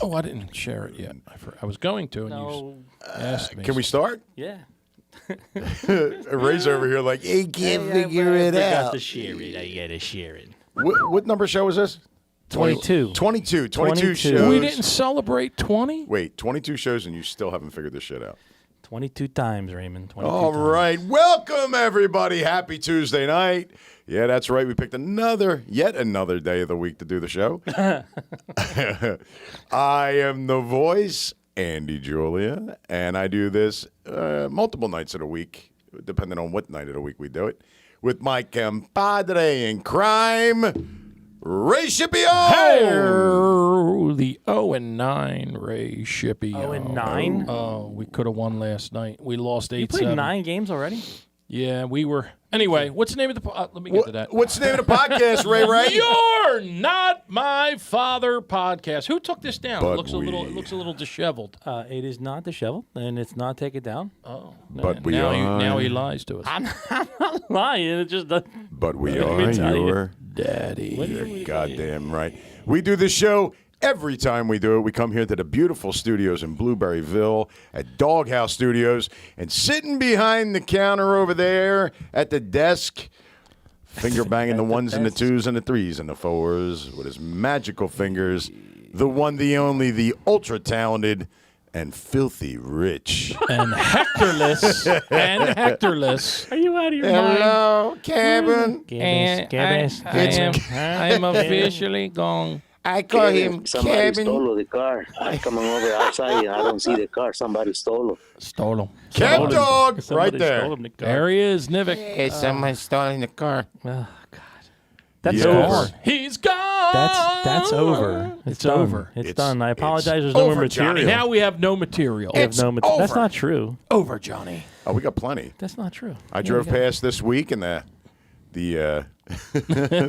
Oh, I didn't share it yet. I was going to, and you asked me. Can we start? Yeah. Ray's over here like, he can't figure it I out. got to share it. I got to share it. What number show is this? 22. 22 22. shows. We didn't celebrate 20? Wait, 22 shows and you still haven't figured this shit out. 22 times, Raymond. 22 All times. right. Welcome, everybody. Happy Tuesday night. Yeah, that's right. We picked yet another day of the week to do the show. I am the voice, Andy Julia, and I do this multiple nights of the week, depending on what night of the week we do it, with my compadre in crime, Ray Scipio. Hey, the 0-9 Ray Scipio. 0-9? Oh, we could have won last night. We lost 8-7. You played 9 games already? Yeah, we were. Anyway, what's the name of the let me get to that. What's the name of the podcast, Ray? You're Not My Father podcast. Who took this down? But It looks a little disheveled. It is not disheveled, and it's not taken down. Oh, But we now are. now he lies to us. I'm not lying. It just But we Let me are tell you. your Daddy. You're goddamn right. We do this show every time we do it. We come here to the beautiful studios in Blueberryville at Doghouse Studios, and sitting behind the counter over there at the desk, finger banging the ones and the twos and the threes and the fours with his magical fingers, the one, the only, the ultra talented and filthy rich. And Hectorless. Are you out of your mind? Hello, Kevin. I am officially gone. I call him Somebody Kevin. stole the car. I come over outside and I don't see the car. Somebody stole it. Stole him. Cat dog, right Somebody there. stole him the car. There he is, Nivik. Hey, someone's stealing the car. Oh, God. That's Yes. over. He's gone. That's over. It's done. over. It's It's- done. I apologize. it's There's no more over, Johnny. material. Now we have no material. We have It's no material. That's over. not true. over, Johnny. Oh, we got plenty. That's not true. I drove past this week, and the the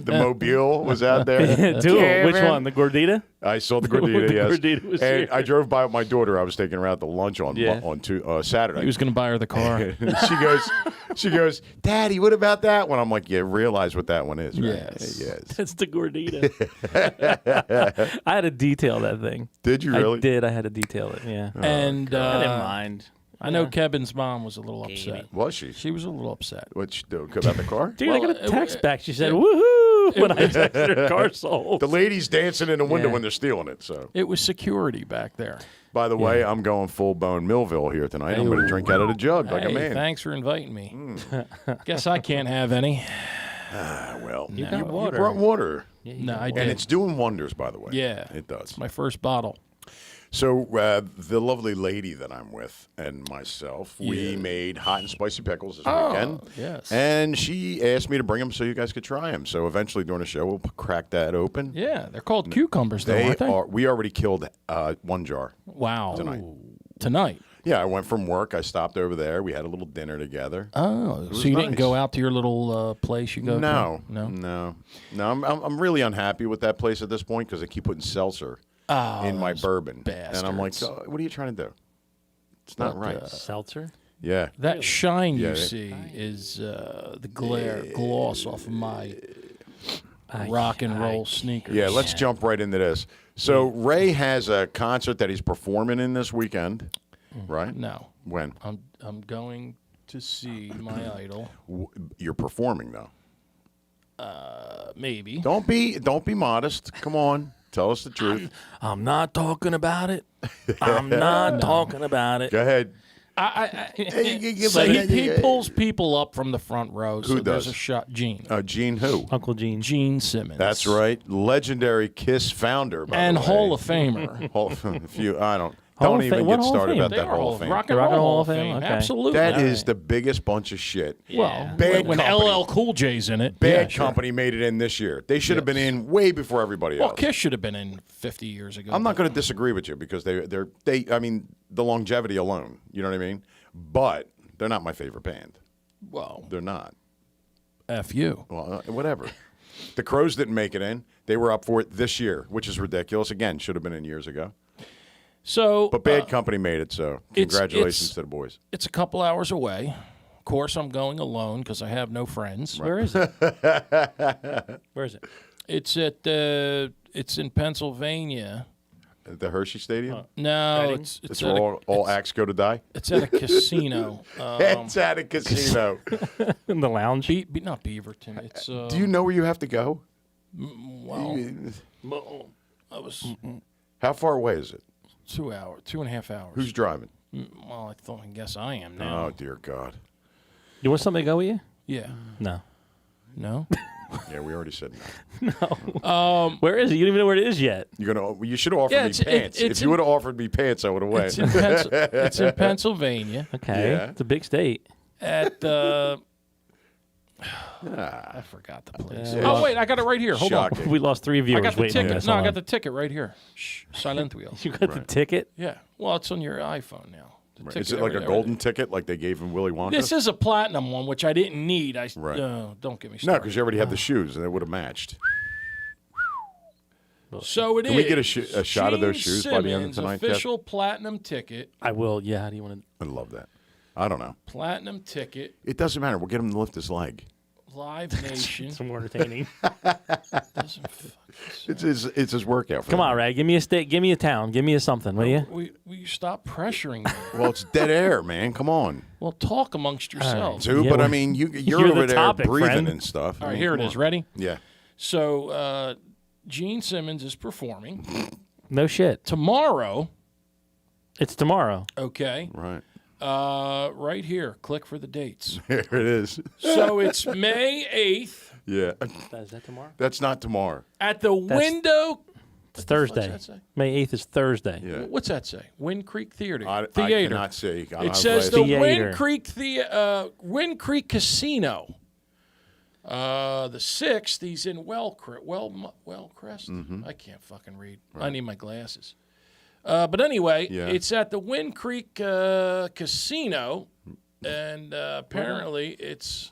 Mobile was out there. Two of them. Which one? The Gordita? I saw the Gordita, The yes. Gordita was And here. I drove by with my daughter. I was taking her out to lunch on Yeah. Saturday. He was going to buy her the car. she goes, Daddy, what about that one? I'm like, yeah, realize what that one is, right? Yes. Yes. That's the Gordita. I had to detail that thing. Did you really? I did. I had to detail it. Yeah. And I didn't mind. I know Kebin's mom was a little upset. Was she? She was a little upset. What'd she do? About the car? Dude, Well, I got a text back. She said, it- woohoo, when I texted her car sold. The ladies dancing in the window Yeah. when they're stealing it. So, It was security back there. by the way, I'm going full-blown Millville here tonight. I'm going to drink out of the jug like a Hey, man. thanks for inviting me. Guess I can't have any. Well, You got you water. brought water. No, I And did. it's doing wonders, by the way. Yeah. It does. My first bottle. So the lovely lady that I'm with and myself, we made hot and spicy pickles this weekend. yes. And she asked me to bring them so you guys could try them. So eventually during the show, we'll crack that open. Yeah, they're called cucumbers, though, They aren't they? are. We already killed one jar. Wow. Tonight. Tonight. Yeah, I went from work. I stopped over there. We had a little dinner together. Oh, was so you didn't nice. go out to your little place you go No, to? No. no. I'm really unhappy with that place at this point because they keep putting seltzer in my bourbon, and I'm like, bastards. oh, what are you trying to do? It's not right. Seltzer? Yeah. That shine you Yeah, see is the gloss off of my rock and roll sneakers. Yeah, let's jump right into this. So Ray has a concert that he's performing in this weekend, right? No. When? I'm going to see my idol. You're performing though. Maybe. Don't be modest. Come on, tell us the truth. I'm not talking about it. I'm not talking about it. Go ahead. So he pulls people up from the front row. So Who there's does? a shot. Gene. Gene who? Uncle Gene. Gene Simmons. That's right. Legendary Kiss founder, by And the way. Hall of Famer. Hall Don't of even Fame? What get Hall of started Fame? about They that are Hall of Fame. Rock and Rock and Roll Hall of Fame? Okay. Absolutely. That is the biggest bunch of shit. Well, Bad when company. LL Cool J's in it. Bad yeah, sure. company made it in this year. They should have been in way before everybody Well, else. Kiss should have been in 50 years ago. I'm not going to disagree with you because I mean, the longevity alone. You know what I mean? But they're not my favorite band. Well, They're not. F you. Well, whatever. The Crows didn't make it in. They were up for it this year, which is ridiculous. Again, should have been in years ago. So, But Bad Company made it, so congratulations it's- to the boys. it's a couple hours away. Of course, I'm going alone because I have no friends. Where is it? Where is it? It's in Pennsylvania. At the Hershey Stadium? No, Reading? it's Where at all acts go to die? it's at a casino. It's at a casino. In the lounge. Not Beaverton. It's Do you know where you have to go? well, I was How far away is it? 2.5 hours. Who's driving? Well, I guess I am now. Oh, dear God. You want somebody to go with you? Yeah. No. No. Yeah, we already said no. Where is it? You don't even know where it is yet. You should have offered Yeah, me it's pants. If you would have offered me pants, I would have went. It's in Pennsylvania Okay. Yeah. It's a big state. at the. I forgot the place. Yeah. Oh wait, I got it right here. Hold on. Shocking. We lost 3 I viewers got the waiting on ticket. this. No, I Hold got on. the ticket right here. Shh, silent wheel. You got the ticket? Yeah. Well, it's on your iPhone now. The Right. ticket, Is it like a everything. golden ticket like they gave him Willy Wonka? This is a platinum one, which I didn't need. Right. Don't get me No, started. because you already had the shoes, and it would have matched. So it is. Can we get a shot of those Gene shoes by the end of Simmons tonight, Kev? official platinum ticket. I will. Yeah. How do you want I love that. I don't know. Platinum ticket. It doesn't matter. We'll get him to lift his leg. Live Nation. to? Some more entertaining. Doesn't It's his workout. For Come him. on, Ray. Give me a state. Give me a town. Give me a something, will you? Will you stop pressuring me? Well, it's dead air, man. Come on. Well, talk amongst yourselves. Too, Yeah, but I well, mean, you're you're over the there topic, breathing friend. and stuff. All right, here it is. Ready? Yeah. So, Gene Simmons is performing No shit. tomorrow. It's tomorrow. Okay. Right. Right here. Click for the dates. Here it is. So it's May 8th Yeah. Is that tomorrow? That's not tomorrow. at the Window. It's Thursday. that say? May 8th is Thursday. Yeah. What's that say? Wind Creek Theater. I Theater. cannot see. I don't It have says the glasses. Theater. Wind Creek Casino. The 6th, he's in Wellcrest. Mm-hmm. I can't fucking read. I need my glasses. But anyway, Yeah. it's at the Wind Creek Casino, and apparently it's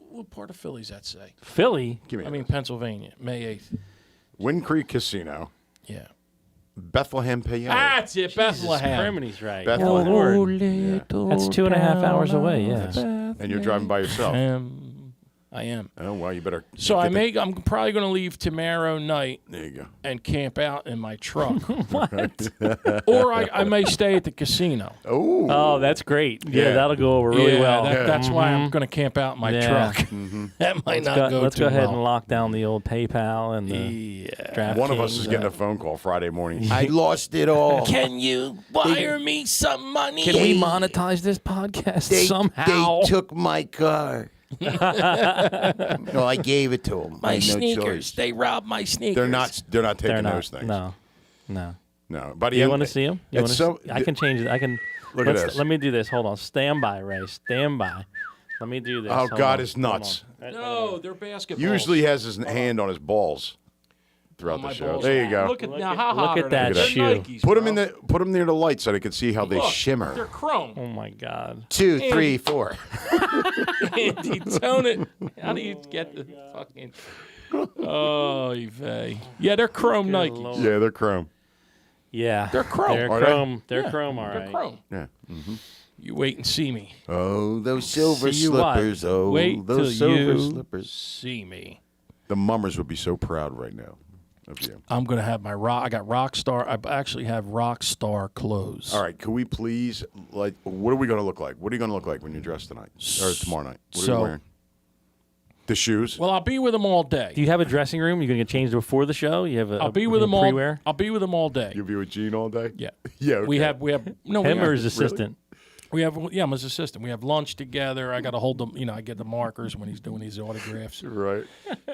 what part of Philly's that say? Philly. Give me I mean Pennsylvania, May 8th. Wind Creek Casino, Yeah. Bethlehem, PA. That's it, Bethlehem. Crimini's right. Bethlehem. Oh, Lord. That's 2.5 hours away. Yes. And you're driving by yourself. I am. Oh, well, you better. So get I'm probably going to leave tomorrow night There you go. and camp out in my truck. What? Or I may stay at the casino. Oh. Oh, that's great. Yeah, Yeah. that'll go over really Yeah, well. That's why I'm going to camp out in my Yeah. truck. That might not go Let's too go ahead well. and lock down the old PayPal and the Yeah. DraftKings. One of us is getting a phone call Friday morning. I lost it all. Can you wire me some money? Can we monetize this podcast somehow? They took my car. No, I gave it to them. my I had no sneakers? choice. They robbed my sneakers. They're not taking They're not. those things. No. No. But You want to see them? It's so. I can change it. I can. Look at this. Let me do this. Hold on. Stand by, Ray. Stand by. Let me do this. Oh, Hold God, on. it's nuts. Hold on. No, they're basketballs. Usually he has his hand on his balls throughout my the show. balls. There you go. Look at Look now. at- How look hot at are that they? They're shoe. Nikes, Put them bro. put them near the light so they can see how they Look, shimmer. They're chrome. Oh my God. 2, 3, 4. Andy, tone it. How do you get the fucking? Oh, vey. Yeah, they're chrome Nikes. Lord. Yeah, they're chrome. Yeah. They're chrome. They're Are they? chrome. They're Yeah, chrome. All They're right. chrome. Yeah. You wait and see me. Oh, those silver See you what? slippers. Oh, Wait till those silver you slippers. see me. The mummers would be so proud right now of you. I'm gonna have my rock. I got rock star. I actually have rock star clothes. All right, can we please, like, what are we going to look like? What are you going to look like when you're dressed tonight? Or tomorrow night? What are So- you wearing? The shoes? Well, I'll be with them all day. Do you have a dressing room? You're gonna get changed before the show. You have a. I'll be with them all. pre-wear? I'll be with them all day. You'll be with Gene all day? Yeah. Yeah, okay. We have no. Him we or have, his assistant? we have I'm his assistant. We have lunch together. I got to hold them. I get the markers when he's doing these autographs Right.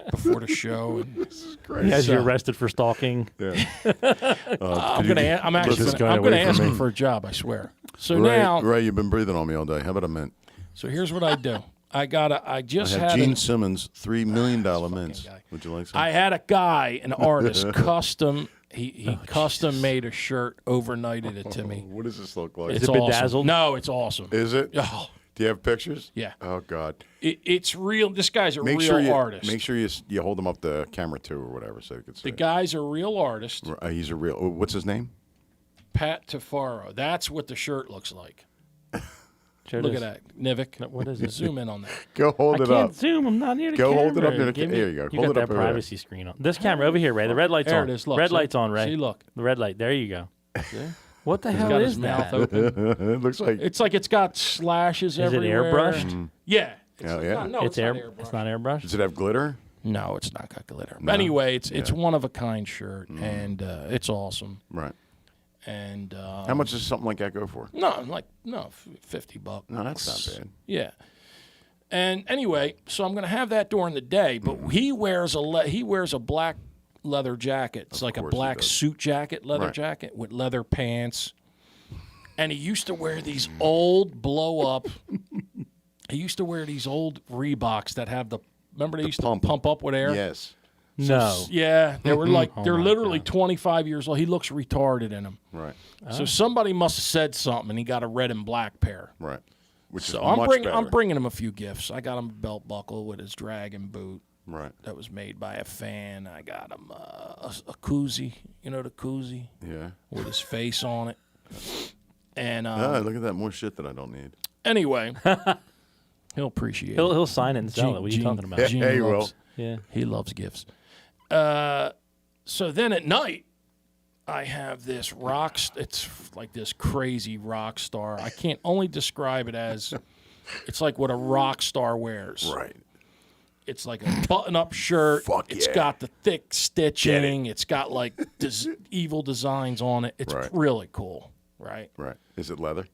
before the show. And He has you So- arrested for stalking. Yeah. I'm gonna. I'm actually. this Gonna, guy I'm gonna away from ask him me. for a job. I swear. So Ray, now, Ray, you've been breathing on me all day. How about a mint? so here's what I do. I just I have had Gene an- Simmons $3 million mints. guy. Would you like some? I had a guy, an artist, custom. He custom made a shirt, overnighted it to me. What does this look like? It's it awesome. bedazzled? No, it's awesome. Is it? Oh, Do you have pictures? yeah. Oh, God. It's real. This guy's a Make real sure you artist. Make sure you hold him up the camera, too, or whatever, so you can see. The guy's a real artist. He's a real. What's his name? Pat Tafaro. That's what the shirt looks like. Look at that, Nivik. What is it? Zoom in on that. Go hold I it can't up. zoom. I'm not near the Go camera. hold it up near the Give me- here you go. You Hold got it that up over there. privacy screen on. This camera over here, Ray. The red light's There on. it is. Look, red see? light's on, Ray. See, look. The red light. There you go. What the He's hell got is his mouth that? open. It looks like It's like it's got slashes Is it everywhere. airbrushed? Yeah. It's Oh, yeah. not- no, It's not air. airbrushed. It's not airbrushed. does it have glitter? No, it's not got glitter. But anyway, it's one of a kind shirt, and it's awesome. Right. And How much does something like that go for? No, $50. No, that's not bad. Yeah. And anyway, so I'm going to have that during the day, but he wears a black leather jacket. It's like a course he black does. suit jacket, leather Right. jacket with leather pants. And he used to wear these old blow up. He used to wear these old Reeboks that have remember they used pump. to pump up with air? Yes. No. Yeah, they were like they're my literally 25 years old. He looks retarded in them. Right. So somebody must have said something, and he got a red and black pair. Right. Which So is I'm much bringing better. bringing him a few gifts. I got him a belt buckle with his dragon boot Right. that was made by a fan. I got him a koozie, you know the koozie Yeah. with his face on it. And Look at that. More shit that I don't need. anyway, he'll appreciate it. He'll sign it and sell it. What are you talking about? Gene Yeah, he will. loves- Yeah. He loves gifts. So then at night, I have this it's like this crazy rock star. I can't only describe it as it's like what a rock star wears. Right. It's like a button-up shirt. Fuck It's yeah. got the thick stitching. It's got like evil designs on it. It's Right. really cool, right? Right. Is it leather?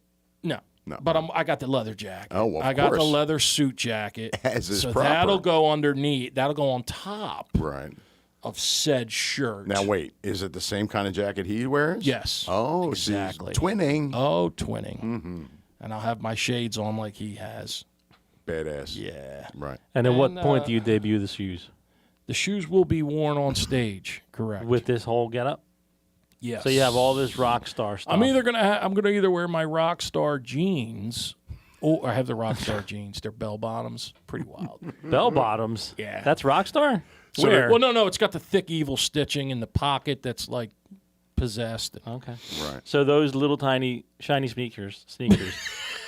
No. No. But I got the leather jacket. Oh, well, of I got the course. leather suit jacket. As is so proper. that'll go underneath. That'll go on top Right. of said shirt. Now wait, is it the same kind of jacket he wears? Yes. Oh, Exactly. So he's twinning. Oh, twinning. Mm-hmm. And I'll have my shades on like he has. Badass. Yeah. Right. And at what And, point do you debut the shoes? The shoes will be worn on stage. Correct. With this whole getup? yes. So you have all this rock star stuff. I'm gonna either wear my rock star jeans, or I have the rock star jeans. They're bell bottoms. Pretty wild. bell bottoms. Yeah. That's rock star? So Where? well, no. It's got the thick evil stitching in the pocket that's like possessed. Okay. Right. So those little tiny shiny sneakers,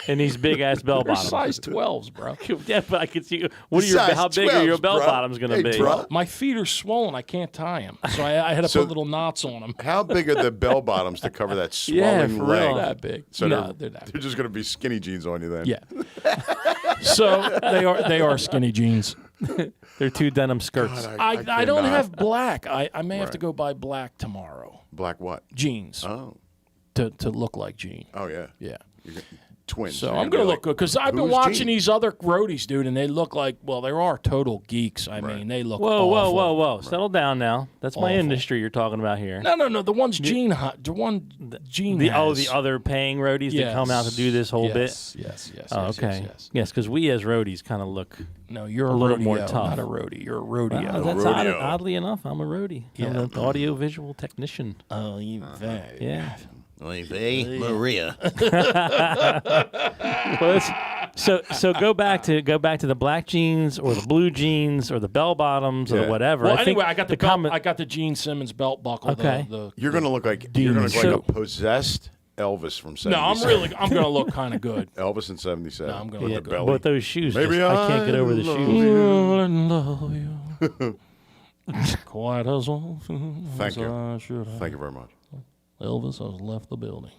and these big ass bell They're bottoms. size 12s, bro. Yeah, but I can see. Size How big are your 12s, bell bro. bottoms going to Hey, be? bro. My feet are swollen. I can't tie them, so I had to So- put little knots on them. How big are the bell bottoms to cover that Yeah, swelling for leg? real. That big? So no, they're that they're big. just going to be skinny jeans on you then. Yeah. So they are skinny jeans. They're two denim skirts. I don't cannot. have black. I may have to Right. go buy black tomorrow. Black what? Jeans Oh. to look like Gene. Oh yeah. Yeah. Twins. So You're I'm be gonna like, look good because I've been "Who's watching Gene?" these other roadies, dude, and they look like they are total geeks. I mean, they look Whoa, awful. whoa. Settle down now. That's my Awful. industry you're talking about here. No. The one's Gene. The one Gene. The has. other paying roadies that come out to do this whole bit. Yes. Oh, okay. Yes, because we as roadies kind of look. No, you're a little rodeo, more tough. not a roadie. You're a rodeo. That's rodeo. oddly enough, I'm a roadie. I'm an audio visual technician. Oh, you bet. Yeah. Maria. Well, so go back to the black jeans or the blue jeans or the bell bottoms or Yeah. the whatever. Well, I think anyway, I got the comment. I got the Gene Simmons belt buckle. Okay. You're going to look like Demons. a possessed Elvis from 77. No, I'm gonna look kind of good. Elvis in 77. No, I'm gonna with look the good. belly. With those shoes, Maybe I can't get over the love shoes. you. I love you. Quite as often Thank as you. I should have. Thank you very much. Elvis has left the building.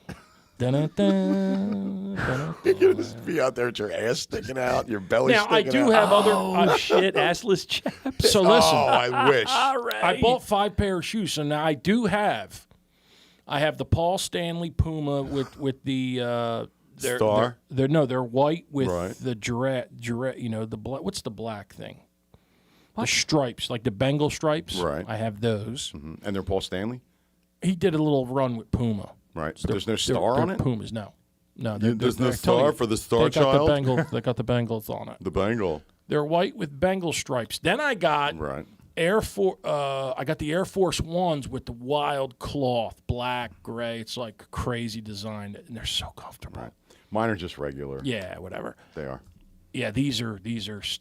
Dun-dun-dun, dun-dun-dun. Just be out there with your ass sticking out, your belly Now I sticking do out. have other. Oh shit, assless chaps. So listen, Oh, I wish. I bought 5 pair of shoes, so now I do have. I have the Paul Stanley Puma with the Star? They're white with Right. the giraffe. You know the what's the black thing? The stripes, like the Bengal stripes. Right. I have those. And they're Paul Stanley? He did a little run with Puma. Right. But there's no star They're on it? Pumas, no. There's no I tell star you, for the star they got child? The they got the Bengals on it. The Bengal. They're white with Bengal stripes. Then I got Right. I got the Air Force Ones with the wild cloth, black, gray. It's like crazy design, and they're so comfortable. Right. Mine are just regular. Yeah, whatever. They are. Yeah, these are the latest,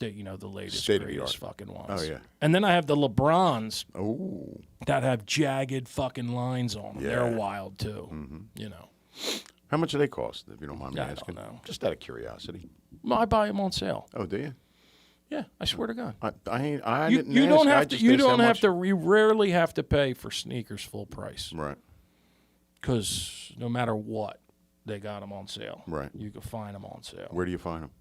State of the greatest art. fucking ones. Oh, yeah. And then I have the LeBrons Oh. that have jagged fucking lines on them. They're Yeah. wild too. You know. How much do they cost, if you don't mind me I don't asking? know. Just out of curiosity. I buy them on sale. Oh, do you? Yeah, I swear to God. I You, didn't you ask. don't I have to. just You asked how don't have much. to. You rarely have to pay for sneakers full price Right. because no matter what, they got them on sale. Right. You can find them on sale Where do you find them?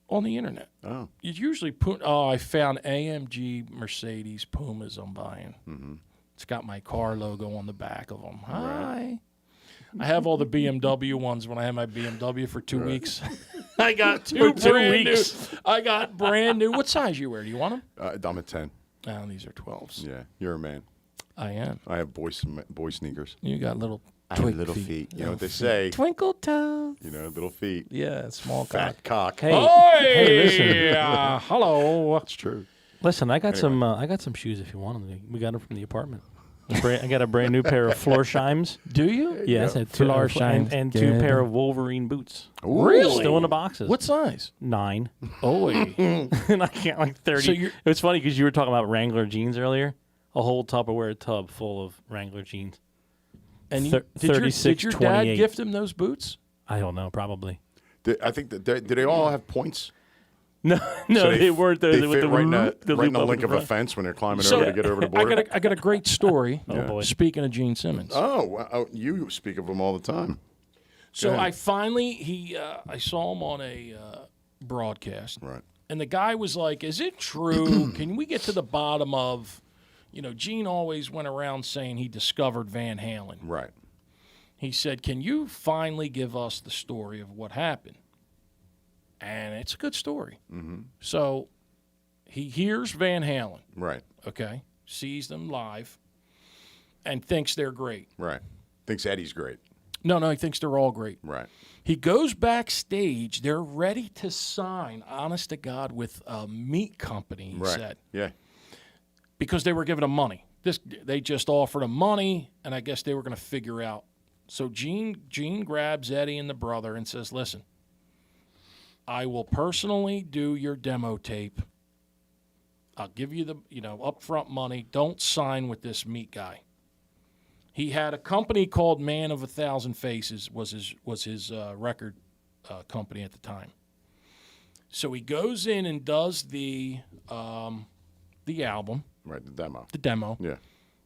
on the internet. Oh. You usually put. Oh, I found AMG Mercedes Pumas. I'm buying. Mm-hmm. It's got my car logo on the back of them. Hi. I have all the BMW ones when I had my BMW for 2 weeks. I got two brand new. I got brand new. What size you wear? Do you want them? I'm a 10. Oh, these are 12s. Yeah, you're a man. I am. I have boy sneakers. You got little I have twig little feet. You know Little what they feet. say. Twinkle toes. You know, little feet. Yeah, small Fat cock. Hey, Hey, listen. hello. It's true. listen. I got some shoes if you want them. We got them from the apartment. I got a brand new pair of Florsheims. Do you? Yes, and two Florsheims. and two pair of Wolverine boots. Really? Still in the boxes. What size? 9. Oh, And I can't like 30. So you're- It's funny because you were talking about Wrangler jeans earlier. A whole Tupperware tub full of Wrangler jeans. and you, Thir- did your dad 36.28. gift him those boots? I don't know, probably. I think that do they all have points? No, So they weren't. They with fit right in the loop up link in of a front. fence when they're climbing So- over to get over the board. I got a great story. Oh, boy. Speaking of Gene Simmons. Oh, wow. You speak of them all the time. So ahead. I finally I saw him on a broadcast, Right. and the guy was like, "Is it true? Can we get to the bottom of, Gene always went around saying he discovered Van Halen." Right. He said, "Can you finally give us the story of what happened?" And it's a good story. Mm-hmm. So he hears Van Halen, Right. okay, sees them live, and thinks they're great. Right. Thinks Eddie's great. No, he thinks they're all great. Right. He goes backstage. They're ready to sign, honest to God, with a meat company, he Right. said, Yeah. because they were giving him money. They just offered him money, and I guess they were going to figure out. So Gene grabs Eddie and the brother and says, "Listen, I will personally do your demo tape. I'll give you the upfront money. Don't sign with this meat guy." He had a company called Man of 1,000 Faces was his record company at the time. So he goes in and does the album, Right. The demo. the demo, Yeah.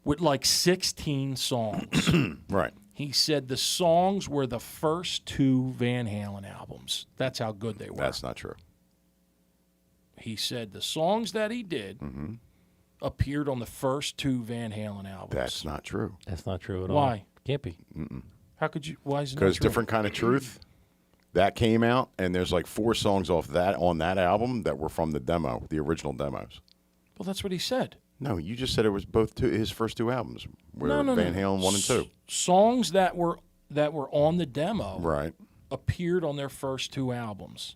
with like 16 songs. Right. He said the songs were the first 2 Van Halen albums. That's how good they were. That's not true. He said the songs that he did appeared on the first 2 Van Halen albums. That's not true. That's not true at all. Why? Can't be. How could you? Why is it not Because true? Different Kind of Truth, that came out, and there's like 4 songs off that on that album that were from the demo, the original demos. Well, that's what he said. No, you just said it was both his first 2 albums were No. Van Halen 1 and 2. Songs that were on the demo Right. appeared on their first 2 albums.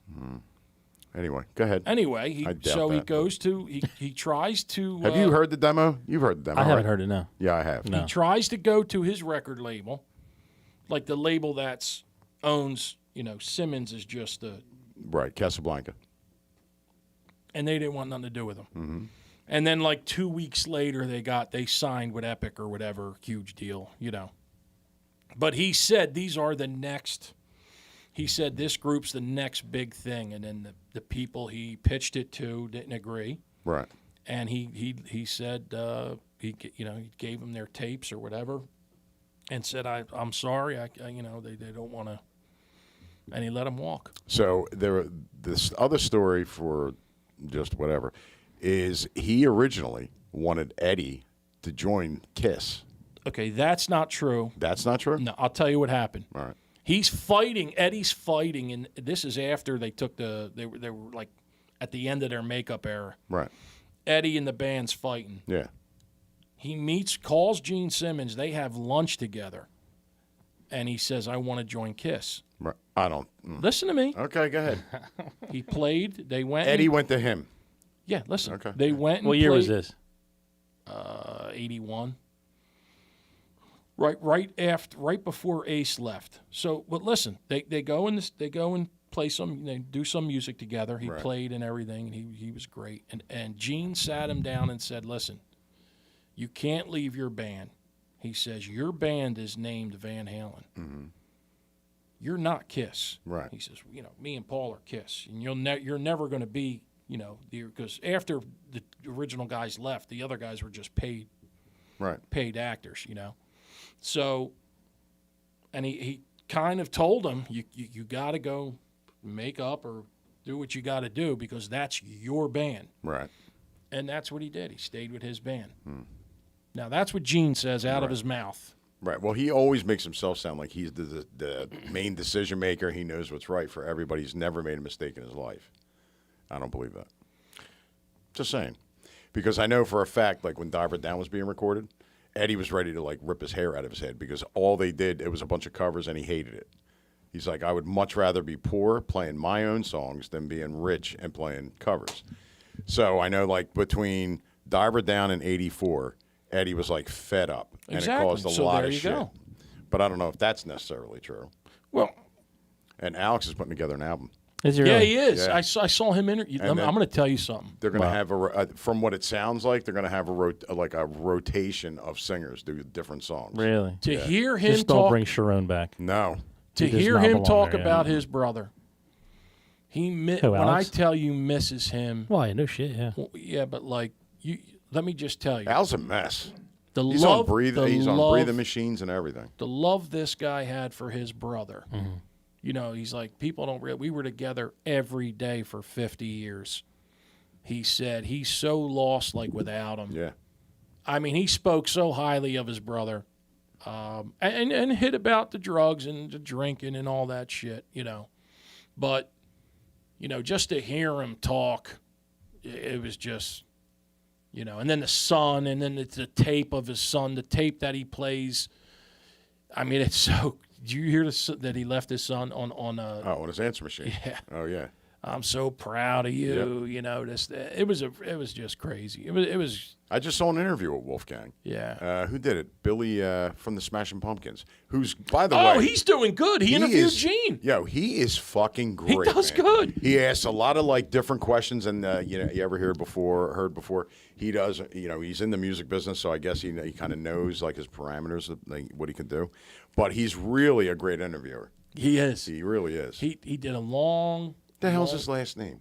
Anyway, go ahead. Anyway, he I doubt he that, goes to he tries to. Have you heard the demo? You've heard the demo. I haven't right? heard it. No. Yeah, I have. No. He tries to go to his record label, like the label that's owns. Simmons is just a. Right, Casablanca. And they didn't want nothing to do with him. And then like 2 weeks later, they signed with Epic or whatever, huge deal, But he said these are the next. He said this group's the next big thing, and then the people he pitched it to didn't agree, Right. and he said he gave them their tapes or whatever, and said I'm sorry, they don't want to, and he let them walk. So this other story for just whatever is he originally wanted Eddie to join Kiss. Okay, that's not true. That's not true? No, I'll tell you what happened. All right. He's fighting. Eddie's fighting, and this is after they took they were like at the end of their makeup era. Right. Eddie and the band's fighting. Yeah. He calls Gene Simmons. They have lunch together, and he says, "I want to join Kiss." Right. I don't. Listen to me. Okay, go ahead. He played. They went. Eddie went to him. Yeah, listen. Okay. They went. And What year was played, this? 81. Right before Ace left. So, but listen, they go and play some, they do some music together. He Right. played and everything, and he was great. And Gene sat him down and said, "Listen, you can't leave your band." He says, "Your band is named Van Halen." you're not Kiss. Right. He says, me and Paul are Kiss, and you're never going to be, because after the original guys left, the other guys were just paid actors, So, and he kind of told him, you got to go make up or do what you got to do because that's your band. Right. And that's what he did. He stayed with his band. Now, that's what Gene says out of his mouth. Right. Well, he always makes himself sound like he's the main decision maker. He knows what's right for everybody. He's never made a mistake in his life. I don't believe that. Just saying. Because I know for a fact, like when Diver Down was being recorded, Eddie was ready to like rip his hair out of his head because all they did, it was a bunch of covers and he hated it. He's like, I would much rather be poor playing my own songs than being rich and playing covers. So I know like between Diver Down and 84, Eddie was like fed up. And Exactly. it caused a So lot there of you shit. go. But I don't know if that's necessarily true. Well, And Alex is putting together an album. Is he yeah, really? he is. Yeah. I saw him interview. I'm then- going to tell you something. They're going to have from what it sounds like, they're going to have a rotation of singers do different songs. Really? To hear him Just don't talk, bring Sharon back. No. to He does hear not him belong talk there, yeah. about his brother, when I Alex? tell you misses him, Why? No shit. Yeah. well, yeah, but like let me just tell you, Al's a mess. the He's love, on breathing. the He's love, on breathing machines and everything. the love this guy had for his brother. Mm-hmm. He's like, people don't realize we were together every day for 50 years. He said he's so lost, like without him. Yeah. I mean, he spoke so highly of his brother, and hit about the drugs and the drinking and all that shit, But, just to hear him talk, it was just, and then the son, and then the tape of his son, the tape that he plays. I mean, it's so. Did you hear that he left his son on on his answer machine. Yeah. Oh yeah. I'm so proud of you. It was just crazy. It was I just saw an interview with Wolfgang. yeah. Who did it? Billy from the Smashing Pumpkins. Who's, by the Oh, way, he's doing good. He interviewed Gene. Yo, he is fucking great. He does man. good. He asks a lot of like different questions, and you ever heard before? He does. He's in the music business, so I guess he kind of knows like his parameters, of, like, what he can do. But he's really a great interviewer. He is. He really is. He did a long. the hell's his last name?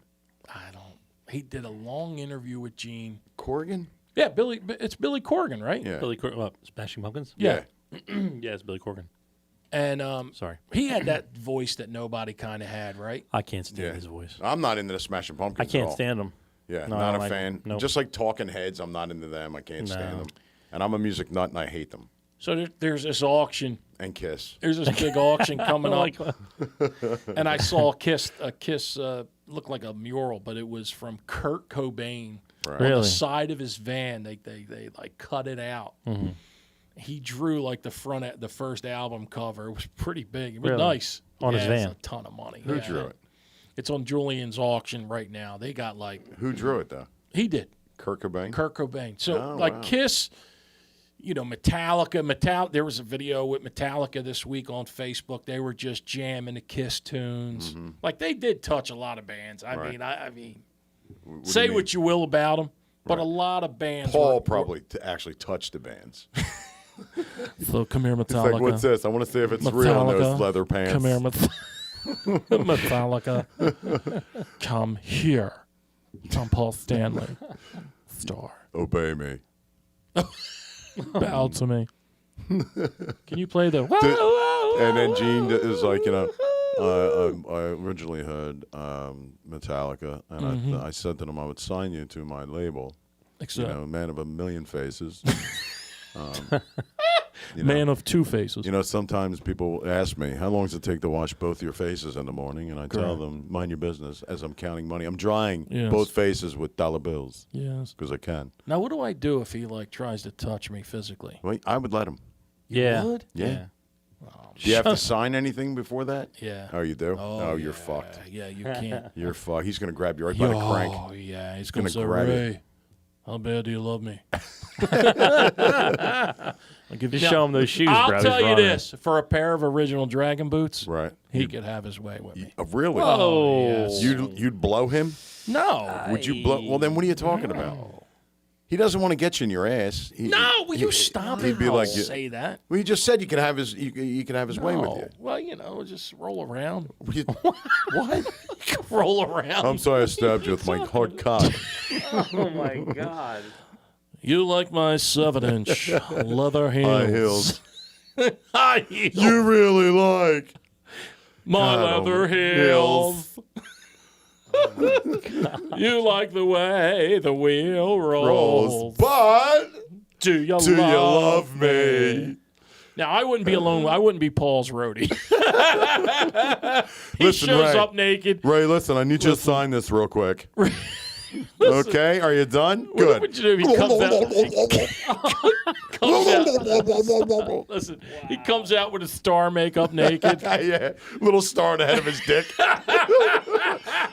I don't. He did a long interview with Gene. Corrigan? Yeah, Billy. It's Billy Corgan, right? Yeah. Billy Corgan. What? Smashing Pumpkins? Yeah. Yeah, it's Billy Corgan. And Sorry. he had that voice that nobody kind of had, right? I can't stand Yeah. his voice. I'm not into the Smashing I Pumpkins. can't at all. stand him. Yeah, No, I not don't a like fan. them. Nope. Just like Talking Heads, I'm not into them. I can't stand No. them. And I'm a music nut, and I hate them. So there's this auction. And Kiss. There's this big auction coming up, Like, and I saw a Kiss looked like a mural, but it was from Kurt Cobain. Right. On the Really? side of his van, they like cut it out. Mm-hmm. He drew like the first album cover. It was pretty big. It was Really? nice. On his It's van? a ton of money. Who Yeah. drew it? It's on Julian's auction right now. They got like Who drew it, though? he did. Kurt Cobain? Kurt Cobain. So Oh, like wow. Kiss, Metallica. There was a video with Metallica this week on Facebook. They were just jamming the Kiss tunes. Like they did touch a lot of bands. I Right. mean, I mean, What do say you mean? what you will about them, but Right. a lot of bands. Paul probably actually touched the bands. So come here, It's Metallica. like, what's this? I want to see if it's real in those Metallica, leather pants. Come here, Metallica. Come here. I'm Paul Stanley. Star. Obey me. Bow to me. Can you play the? And then Gene is like, I originally heard Metallica, and I said to them I would sign you to my label. Except Man of a million faces. Man of Two Faces. Sometimes people ask me, how long does it take to wash both your faces in the morning? And I tell Correct. them, mind your business, as I'm counting money. I'm drying Yes. both faces with dollar bills Yes. because I can. Now, what do I do if he tries to touch me physically? Well, I would let him. yeah. would? Yeah. Do you have to sign anything before that? Yeah. Oh, you do? Oh, you're yeah. fucked. Yeah, you can't. You're fucked. He's going to grab you right by the crank. Oh, yeah. He's gonna going to say, grab you. Ray, how bad do you love me? I'll give you Just show him those shoes, I'll bro. tell He's you running. this. For a pair of original Dragon boots, Right. he could have his way with me. Really? Oh. yes. You'd blow him? No. Would you blow? Well, then what are you talking about? He doesn't want to get you in your ass. No, will you stop He'd it? be Don't like, say that. well, he just said you can have his way with you. Well, just roll around. What? Roll around. I'm sorry I stabbed you with my hard cock. Oh my God. You like my 7-inch leather heels. High heels. High heels. You really like My God, leather heels. You like the way the wheel rolls. But Do you do you love love me? Now, I wouldn't be alone. I wouldn't be Paul's roadie. He Listen, shows Ray. up naked. Ray, listen, I need you to sign this real quick. Okay, are you done? Good. What would you do if he comes out? Listen, he comes out with a star makeup naked. Yeah, little star on the head of his dick.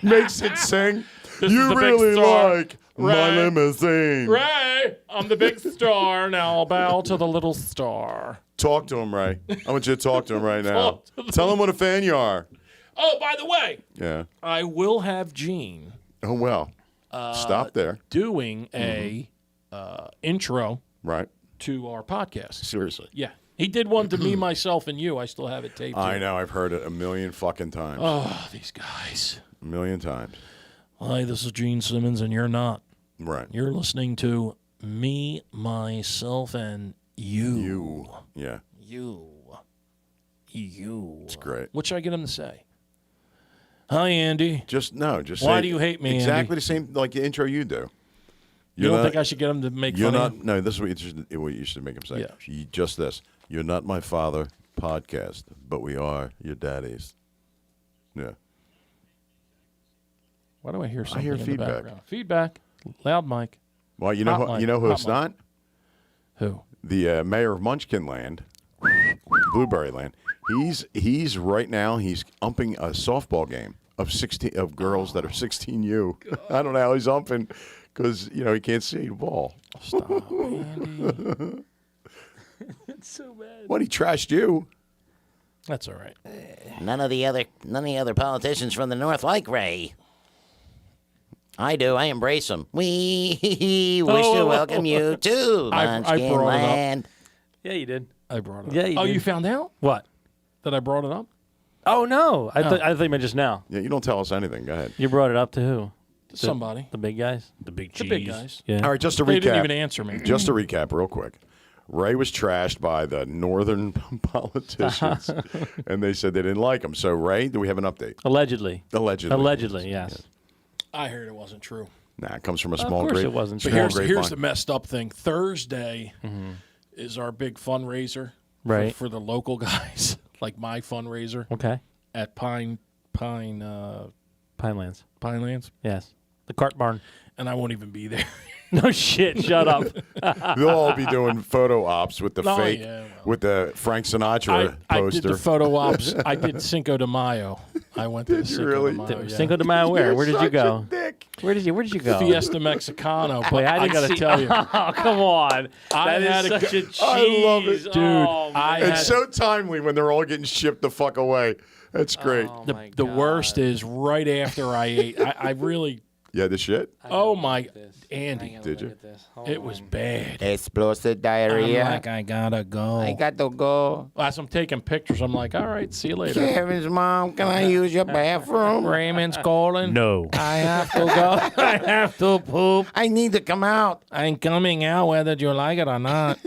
Makes it sing. This is You the big really star. like my Ray. limousine. Ray, I'm the big star. Now I'll bow to the little star. Talk to him, Ray. I want you to talk to him right now. Talk to the- Tell him what a fan you are. Oh, by the way, Yeah. I will have Gene Oh, well. Stop there. doing a intro Right. to our podcast. Seriously. Yeah. He did one to me, myself, and you. I still have it taped. I here. know. I've heard it a million fucking times. Oh, these guys. A million times. Hi, this is Gene Simmons, and you're not. Right. You're listening to me, myself, and you. You. Yeah. You. It's great. What should I get him to say? Hi, Andy. Just Why say do you hate me, exactly Andy? the same like the intro you do. You don't think I should get him to make You're fun not. of him? No, this is what you should make him say. Yeah. Just this. You're not my father podcast, but we are your daddies. Yeah. Why do I hear something hear in feedback. the background? Feedback. Loud mic. Well, you know Hot who, mic. you know who Hot it's mic. not? Who? The mayor of Munchkin Land, Blueberry Land. He's right now. He's umping a softball game of girls that are 16U. I don't know how he's umping because he can't see the ball. Stop, Andy. It's so bad. What, he trashed you? That's all right. None of the other politicians from the North like Ray. I do. I embrace them. We wish to welcome you to I Munchkin brought it up. Land. Yeah, you did. I brought it up. Yeah, you oh, did. you found out What? that I brought it up? Oh no! I thought you meant just now. Yeah, you don't tell us anything. Go ahead. You brought it up to who? Somebody. The big guys. The big The big guys. Yeah. All right, just to They recap. didn't even answer me. Just to recap, real quick. Ray was trashed by the northern politicians, and they said they didn't like him. So, Ray, do we have an update? Allegedly. Allegedly. Allegedly, yes. I heard it wasn't true. Nah, it comes from a Of small course grape. it wasn't But true. here's the messed up thing. Thursday is our big fundraiser Right. for the local guys, like my fundraiser Okay. at Pinelands. Pinelands, Yes. The cart barn. and I won't even be there. No shit. Shut up. They'll all be doing photo ops with the Oh, fake, yeah, well. with the Frank Sinatra I did poster. the photo ops. I did Cinco de Mayo. I went to the Cinco really? de Mayo. Yeah. Cinco de Mayo. Where? Where did you Such go? a dick. Where did you go? Fiesta Mexicano. But Wait, I I didn't got to see- tell you, Oh, come on. I That had is a such go- a cheese. I love it, dude. Oh, I man. had- It's so timely when they're all getting shipped the fuck away. That's great. Oh, my the God. worst is right after I ate. I really. Yeah, the shit. Oh my, Andy, Did you? it was bad. Explosive I'm diarrhea. like, I gotta go. I got to go. As I'm taking pictures, I'm like, all right, see you later. Kevin's mom, can I use your bathroom? Raymond's calling. No. I have to go. I have to poop. I need to come out. I'm coming out whether you like it or not.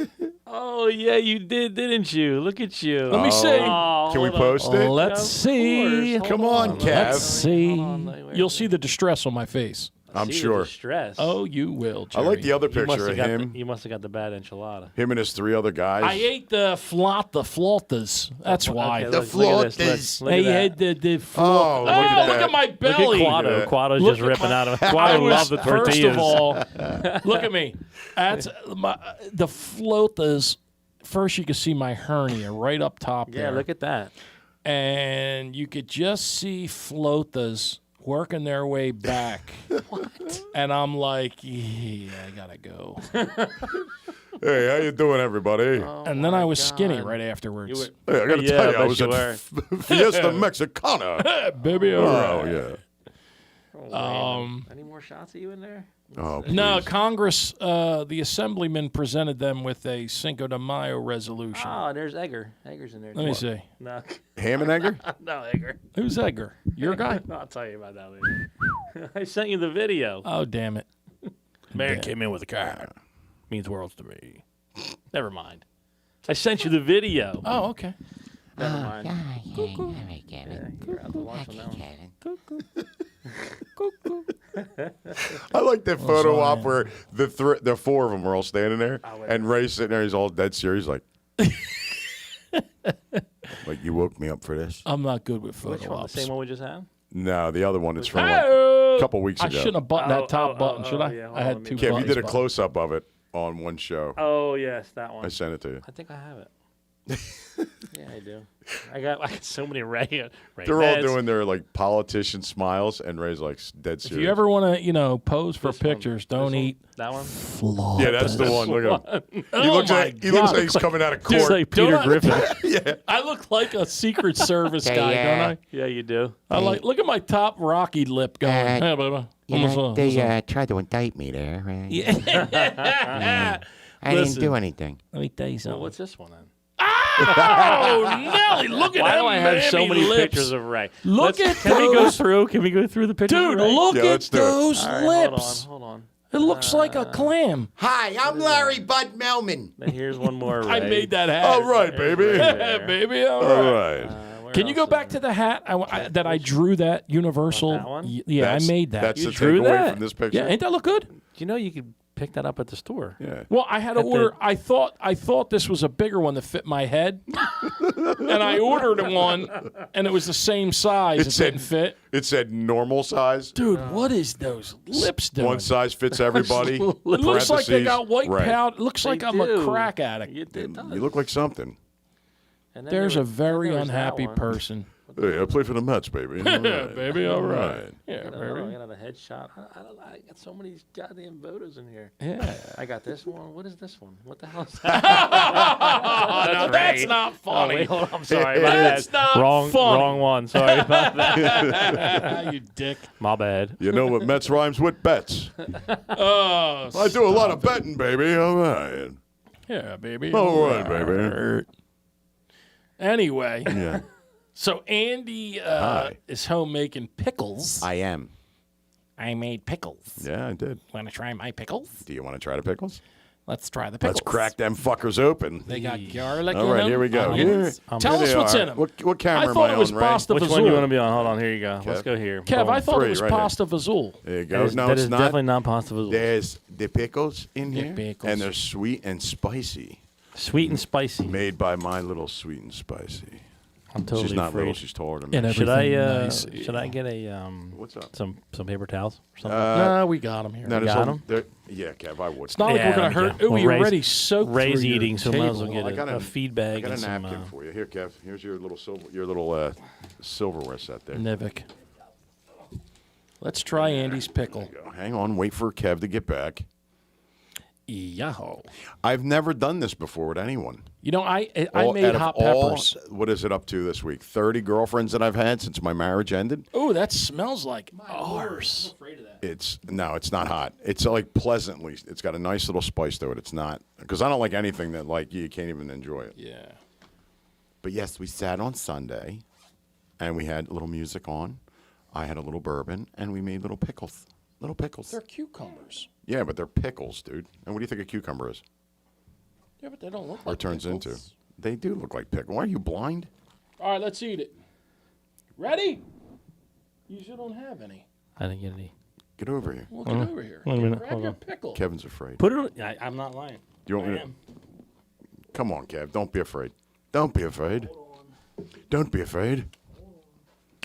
Oh, yeah, you did, didn't you? Look at you. Let me see. Oh, Can we hold on. post it? Let's Of see. course. Come Hold on, Kev. Let's see. Hold on, where You'll is see the distress on my face. I'm See the sure. Distress. Oh, you will, I like Jerry. the other You must picture have of got him. you must have got the bad enchilada. Him and his three other guys. I ate the flautas. That's why. Okay, The look at this. flautas. Look They at that. had the Oh, look at look that. at my Look at belly. Quado. Yeah. Quado's Look just at ripping my- out of it. I Quado was- loved the tortillas. First of all, look at me. That's the flautas. First, you can see my hernia right up top yeah, there. look at that. And you could just see flautas working their way back. What? And I'm like, yeah, I gotta go. Hey, how you doing, everybody? And then I was skinny right afterwards. Hey, I got to Yeah, tell you, I I bet was you at Fiesta Mexicana. Baby, all right. Oh, yeah. Any more shots of you in there? Oh, No, please. Congress, the assemblyman presented them with a Cinco de Mayo resolution. Oh, there's Edgar. Edgar's in there. Let me see. No, Ham and Egger? no, Edgar. Who's Edgar? Your guy? I'll tell you about that later. I sent you the video. Oh, damn it. Man came in with a car. Means worlds to me. Never mind. I sent you the video. Oh, okay. Never mind. All right, Kevin. You're out to lunch on that one. Kevin. I like that photo op on. where the four of them are all standing there, wait. and Ray's sitting there. He's all dead serious, like, like you woke me up for this. I'm not good with photo Which one? The ops. same one we just had? No, the other one is from like Oh! a couple weeks I ago. shouldn't have buttoned that top button, should I? yeah, hold I on, had let me two look. Kev, you buttons did a buttoned. close up of it on one show. Oh, yes, that one. I sent it to you. I think I have it. Yeah, I do. I got so many Ray They're all heads. doing their like politician smiles, and Ray's like dead serious. If you ever want to, pose for This one. pictures, This don't one? eat That one? flawless. yeah, that's the one. Look at him. He Oh looks my like he looks God. like he's coming out of Just court. like Peter Don't I- Griffin. I look like a Secret Service guy, don't I? Yeah, you do. I like. Look at my top rocky lip going. Hey, baby. You know, Almost, they tried to indict me there, right? Yeah. I Listen. didn't do anything. Let me tell you Well, something. what's this one then? Oh, Nelly, look at Why them do I have so mammy many lips. pictures of Ray? Look at Can we go those- through? Can we go through the pictures? Dude, of Ray? look Yeah, at let's do it. those All right, lips. Hold on. It looks like a clam. Hi, I'm Larry Bud Melman. Then here's one more Ray. I made that hat. All right, baby. Yeah, baby. All All right. right. Where Can you go else back is to the hat that I drew? That universal. That one? Yeah, That's- I made that. That's You the drew takeaway that? from this picture. Yeah, ain't that look good? You know you could pick that up at the store. Yeah. Well, I had to At the- order. I thought this was a bigger one that fit my head, and I ordered one, and it was the same size. It, didn't fit. It said normal size. Dude, what is those lips doing? One size fits everybody. It looks like they got white Right. powder. It looks like I'm a crack addict. It does. You look like something. And then There's there a was- very then there was that unhappy one. person. Hey, I play for the Mets, baby. All Yeah, right. baby. All right. Yeah, I got baby. another headshot. I got so many goddamn photos in here. Yeah. I got this one. What is this one? What the hell is Oh, that? no, that's not Oh, funny. wait, hold on. I'm sorry. My That's bad. not wrong, funny. wrong one. Sorry about that. You dick. My bad. You know what Mets rhymes with bets? Oh, I do a lot of betting, baby. All right. yeah, baby. All right, baby. Anyway, Yeah. so Andy Hi. is home making pickles. I am. I made pickles. Yeah, I did. Want to try my pickles? Do you want to try the pickles? Let's try the pickles. Let's crack them fuckers open. They got garlic All in right, them. here we go. onions. Here Tell us they what's are. in them. What camera I am thought I it was on, Ray? pasta Which fazool. one you want to be on? Hold on. Here you go. Let's Kev. go here. Kev, Boom. I thought Three, it was right here. pasta fazool. There you That go. is, No, that it's is not. definitely not pasta fazool. There's the pickles in The here, pickles. and they're sweet and spicy. Sweet and spicy. Made by my little sweet and spicy. I'm totally She's not afraid. little. She's taller than me. And Should I? Everything nice. Should I get a What's up? some paper towels or something? No, we got them here. No, there's got some- 'em? there- Yeah, Kev, I would. It's not like Yeah, we're going to we hurt. can. Ooh, Well, you're Ray's- already soaked Ray's through your eating, so might as well table. get I got a feed bag I got and a some. napkin for you. Here, Kev. Here's your little silverware set there. Nivik. Let's try Andy's pickle. Go. Hang on. Wait for Kev to get back. Yahoo. I've never done this before with anyone. You know, I All- made out of hot all- peppers. What is it up to this week? 30 girlfriends that I've had since my marriage ended. Oh, that smells like ours. It's not hot. It's like pleasantly. It's got a nice little spice to it. It's not because I don't like anything that like you can't even enjoy it. Yeah. But yes, we sat on Sunday, and we had a little music on. I had a little bourbon, and we made little pickles. Little pickles. They're cucumbers. Yeah, but they're pickles, dude. And what do you think a cucumber is? Yeah, but they don't look Or like turns pickles. into? They do look like pickle. Why are you blind? All right, let's eat it. Ready? You sure don't have any. I didn't get any. Get over here. Well, get over here. wait a minute, Grab hold your on. pickle. Kevin's afraid. Put it. I'm not lying. Do you want I me to? am. Come on, Kev. Don't be afraid. Don't be afraid. Don't be afraid.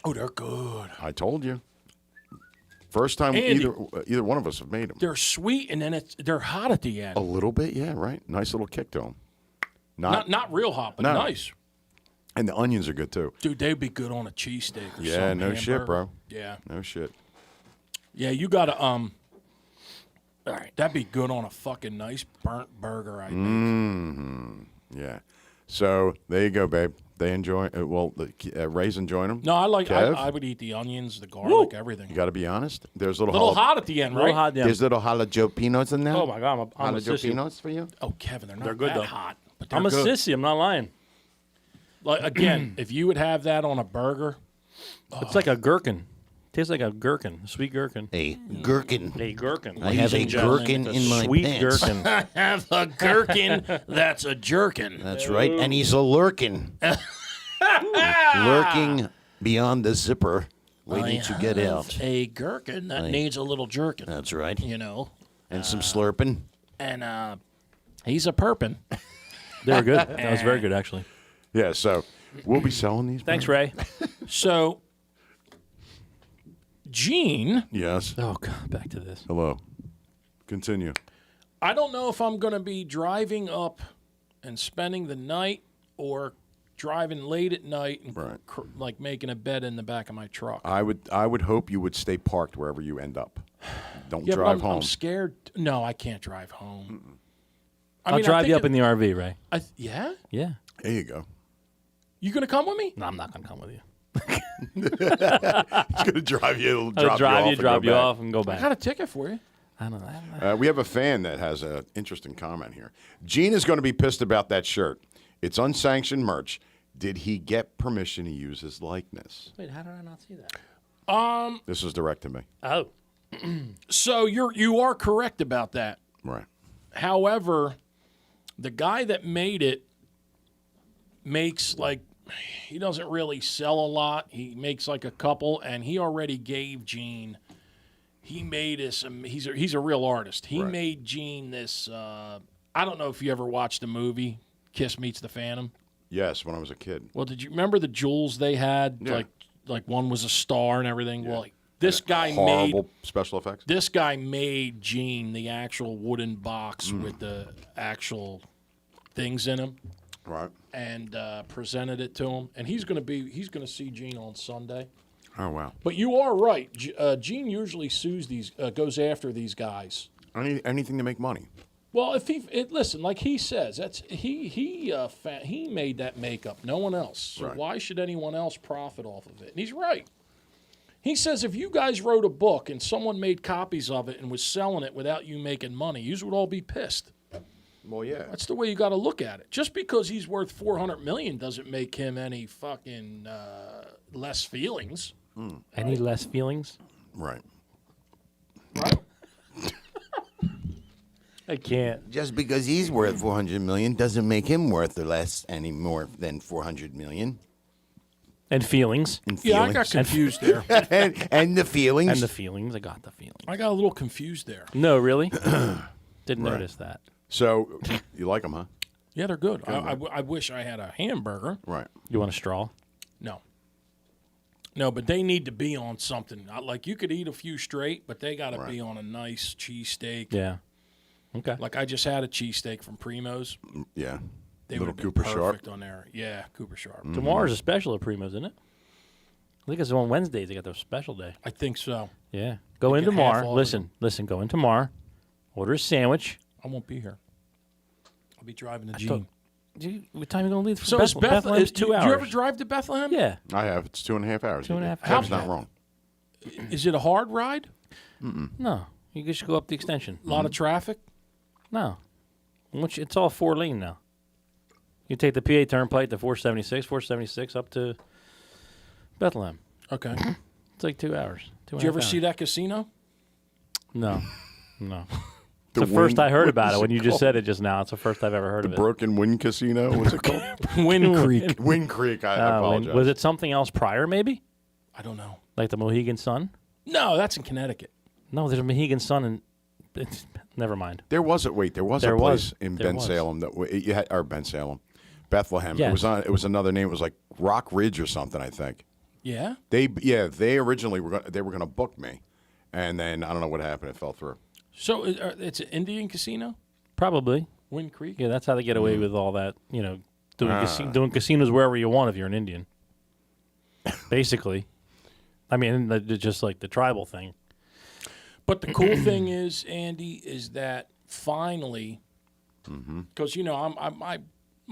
Oh, they're good. I told you. First time Andy. either one of us have made them. They're sweet, and then they're hot at the end. A little bit, yeah, right. Nice little kick to them. Not real hot, but No. nice. And the onions are good too. Dude, they'd be good on a cheesesteak or Yeah, something. no shit, bro. Yeah. No shit. Yeah, you got to, all right, that'd be good on a fucking nice burnt burger, I think. Yeah. So there you go, babe. They enjoy. Ray's enjoying them. No, I like. Kev? I would eat the onions, the garlic, everything. You got to be honest. There's A little hot at the end, right? Little hot, yeah. There's little jalapenos in there. Oh my God, I'm a sissy. Jalapenos for you. Oh, Kevin, they're not They're good, that though. hot, but they're I'm a good. sissy. I'm not lying. Like, again, if you would have that on a burger, It's like a gherkin. Tastes like a gherkin, a sweet gherkin. A gherkin. A gherkin. I have a and gentlemen, gherkin in my Sweet pants. gherkin. have a gherkin that's a jerkin. That's right. And he's a lurking. Lurking beyond the zipper, waiting to get out. A gherkin that needs a little jerkin. That's right. You know, And some slurping. and he's a perpin. They were good. That was very good, actually. Yeah. So we'll be selling these. Thanks, Ray. So, Gene, Yes. Oh God, back to this. Hello. Continue. I don't know if I'm going to be driving up and spending the night or driving late at night and Right. like making a bed in the back of my truck. I would hope you would stay parked wherever you end up. Don't Yeah, but drive I'm home. scared. No, I can't drive home. I'll drive you up in the RV, Ray. Yeah? Yeah. There you go. You going to come with me? No, I'm not gonna come with you. He's gonna drive you. I'll drive you, drop and you go back. off, and go I back. got a ticket for you. I don't know. We have a fan that has an interesting comment here. Gene is going to be pissed about that shirt. It's unsanctioned merch. Did he get permission to use his likeness? Wait, how did I not see that? This is direct to me. Oh, So you are correct about that. Right. However, the guy that made it makes he doesn't really sell a lot. He makes like a couple, and he already gave Gene. He made us. He's a real artist. He Right. made Gene this. I don't know if you ever watched the movie Kiss Meets the Phantom. Yes, when I was a kid. Well, did you remember the jewels they had? Yeah. Like one was a star and everything. Well, this guy Horrible special effects. This guy made Gene the actual wooden box with the actual things in him, Right. and presented it to him. And he's going to see Gene on Sunday. Oh wow. But you are right. Gene usually goes after these guys. Anything to make money. Well, listen, like he says, he made that makeup. No one else. So Right. why should anyone else profit off of it? And he's right. He says if you guys wrote a book and someone made copies of it and was selling it without you making money, you would all be pissed. Well, yeah. That's the way you got to look at it. Just because he's worth $400 million doesn't make him any fucking less feelings. any less feelings? Right. Right? I can't. Just because he's worth $400 million doesn't make him worth less any more than $400 million. And feelings. And Yeah, I feelings. got confused there. and the feelings. And the feelings. I got the feelings. I got a little confused there. No, really? Didn't notice that. So you like them, huh? Yeah, they're good. I wish I had a hamburger. Right. You want a straw? No, but they need to be on something. Like you could eat a few straight, but they got to Right. be on a nice cheesesteak. Yeah. Okay. Like I just had a cheesesteak from Primo's. Yeah. They Little would have been Cooper Sharp. perfect on there. Yeah, Cooper Sharp. Tomorrow's a special at Primo's, isn't it? I think it's on Wednesdays. They got their special day. I think so. Yeah. Go in get half tomorrow. off of Listen. Go in tomorrow. Order a sandwich. I won't be here. I'll be driving to thought- Gene. What time are you going to leave? So for is Bethlehem? Bethlehem's 2 hours. Do you ever drive to Bethlehem? Yeah. I have. It's 2.5 hours. 2.5 Kev's hours. not wrong. Is it a hard ride? No. You just go up the extension. A lot of traffic? No. It's all 4-lane now. You take the PA Turnpike, the 476 up to Bethlehem. Okay. It's like 2 hours. Did you ever see that casino? No. No. The It's the first I heard what about is it when you called? just said it just now. It's the first I've ever heard of it. Broken Wind Casino. What's it called? Wind Creek. Wind Creek. I apologize. Was it something else prior, maybe? I don't know. Like the Mohegan Sun? No, that's in Connecticut. No, there's a Mohegan Sun and it's never mind. There was a There place was. in There Ben was. Salem that you had, or Ben Salem, Bethlehem. Yes. It was another name. It was like Rock Ridge or something, I think. Yeah? They originally were going to book me, and then I don't know what happened. It fell through. So it's an Indian casino? Probably. Wind Creek? Yeah, that's how they get away with all that, doing casinos wherever you want if you're an Indian. Basically. I mean, just like the tribal thing. But the cool thing is, Andy, is that finally, because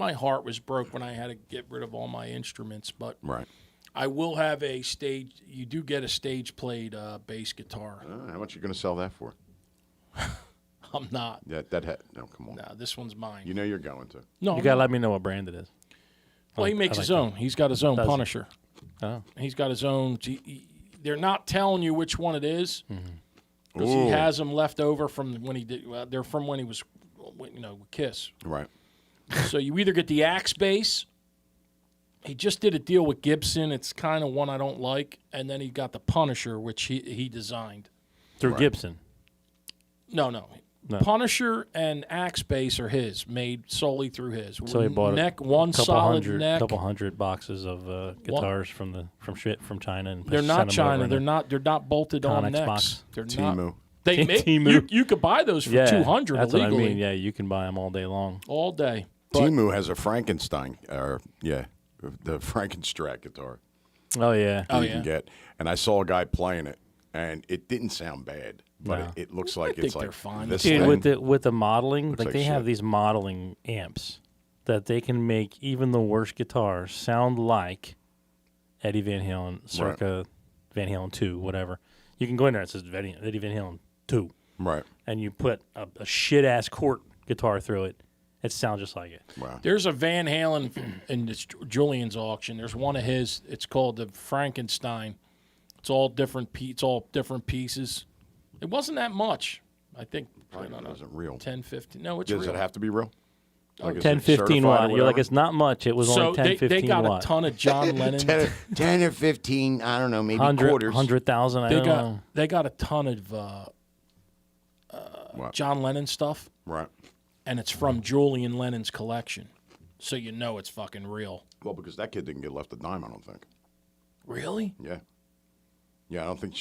my heart was broke when I had to get rid of all my instruments, but Right. I will have a stage. You do get a stage played bass guitar. How much are you going to sell that for? I'm not. No, come on. No, this one's mine. You know you're going to. No, You I'm gotta not. let me know what brand it is. Well, he makes I like his that. own. He's got his own Does he? Punisher. Oh, He's got his own. They're not telling you which one it is because Ooh. he has them left over from when he did. They're from when he was, with Kiss. Right. So you either get the Axe bass. He just did a deal with Gibson. It's kind of one I don't like, and then he got the Punisher, which he designed. through Right. Gibson. No. No. Punisher and Axe bass are his, made solely through his. So he bought one solid neck. couple hundred boxes of guitars from China, and They're sent not them China. over in They're a not bolted on Connex necks. box. They're not. Timu. They make Temu. you could buy those for Yeah, $200 that's illegally what I mean. Yeah, you can buy them all day long. all day. But Timu has a Frankenstein, the Frankenstrat guitar. Oh yeah. Oh, you yeah. can get. And I saw a guy playing it, and it didn't sound bad, but No. it looks like think it's like they're fine. this Dude, thing. with the modeling, Looks like like they have shit. these modeling amps that they can make even the worst guitars sound like Eddie Van Halen, circa Van Halen 2, whatever. You can go in there, it says Eddie Van Halen 2, Right. and you put a shit ass Cort guitar through it. It sounds just like it. Wow. there's a Van Halen in this Julian's auction. There's one of his. It's called the Frankenstein. It's all different. It's all different pieces. It wasn't that much. I think. I don't know. Wasn't real. 10, 15. No, it's Does real. it have to be real? Like, is 10, it 15 certified or watt. You're like, whatever? it's not much. It was So only 10, 15 they got watt. a ton of John Lennon. 10 or 15, I don't know, maybe 100,000. I don't know. They got a ton of What? John Lennon stuff, Right. and it's from Julian Lennon's collection, so you know it's fucking real. Well, because that kid didn't get left a dime, I don't think. Really? Yeah. Yeah, I don't think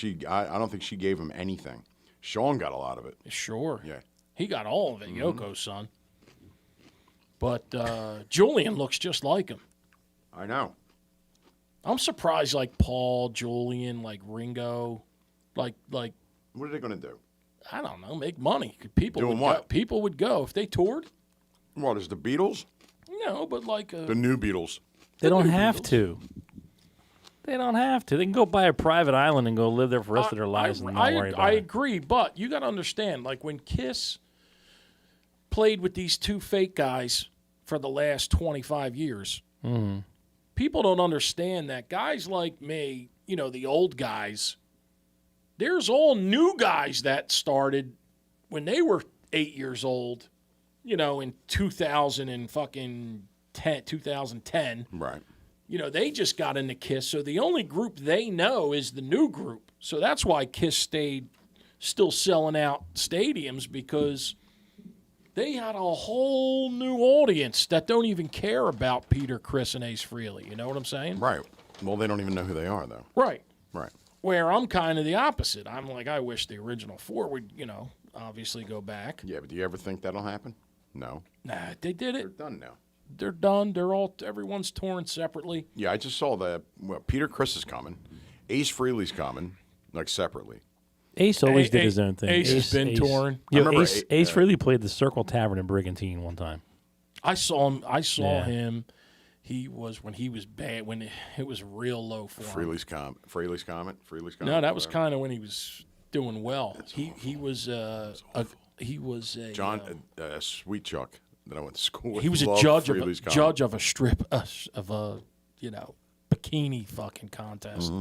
she gave him anything. Sean got a lot of it. Sure. Yeah. He got all of it, Yoko's son. But Julian looks just like him. I know. I'm surprised, like Paul, Julian, like Ringo, like What are they going to do? I don't know, make money. People Doing would what? Go. People would go if they toured. What, is the Beatles? No, but like The new Beatles. They don't new have Beatles. to. They don't have to. They can go buy a private island and go live there for the rest of their lives and not worry about I it. agree, but you got to understand, like when Kiss played with these two fake guys for the last 25 years, Mm-hmm. people don't understand that guys like me, the old guys, there's all new guys that started when they were 8 years old, in 2010. Right. They just got into Kiss, so the only group they know is the new group. So that's why Kiss stayed still selling out stadiums, because they had a whole new audience that don't even care about Peter, Chris, and Ace Frehley. You know what I'm saying? Right. Well, they don't even know who they are, though. Right. Right. Where I'm kind of the opposite. I'm like, I wish the original four would, obviously go back. Yeah, but do you ever think that'll happen? No. Nah, they did They're it. done now. They're done. Everyone's torn separately. Yeah, I just saw that. Well, Peter Criss is coming. Ace Frehley's coming, like separately. Ace always A- did A- his own thing. Ace has been torn. Yo, I remember Ace really played the Circle Tavern in Brigantine one time. I saw him. Yeah. Him. He was when he was bad, when it was real low for him. Frehley's comment. No, that was kind of when he was doing well. He was he was a John Sweet Chuck that I went to school with. he was a loved judge of Frehley's comment. judge of a strip of a bikini fucking contest.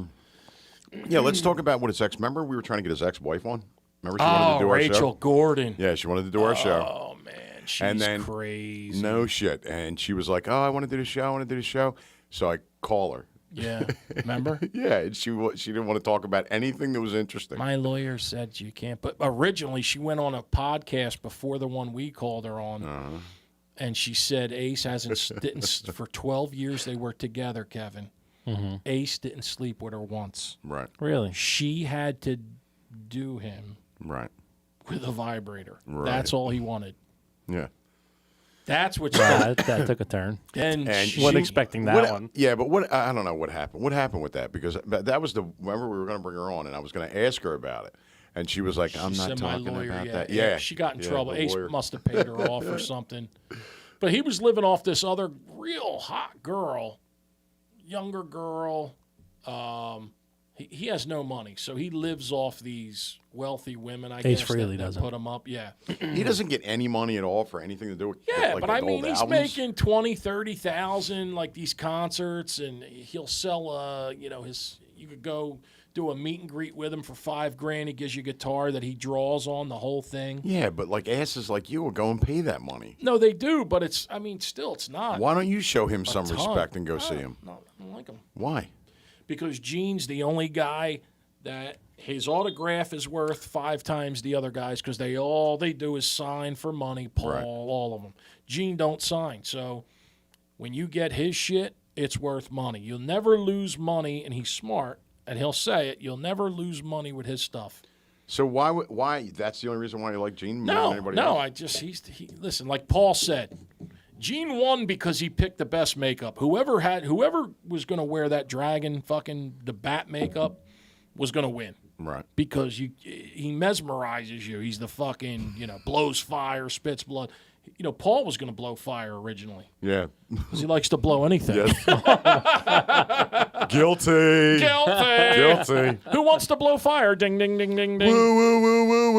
Yeah, let's talk about what his ex. Remember, we were trying to get his ex-wife on. Remember, she wanted to do our Rachel show. Gordon. Yeah, she wanted to do our show. Oh man, she's And then- crazy. No shit, and she was like, "Oh, I want to do the show. I want to do the show." So I call her. Yeah, remember? Yeah, and she didn't want to talk about anything that was interesting. My lawyer said you can't. But originally, she went on a podcast before the one we called her on, and she said Ace didn't for 12 years they were together. Kevin, Ace didn't sleep with her once. Right, Really? She had to do him right, with a vibrator. Right. That's all he wanted. yeah. That's what she that took a turn. and And she, Wasn't expecting that What- one. Yeah, but what I don't know what happened. What happened with that? Because that was remember we were going to bring her on, and I was going to ask her about it, and she was like, "I'm she not said my talking lawyer, about yeah, that." yeah, Yeah, she got in yeah, trouble. the Ace lawyer. must have paid her off or something. But he was living off this other real hot girl, younger girl. He has no money, so he lives off these wealthy women, I guess, Freely that doesn't. put him up. Yeah. He doesn't get any money at all for anything to do with Yeah, like but I adult mean, he's albums? making 20, 30,000 like these concerts, and he'll sell, you could go do a meet and greet with him for $5,000. He gives you a guitar that he draws on the whole thing. Yeah, but like asses like you will go and pay that money. No, they do, but it's not. Why don't you show him some ton. respect and go see him? No, I don't like him. Why? Because Gene's the only guy that his autograph is worth 5 times the other guys because they do is sign for money. Paul, Right. all of them. Gene don't sign. So when you get his shit, it's worth money. You'll never lose money, and he's smart, and he'll say it. You'll never lose money with his stuff. So why? That's the only reson why you like Gene more than anybody No, else? Listen, like Paul said, Gene won because he picked the best makeup. Whoever was going to wear that dragon the bat makeup was going to win. Right. Because he mesmerizes you. He's the fucking, blows fire, spits blood. Paul was going to blow fire originally Yeah. because he likes to blow anything. Guilty. Guilty. Who wants to blow fire? Ding, ding, ding, ding, ding. Woo, woo, woo, woo,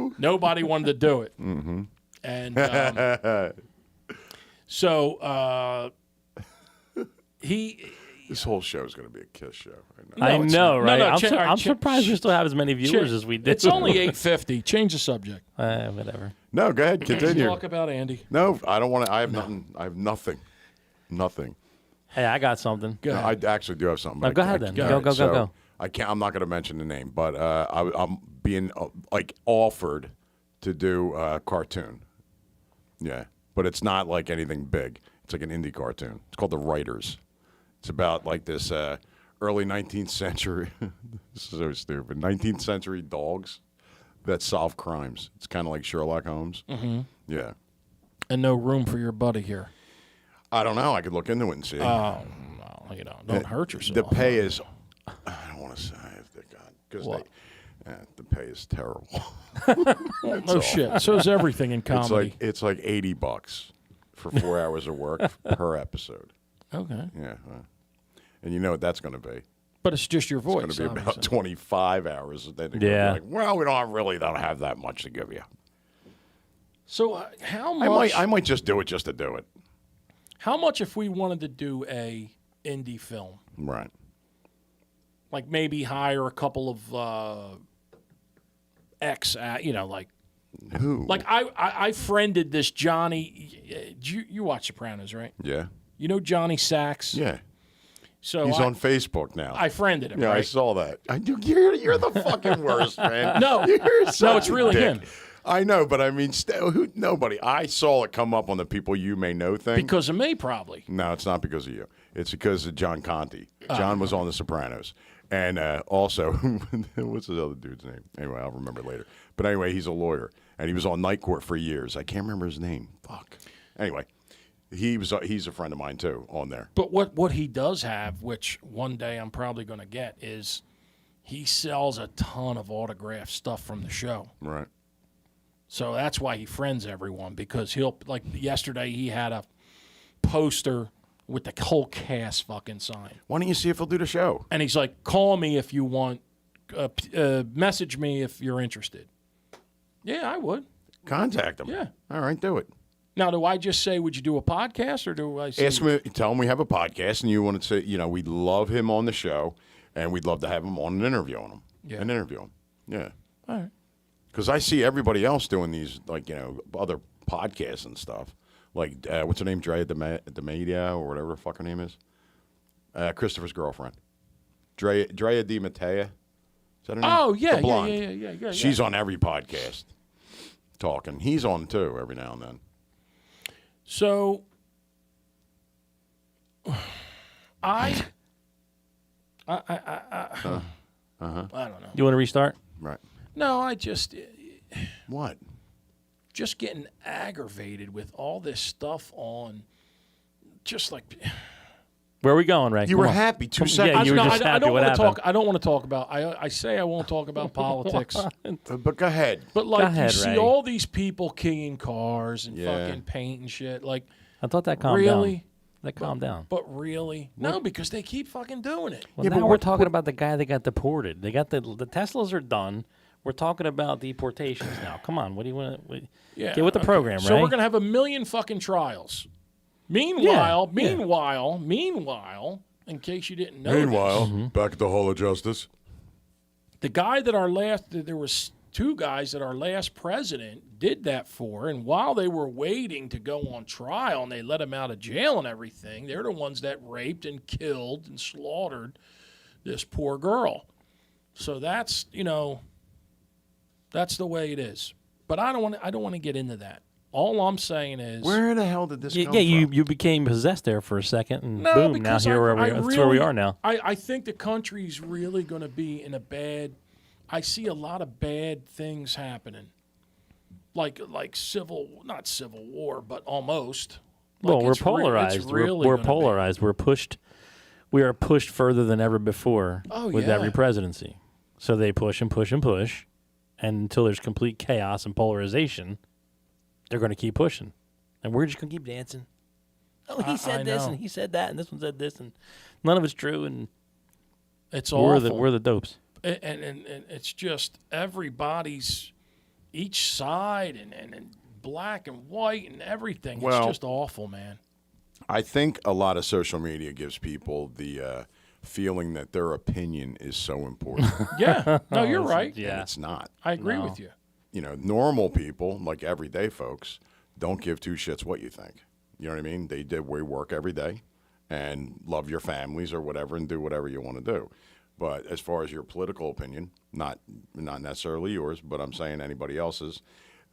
woo. Nobody wanted to do it. Mm-hmm. And so he. This whole show is going to be a Kiss show. No, I it's know, not. right? No, I'm surprised we still have as many viewers as we did. It's only 8:50. Change the subject. Whatever. No, go ahead. Continue. Talk about Andy. No, I don't want to. I have nothing. I have nothing. Nothing. Hey, I got something. Go No, ahead. I actually do have something. No, but go I ahead can't- then. all Go. so I can't. I'm not going to mention the name, but I'm being offered to do a cartoon. Yeah, but it's not like anything big. It's like an indie cartoon. It's called The Writers. It's about like this early 19th century. This is so stupid. 19th century dogs that solve crimes. It's kind of like Sherlock Holmes. Mm-hmm. Yeah. And no room for your buddy here. I don't know. I could look into it and see. Oh, no, don't hurt yourself. The pay is. I don't want to say because What? the pay is terrible. No shit. So is everything in comedy. It's like $80 for 4 hours of work per episode. Okay. Yeah, and you know what that's going to be. But it's just your voice. It's going to be about obviously. 25 hours. Then they're Yeah. gonna be like, well, we don't have that much to give you. So how much? I might just do it just to do it. How much if we wanted to do a indie film? Right. Like maybe hire a couple of like Who? like I friended this Johnny. You watch Sopranos, right? Yeah. You know Johnny Sachs. Yeah. So He's on Facebook now. I friended him. Yeah, I right? saw that. You're the fucking worst, man. No. You're such No, it's a really dick. him. I know, but I mean, nobody. I saw it come up on the people you may know thing. Because of me, probably. No, it's not because of you. It's because of John Conti. John was on The Sopranos. And also, what's the other dude's name? Anyway, I'll remember later. But anyway, he's a lawyer. And he was on Night Court for years. I can't remember his name. Fuck. Anyway, he's a friend of mine, too, on there. But what he does have, which one day I'm probably going to get, is he sells a ton of autographed stuff from the show. Right. So that's why he friends everyone, because he'll, like yesterday, he had a poster with the whole cast fucking signed. Why don't you see if he'll do the show? And he's like, call me if you want, message me if you're interested. Yeah, I would. Contact him. Yeah. All right, do it. Now, do I just say, would you do a podcast, or do I say? Ask him, tell him we have a podcast, and you want to say, we'd love him on the show, and we'd love to have him on an interview on him. Yeah. An interview him. Yeah. All right. Because I see everybody else doing these, like, other podcasts and stuff. Like, what's her name? Drea DeMatia, or whatever the fuck her name is. Christopher's girlfriend. Drea DeMatia. Is that her name? Oh, yeah, The blonde. yeah. She's on every podcast talking. He's on, too, every now and then. So, I don't know. You want to restart? Right. No, I just What? getting aggravated with all this stuff on, just like Where are we going, Ray? You Come were on. happy 2 Come- seconds. Yeah, you were No, just I happy. don't What want to talk. happened? I don't want to talk about. I say I won't talk about politics. But go ahead. But like ahead, you see Ray. all these people keying cars and Yeah. fucking paint and shit. Like I thought that calmed really? down. That calmed down. But really? No, because they keep fucking doing it. Well, Yeah, now but we're talking about the guy that got deported. They got the Teslas are done. We're talking about deportations now. Come on, what do you want to Yeah. get with the okay. program, So Ray? we're gonna have a million fucking trials. Meanwhile, in case you didn't know, this, back at the Hall of Justice. the guy that there was 2 guys that our last president did that for, and while they were waiting to go on trial and they let him out of jail and everything, they're the ones that raped and killed and slaughtered this poor girl. So that's, that's the way it is. But I don't want to get into that. All I'm saying is, Where the hell did this come yeah, from? you became possessed there for a second, and no, boom, now because here that's where we are now. I think the country's really going to be in a bad. I see a lot of bad things happening, like not civil war, but almost. Well, Like we're it's polarized. really We're gonna be. polarized. We are pushed further than ever before Oh, with yeah. every presidency. So they push and push and push, and until there's complete chaos and polarization, they're going to keep pushing, and we're just going to keep dancing. Oh, he I said this, know. and he said that, and this one said this, and none of it's true, and It's we're awful. the dopes. and it's just everybody's each side and black and white and everything. Well- It's just awful, man. I think a lot of social media gives people the feeling that their opinion is so important. Yeah, no, you're right. And Yeah. it's not. I agree No. with you. Normal people, like everyday folks, don't give 2 shits what you think. You know what I mean? We work every day and love your families or whatever and do whatever you want to do. But as far as your political opinion, not necessarily yours, but I'm saying anybody else's,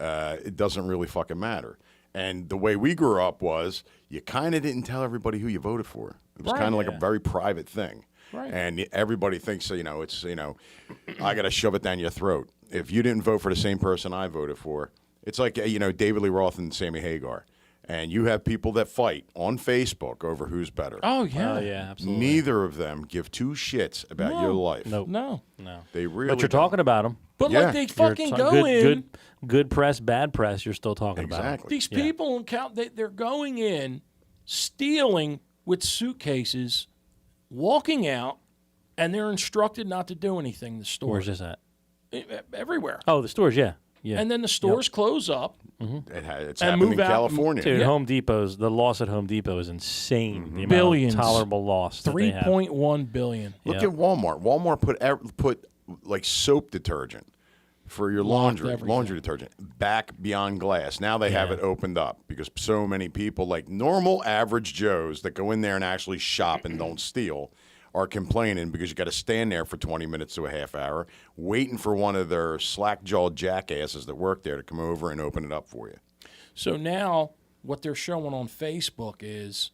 it doesn't really fucking matter. And the way we grew up was you kind of didn't tell everybody who you voted for. It was Right. kind of like a very private thing. Right. And everybody thinks, it's, I got to shove it down your throat. If you didn't vote for the same person I voted for, it's like, David Lee Roth and Sammy Hagar. And you have people that fight on Facebook over who's better. Oh yeah, Oh yeah, absolutely. Neither of them give 2 shits about your life. Nope. no. No. They really But you're don't. talking about them. But Yeah. like they fucking go good, in. good press, bad press. You're still talking about 'em. Exactly. These people they're going in, stealing with suitcases, walking out, and they're instructed not to do anything. The store Where's this at? everywhere, Oh, the stores. Yeah, yeah. and then the stores close up. It's And happening move in out. California. Dude, Yeah. the loss at Home Depot is insane. The amount Billions. of tolerable loss. that they have. 3.1 billion. Look Yeah. at Walmart. Walmart put like soap detergent for your laundry everything. detergent back beyond glass. Now they have Yeah. it opened up because so many people, like normal average Joes that go in there and actually shop and don't steal, are complaining because you got to stand there for 20 minutes to a half hour waiting for one of their slack-jawed jackasses that work there to come over and open it up for you. So now what they're showing on Facebook is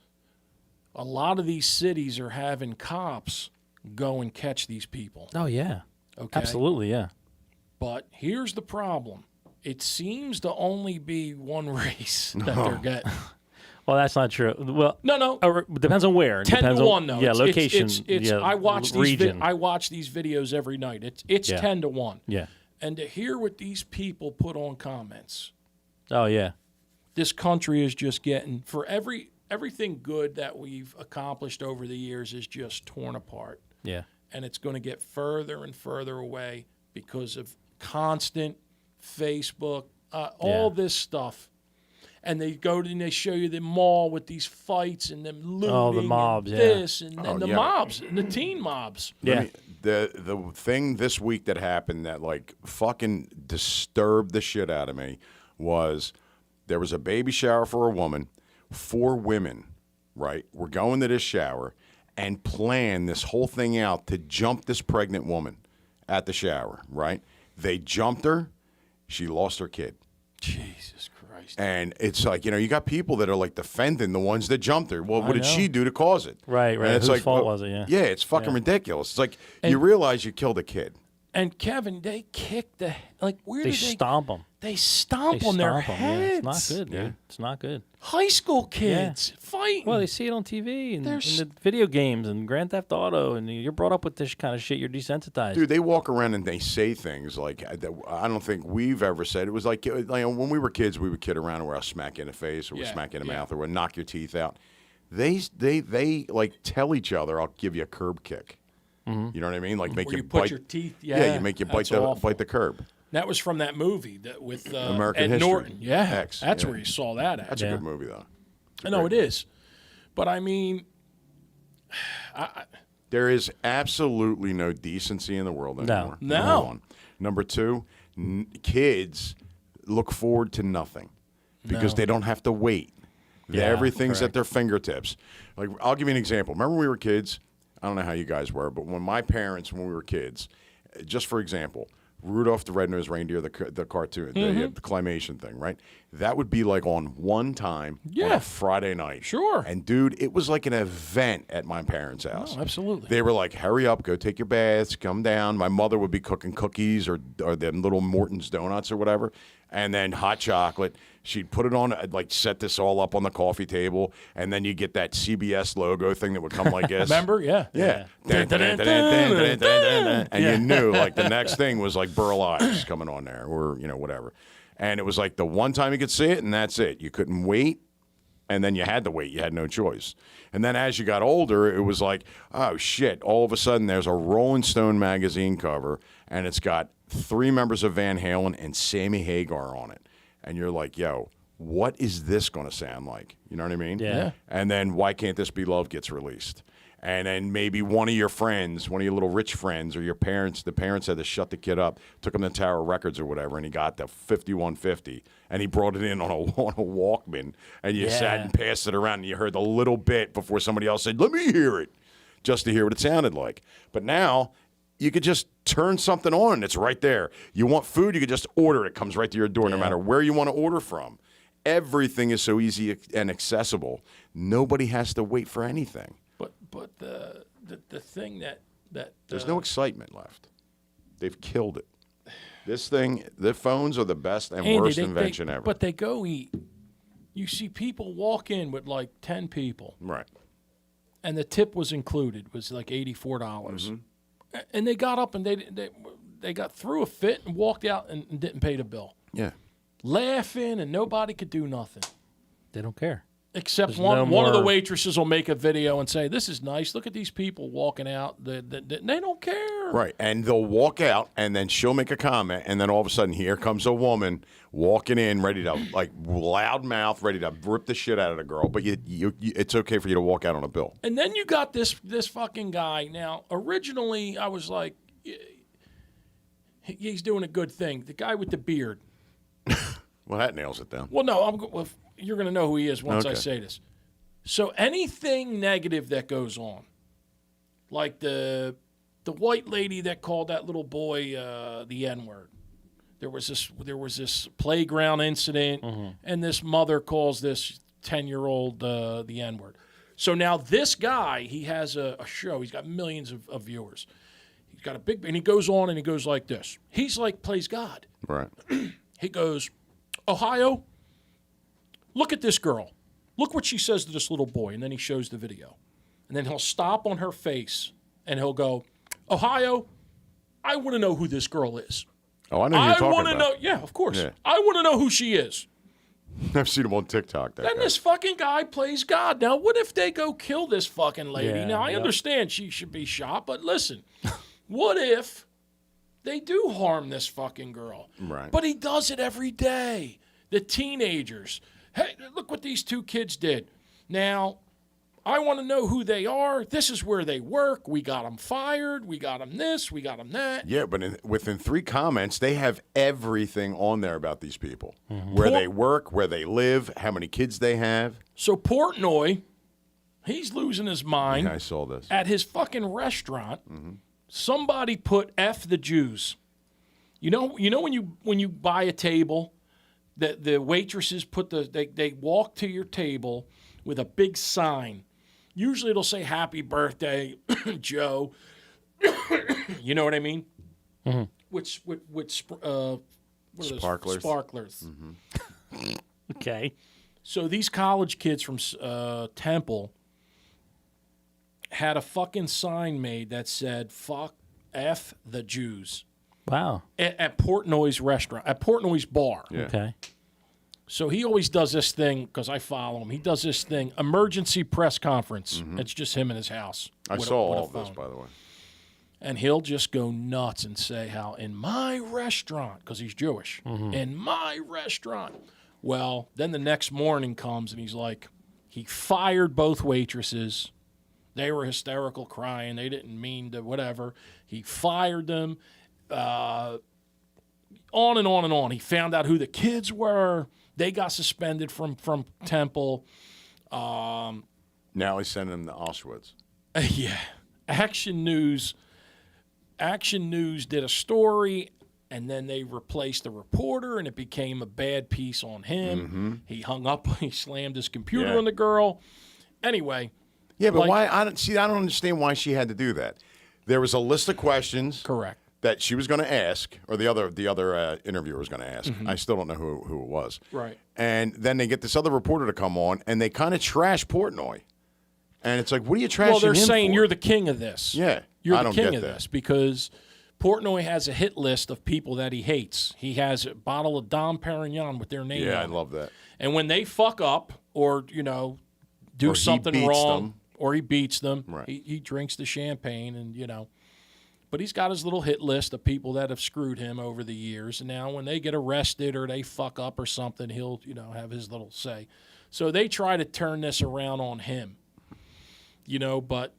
a lot of these cities are having cops go and catch these people. Oh yeah, Okay. absolutely. Yeah. But here's the problem. It seems to only be one race that they're getting. Well, that's not true. Well, No. it depends on where. 10 depends to on, 1 though. Yeah, It's- location. It's yeah, I watch region. I watch these videos every night. It's Yeah. 10 to 1. Yeah. And to hear what these people put on comments, Oh yeah. this country is just getting for everything good that we've accomplished over the years is just torn apart. Yeah. And it's going to get further and further away because of constant Facebook, all this stuff. And they go to and they show you the mall with these fights and them looting. Oh, the mobs, and yeah. this and Oh, the yeah. mobs and the teen mobs. Yeah. The thing this week that happened that like fucking disturbed the shit out of me was there was a baby shower for a woman. 4 women, right, were going to this shower and planned this whole thing out to jump this pregnant woman at the shower, right? They jumped her. She lost her kid. Jesus Christ. And it's like, you got people that are like defending the ones that jumped her. Well, what did know. she do to cause it? Right, And right. it's Whose like, fault well, was it? Yeah. Yeah, it's fucking ridiculous. It's like you realize you killed a kid. And Kevin, they kick the where They did stomp them. They stomp on their heads. Yeah, it's not good, dude. Yeah. It's not good. High school kids fighting. Well, they see it on TV and in There's- the video games and Grand Theft Auto, and you're brought up with this kind of shit. You're desensitized. Dude, they walk around and they say things like that I don't think we've ever said. It was like when we were kids, we would kid around where I'll smack you in the face or we'll Yeah, smack you in the yeah. mouth or we'll knock your teeth out. They like tell each other, "I'll give you a curb kick." You know what I mean? Like make where you you put bite your teeth. Yeah, you make you bite that's the curb. That was from that movie with American Ed History. Norton. Yeah, X, that's yeah. where you saw that at. That's a good movie though. I know it is, but I mean, There is absolutely no decency in the world anymore. No. Number one. Number two, kids look forward to nothing because they don't have to wait. Everything's at their fingertips. Like, I'll give you an example. Remember when we were kids? I don't know how you guys were, but when my parents, when we were kids, just for example, Rudolph the Red-Nosed Reindeer, the cartoon, the climation thing, right? That would be like on one time on a Friday night. Sure. And, dude, it was like an event at my parents' house. Oh, absolutely. They were like, hurry up, go take your baths, come down. My mother would be cooking cookies or them little Morton's donuts or whatever, and then hot chocolate. She'd put it on, like set this all up on the coffee table, and then you get that CBS logo thing that would come like this. Remember? Yeah. Yeah. Dun, dun, dun, And you knew, like, the next thing was like Burl Ives coming on there or, whatever. And it was like the one time you could see it, and that's it. You couldn't wait, and then you had to wait. You had no choice. And then as you got older, it was like, oh, shit. All of a sudden, there's a Rolling Stone magazine cover, and it's got 3 members of Van Halen and Sammy Hagar on it. And you're like, yo, what is this going to sound like? You know what I mean? Yeah. And then Why Can't This Be Love gets released. And then maybe one of your friends, one of your little rich friends or your parents, the parents had to shut the kid up, took him to Tower Records or whatever, and he got the 5150, and he brought it in on a Walkman, and you sat and passed it around, and you heard the little bit before somebody else said, let me hear it, just to hear what it sounded like. But now you could just turn something on, and it's right there. You want food, you could just order it. It comes right to your door, no matter where you want to order from. Everything is so easy and accessible. Nobody has to wait for anything. But the thing that There's no excitement left. They've killed it. This thing, the phones are the best and Andy, worst invention ever. But they go eat. You see people walk in with like 10 people, Right. and the tip was included. Was like $84, and they got up and they got through a fit and walked out and didn't pay the bill, Yeah. laughing, and nobody could do nothing. They don't care. Except There's one no of the more- waitresses will make a video and say, "This is nice. Look at these people walking out. They don't care." Right. And they'll walk out, and then she'll make a comment, and then all of a sudden, here comes a woman walking in, ready to, like, loud mouth, ready to rip the shit out of the girl. But you it's okay for you to walk out on a bill. And then you got this fucking guy. Now, originally, I was like, he's doing a good thing. The guy with the beard. Well, that nails it down. Well, no, you're going to know who he is once I Okay. say this. So anything negative that goes on, like the white lady that called that little boy the N-word. There was this playground incident, and this mother calls this 10-year-old the N-word. So now this guy, he has a show. He's got millions of viewers. He's got a big, and he goes on and he goes like this. He's like plays God. Right. He goes, Ohio, look at this girl. Look what she says to this little boy. And then he shows the video. And then he'll stop on her face and he'll go, Ohio, I want to know who this girl is. Oh, I know who you're talking want to about. know. Yeah, of course. Yeah. I want to know who she is. I've seen him on TikTok. That Then guy. this fucking guy plays God. Now, what if they go kill this fucking lady? Yeah, Now, I yep. understand she should be shot, but listen, what if they do harm this fucking girl? Right. But he does it every day. The teenagers. Hey, look what these 2 kids did. Now, I want to know who they are. This is where they work. We got them fired. We got them this. We got them that. Yeah, but within 3 comments, they have everything on there about these people. Where they work, where they live, how many kids they have. So Portnoy, he's losing his mind. Yeah, I saw this. At his fucking restaurant, somebody put F the Jews. You know when you buy a table, the waitresses put they walk to your table with a big sign. Usually it'll say happy birthday, Joe. You know what I mean? with what are those? Sparklers. Sparklers. Okay. So these college kids from Temple had a fucking sign made that said "fuck F the Jews" Wow. at Portnoy's restaurant, at Portnoy's bar. Yeah. Okay. So he always does this thing, because I follow him. He does this thing, emergency press conference. It's just him in his house. I with saw with all of this, phone. by the way. And he'll just go nuts and say how in my restaurant, because he's Jewish, in my restaurant. Well, then the next morning comes and he's like, he fired both waitresses. They were hysterical, crying. They didn't mean to whatever. He fired them. On and on and on. He found out who the kids were. They got suspended from Temple. Now he's sending them to Auschwitz. Yeah. Action News did a story, and then they replaced the reporter, and it became a bad piece on him. He hung up. He slammed his computer Yeah. on the girl. Anyway. Yeah, but like- why? I don't understand why she had to do that. There was a list of questions Correct. that she was going to ask, or the other interviewer was going to ask. I still don't know who it was. Right. And then they get this other reporter to come on, and they kind of trash Portnoy. And it's like, what are you trashing Well, they're him saying for? you're the king of this. Yeah, You're I the don't king get of that. this because Portnoy has a hit list of people that he hates. He has a bottle of Dom Perignon with their name Yeah, I on it. love that. And when they fuck up or, do Or he something beats wrong them. or he beats them, Right. he drinks the champagne and, But he's got his little hit list of people that have screwed him over the years. And now when they get arrested or they fuck up or something, he'll, have his little say. So they try to turn this around on him. But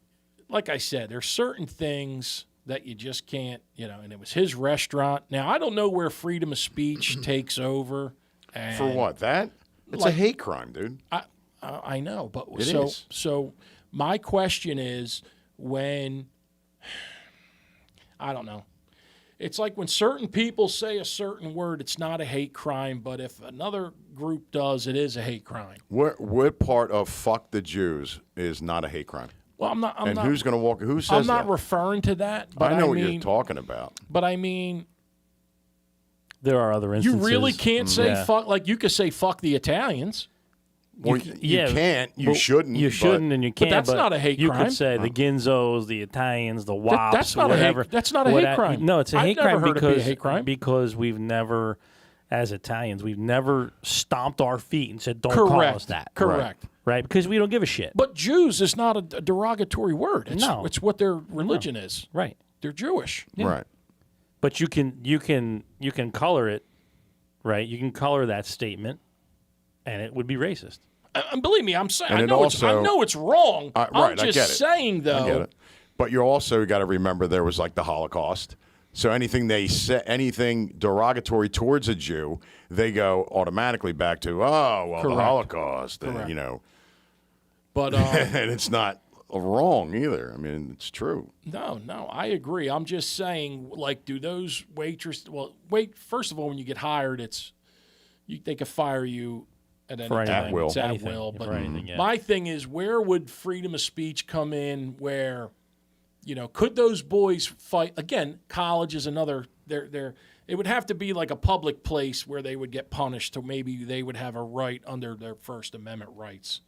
like I said, there's certain things that you just can't, and it was his restaurant. Now, I don't know where freedom of speech takes over. And For what? That? It's a Like- hate crime, dude. I know, but It so is. so my question is when I don't know. It's like when certain people say a certain word, it's not a hate crime, but if another group does, it is a hate crime. What part of "fuck the Jews" is not a hate crime? Well, I'm not. Who's going to walk? Who says I'm not that? referring to that. But I know what mean, you're talking about. But I mean, There are other you instances. really can't say Yeah. fuck. Like you could say fuck the Italians. Well, you can't. You but shouldn't. You but- shouldn't, and you can't. that's not a hate you crime. could say the Ginzos, the Italians, the Wops. that's not a hate- whatever. that's not a hate crime. No, it's a I've hate never crime heard it be a because hate crime. because we've never, as Italians, we've never stomped our feet and said, "Don't call Correct. us that." Correct. Right? Because we don't give a shit. But Jews is not a derogatory word. It's, No. it's what their religion is. Right. They're Jewish. Right. But you can color it, right? You can color that statement, and it would be racist. And believe me, I'm saying And I it know it's also- wrong. Right, I'm I just get it. saying though. I get it. But you also got to remember there was like the Holocaust. So anything they say, anything derogatory towards a Jew, they go automatically back to, the Correct. Holocaust. Correct. And, But and it's not wrong either. I mean, it's true. no, I agree. I'm just saying, like, do those waitresses? Well, first of all, when you get hired, they could fire you at any For time. anything. will. It's at Anything. will. For But anything, yeah. my thing is, where would freedom of speech come in? Where, could those boys fight again? College is another. It would have to be like a public place where they would get punished, to maybe they would have a right under their First Amendment rights.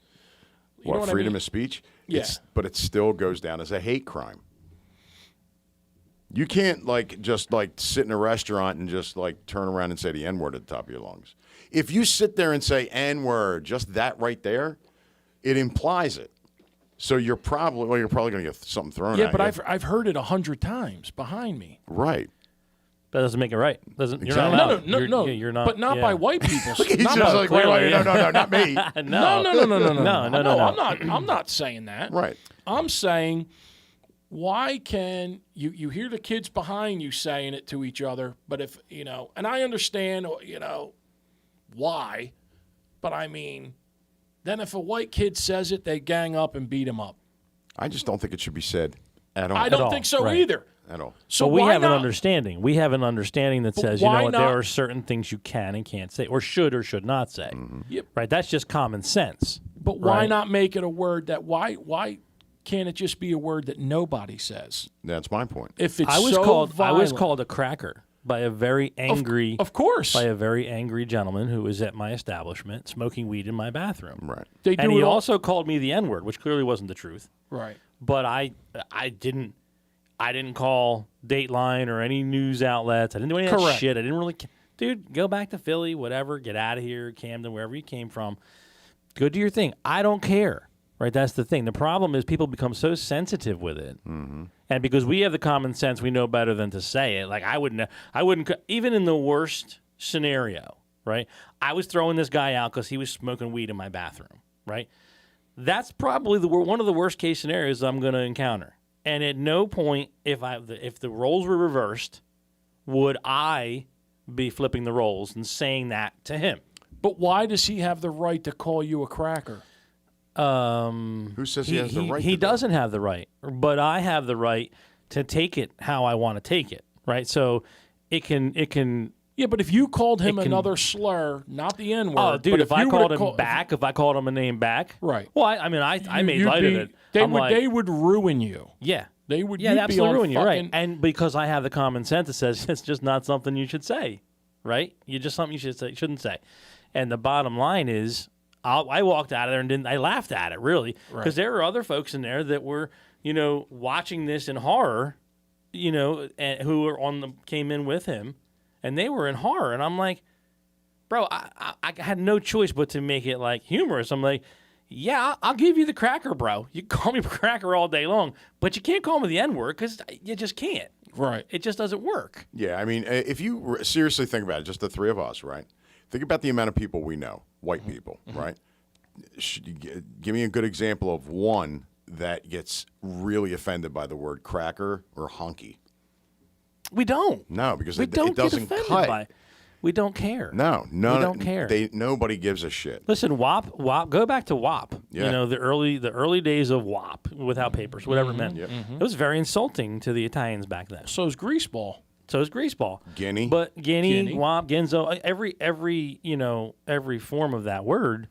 You know what I Freedom mean? of speech? Yeah. But it still goes down as a hate crime. You can't just sit in a restaurant and just turn around and say the N-word at the top of your lungs. If you sit there and say N-word, just that right there, it implies it. So you're probably going to get something thrown Yeah, at but you. I've heard it 100 times behind me. Right. That doesn't make it right. You're Exactly. not allowed. No, You're not. but not yeah. by white people. He's not just by, like, wait, clearly, no, not me. No. No. I'm not saying that. Right. I'm saying, why can you hear the kids behind you saying it to each other? But if and I understand, why, but I mean, then if a white kid says it, they gang up and beat him up. I just don't think it should be said at all. I don't all, think so right. either. At all. So we why have not? an understanding. We have an understanding that says, why what, not? there are certain things you can and can't say, or should not say. Yep. Right? That's just common sense. But why right? not make it a word that why can't it just be a word that nobody says? That's my point. If it's I was so called violent- a cracker by a very angry Of course. by a very angry gentleman who was at my establishment smoking weed in my bathroom. Right. They do And he it all- also called me the N-word, which clearly wasn't the truth. Right. But I didn't call Dateline or any news outlets. I didn't do any of that Correct. shit. I didn't really dude, go back to Philly, whatever, get out of here, Camden, wherever you came from. Go do your thing. I don't care. Right? That's the thing. The problem is people become so sensitive with it. Mm-hmm. And because we have the common sense, we know better than to say it. Like I wouldn't even in the worst scenario, right? I was throwing this guy out because he was smoking weed in my bathroom, right? That's probably one of the worst case scenarios I'm going to encounter. And at no point, if the roles were reversed, would I be flipping the roles and saying that to him. But why does he have the right to call you a cracker? Who says he has the right? He to doesn't have the right, but I have the right to take it how I want to take it, right? So it can. Yeah, but if you called him It can- another slur, not the N word. Oh, dude! but If I you called would've him back, if I called him a name back, Right. Well, I mean, I made you'd light be- of it. They I'm would like, they would ruin you. yeah, They would. yeah, you'd absolutely be on ruin you, right? fucking- And because I have the common sense that says it's just not something you should say, right? You just something you shouldn't say. And the bottom line is, I walked out of there and I laughed at it really because there were other folks in there that were watching this in horror, and who were came in with him, and they were in horror, and I'm like, bro, I had no choice but to make it like humorous. I'm like, yeah, I'll give you the cracker, bro. You can call me cracker all day long, but you can't call me the N-word because you just can't. Right. It just doesn't work. Yeah, I mean, if you seriously think about it, just the three of us, right? Think about the amount of people we know, white people, right? Give me a good example of one that gets really offended by the word cracker or hunky. We don't. No, because We it don't get doesn't offended cut. by. We don't care. No, We don't care. Nobody gives a shit. Listen, WAP. Go back to WAP. Yeah. The early days of WAP without papers, whatever it meant. It was very insulting to the Italians back then. So is greaseball. So is greaseball. Guinea. But Guinea, Guinea. WAP, Genzo, every form of that word.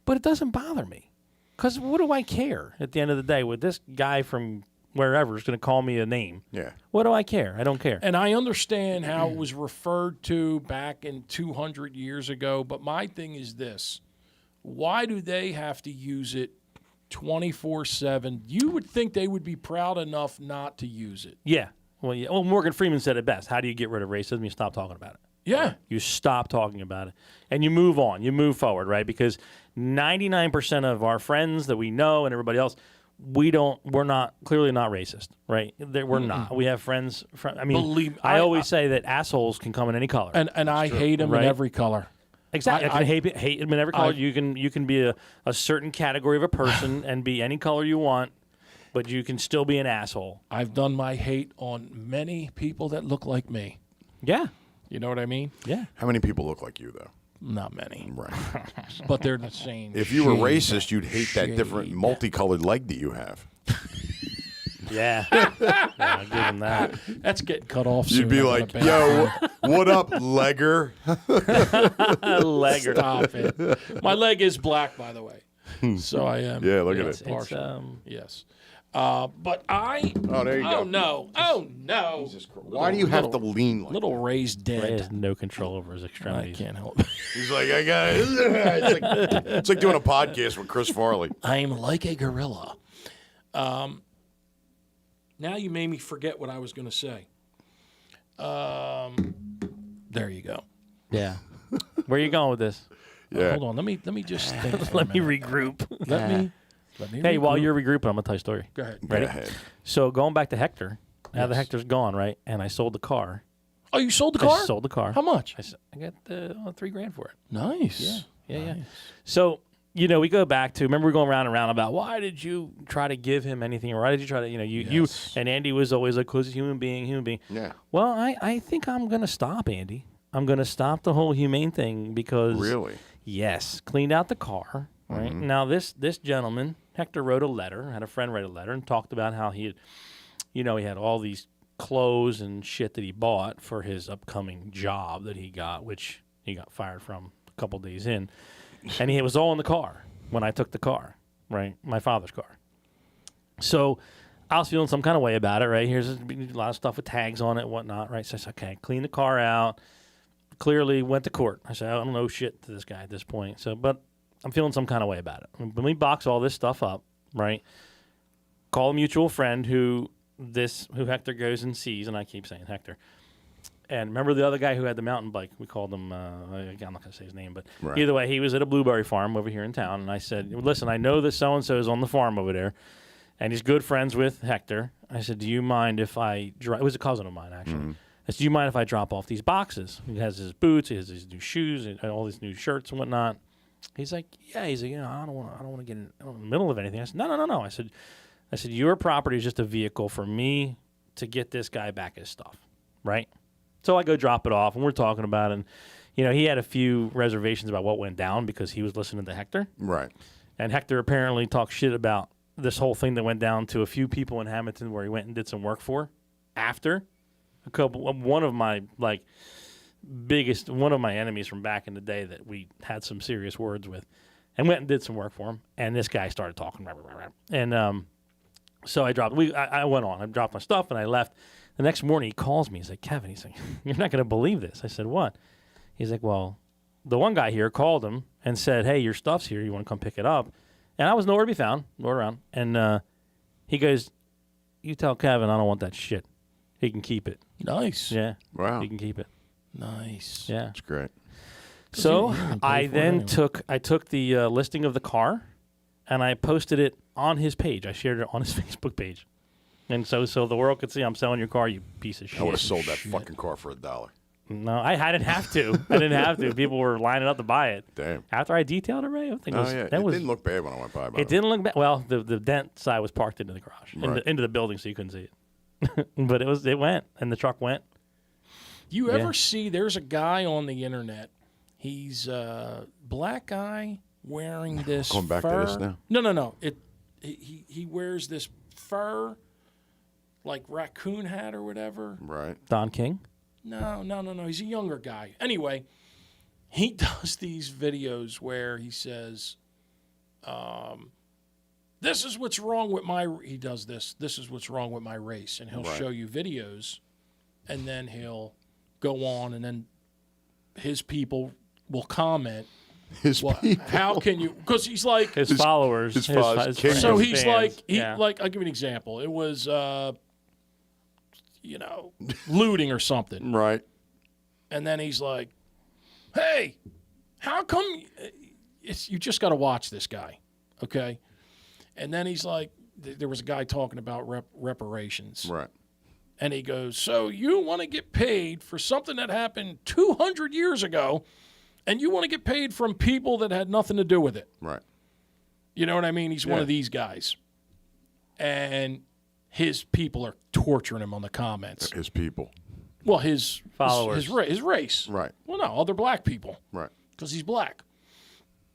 But it doesn't bother me. Because what do I care at the end of the day? With this guy from wherever is going to call me a name. Yeah. What do I care? I don't care. And I understand how it was referred to back in 200 years ago, but my thing is this. Why do they have to use it 24/7? You would think they would be proud enough not to use it. Yeah. Well, Morgan Freeman said it best. How do you get rid of racism? You stop talking about it. Yeah. You stop talking about it, and you move on. You move forward, right? Because 99% of our friends that we know and everybody else, we're clearly not racist, right? We're not. We have friends. I mean, Believe- I I- always say that assholes can come in any color. And I hate them Right. in every color. Exactly. I hate them in every color. I- You can be a certain category of a person and be any color you want, but you can still be an asshole. I've done my hate on many people that look like me. Yeah. You know what I mean? Yeah. How many people look like you, though? Not many, Right. but they're the same. If you were shade. racist, you'd hate that different multicolored leg that you have. Yeah. Yeah, I'll give them that. That's getting cut off. You'd soon. be I'm like, gonna yo, what up, legger? Legger. Stop it. My leg is black, by the way. So I am. Yeah, look at yes, it. partial. Yes. But I. Oh, there you Oh go. no! Oh no! Why do you have to lean like Little raised Ray dead. has no control over his I extremities. can't help it. He's like, I got it. It's like doing a podcast with Chris Farley. I'm like a gorilla. Now you made me forget what I was going to say. There you go. Yeah. Where are you going with this? Yeah. Hold on. Let me just think. for a Let me minute. regroup. Let me. Hey, while regroup. you're regrouping, I'm going to tell you a story. Go ahead. Ready? Go ahead. So going back to Hector, now the Yes. Hector's gone, right? And I sold the car. Oh, you sold the car? I sold the car. How much? I got $3,000 for it. Nice. Yeah. So, we go back to, remember we were going round and round about why did you try to give him anything? Or why did you try to, you Yes. and Andy was always like, because he's a human being. Yeah. Well, I think I'm going to stop, Andy. I'm going to stop the whole humane thing because. Really? Yes. Cleaned out the car, right? Now, this gentleman, Hector, wrote a letter, had a friend write a letter, and talked about how he had, he had all these clothes and shit that he bought for his upcoming job that he got, which he got fired from a couple days in. And it was all in the car when I took the car, right? My father's car. So I was feeling some kind of way about it, right? Here's a lot of stuff with tags on it and whatnot, right? So I said, okay, clean the car out. Clearly went to court. I said, I don't know shit to this guy at this point. So, but I'm feeling some kind of way about it. When we box all this stuff up, right? Call a mutual friend who Hector goes and sees, and I keep saying Hector. And remember the other guy who had the mountain bike? We called him, I'm not going to say his name, but either way, he was at a blueberry farm over here in town. And I said, listen, I know that so-and-so is on the farm over there, and he's good friends with Hector. I said, do you mind if I drive? It was a cousin of mine, actually. Mm-hmm. I said, do you mind if I drop off these boxes? He has his boots, he has his new shoes, and all these new shirts and whatnot. He's like, yeah. He's like, I don't want to get in the middle of anything. I said, no. I said, your property is just a vehicle for me to get this guy back his stuff, right? So I go drop it off, and we're talking about it. And, he had a few reservations about what went down because he was listening to Hector. Right. And Hector apparently talked shit about this whole thing that went down to a few people in Hamilton where he went and did some work for after. One of my enemies from back in the day that we had some serious words with, and went and did some work for him. And this guy started talking, and so I dropped. I went on. I dropped my stuff and I left. The next morning he calls me. He's like, Kevin. He's like, you're not going to believe this. I said, what? He's like, well, the one guy here called him and said, hey, your stuff's here. You want to come pick it up? And I was nowhere to be found, nowhere around. And he goes, you tell Kevin I don't want that shit. He can keep it. Nice. Yeah. Wow. He can keep it. Nice. Yeah. That's great. So I then took the listing of the car, and I posted it on his page. I shared it on his Facebook page, and so the world could see I'm selling your car, you piece of shit. I would have sold that fucking car for $1. No, I didn't have to. I didn't have to. People were lining up to buy it. Damn. After I detailed it, Ray, I think It didn't look bad when I went by. It didn't look bad. Well, the dent side was parked into the garage, into the building, so you couldn't see it. But it went, and the truck went. You ever see, there's a guy on the internet, he's a black guy wearing this Going back fur. to this now? No. He wears this fur, like raccoon hat or whatever. Right. Don King? No. He's a younger guy. Anyway, he does these videos where he says, this is what's wrong with he does this. This is what's wrong with my race. And he'll show you videos, and then he'll go on, and then his people will comment. People. How can you? Because he's like his followers. his friends. So he's fans. like I'll give you an example. It was looting or something. Right. And then he's like, hey, how come you just got to watch this guy, okay? And then he's like, there was a guy talking about reparations. Right. And he goes, so you want to get paid for something that happened 200 years ago, and you want to get paid from people that had nothing to do with it. Right. You know what I mean? He's one of these guys. And his people are torturing him on the comments. His people. Well, his followers. His race. Right. Well, no, other black people. Right. Because he's black.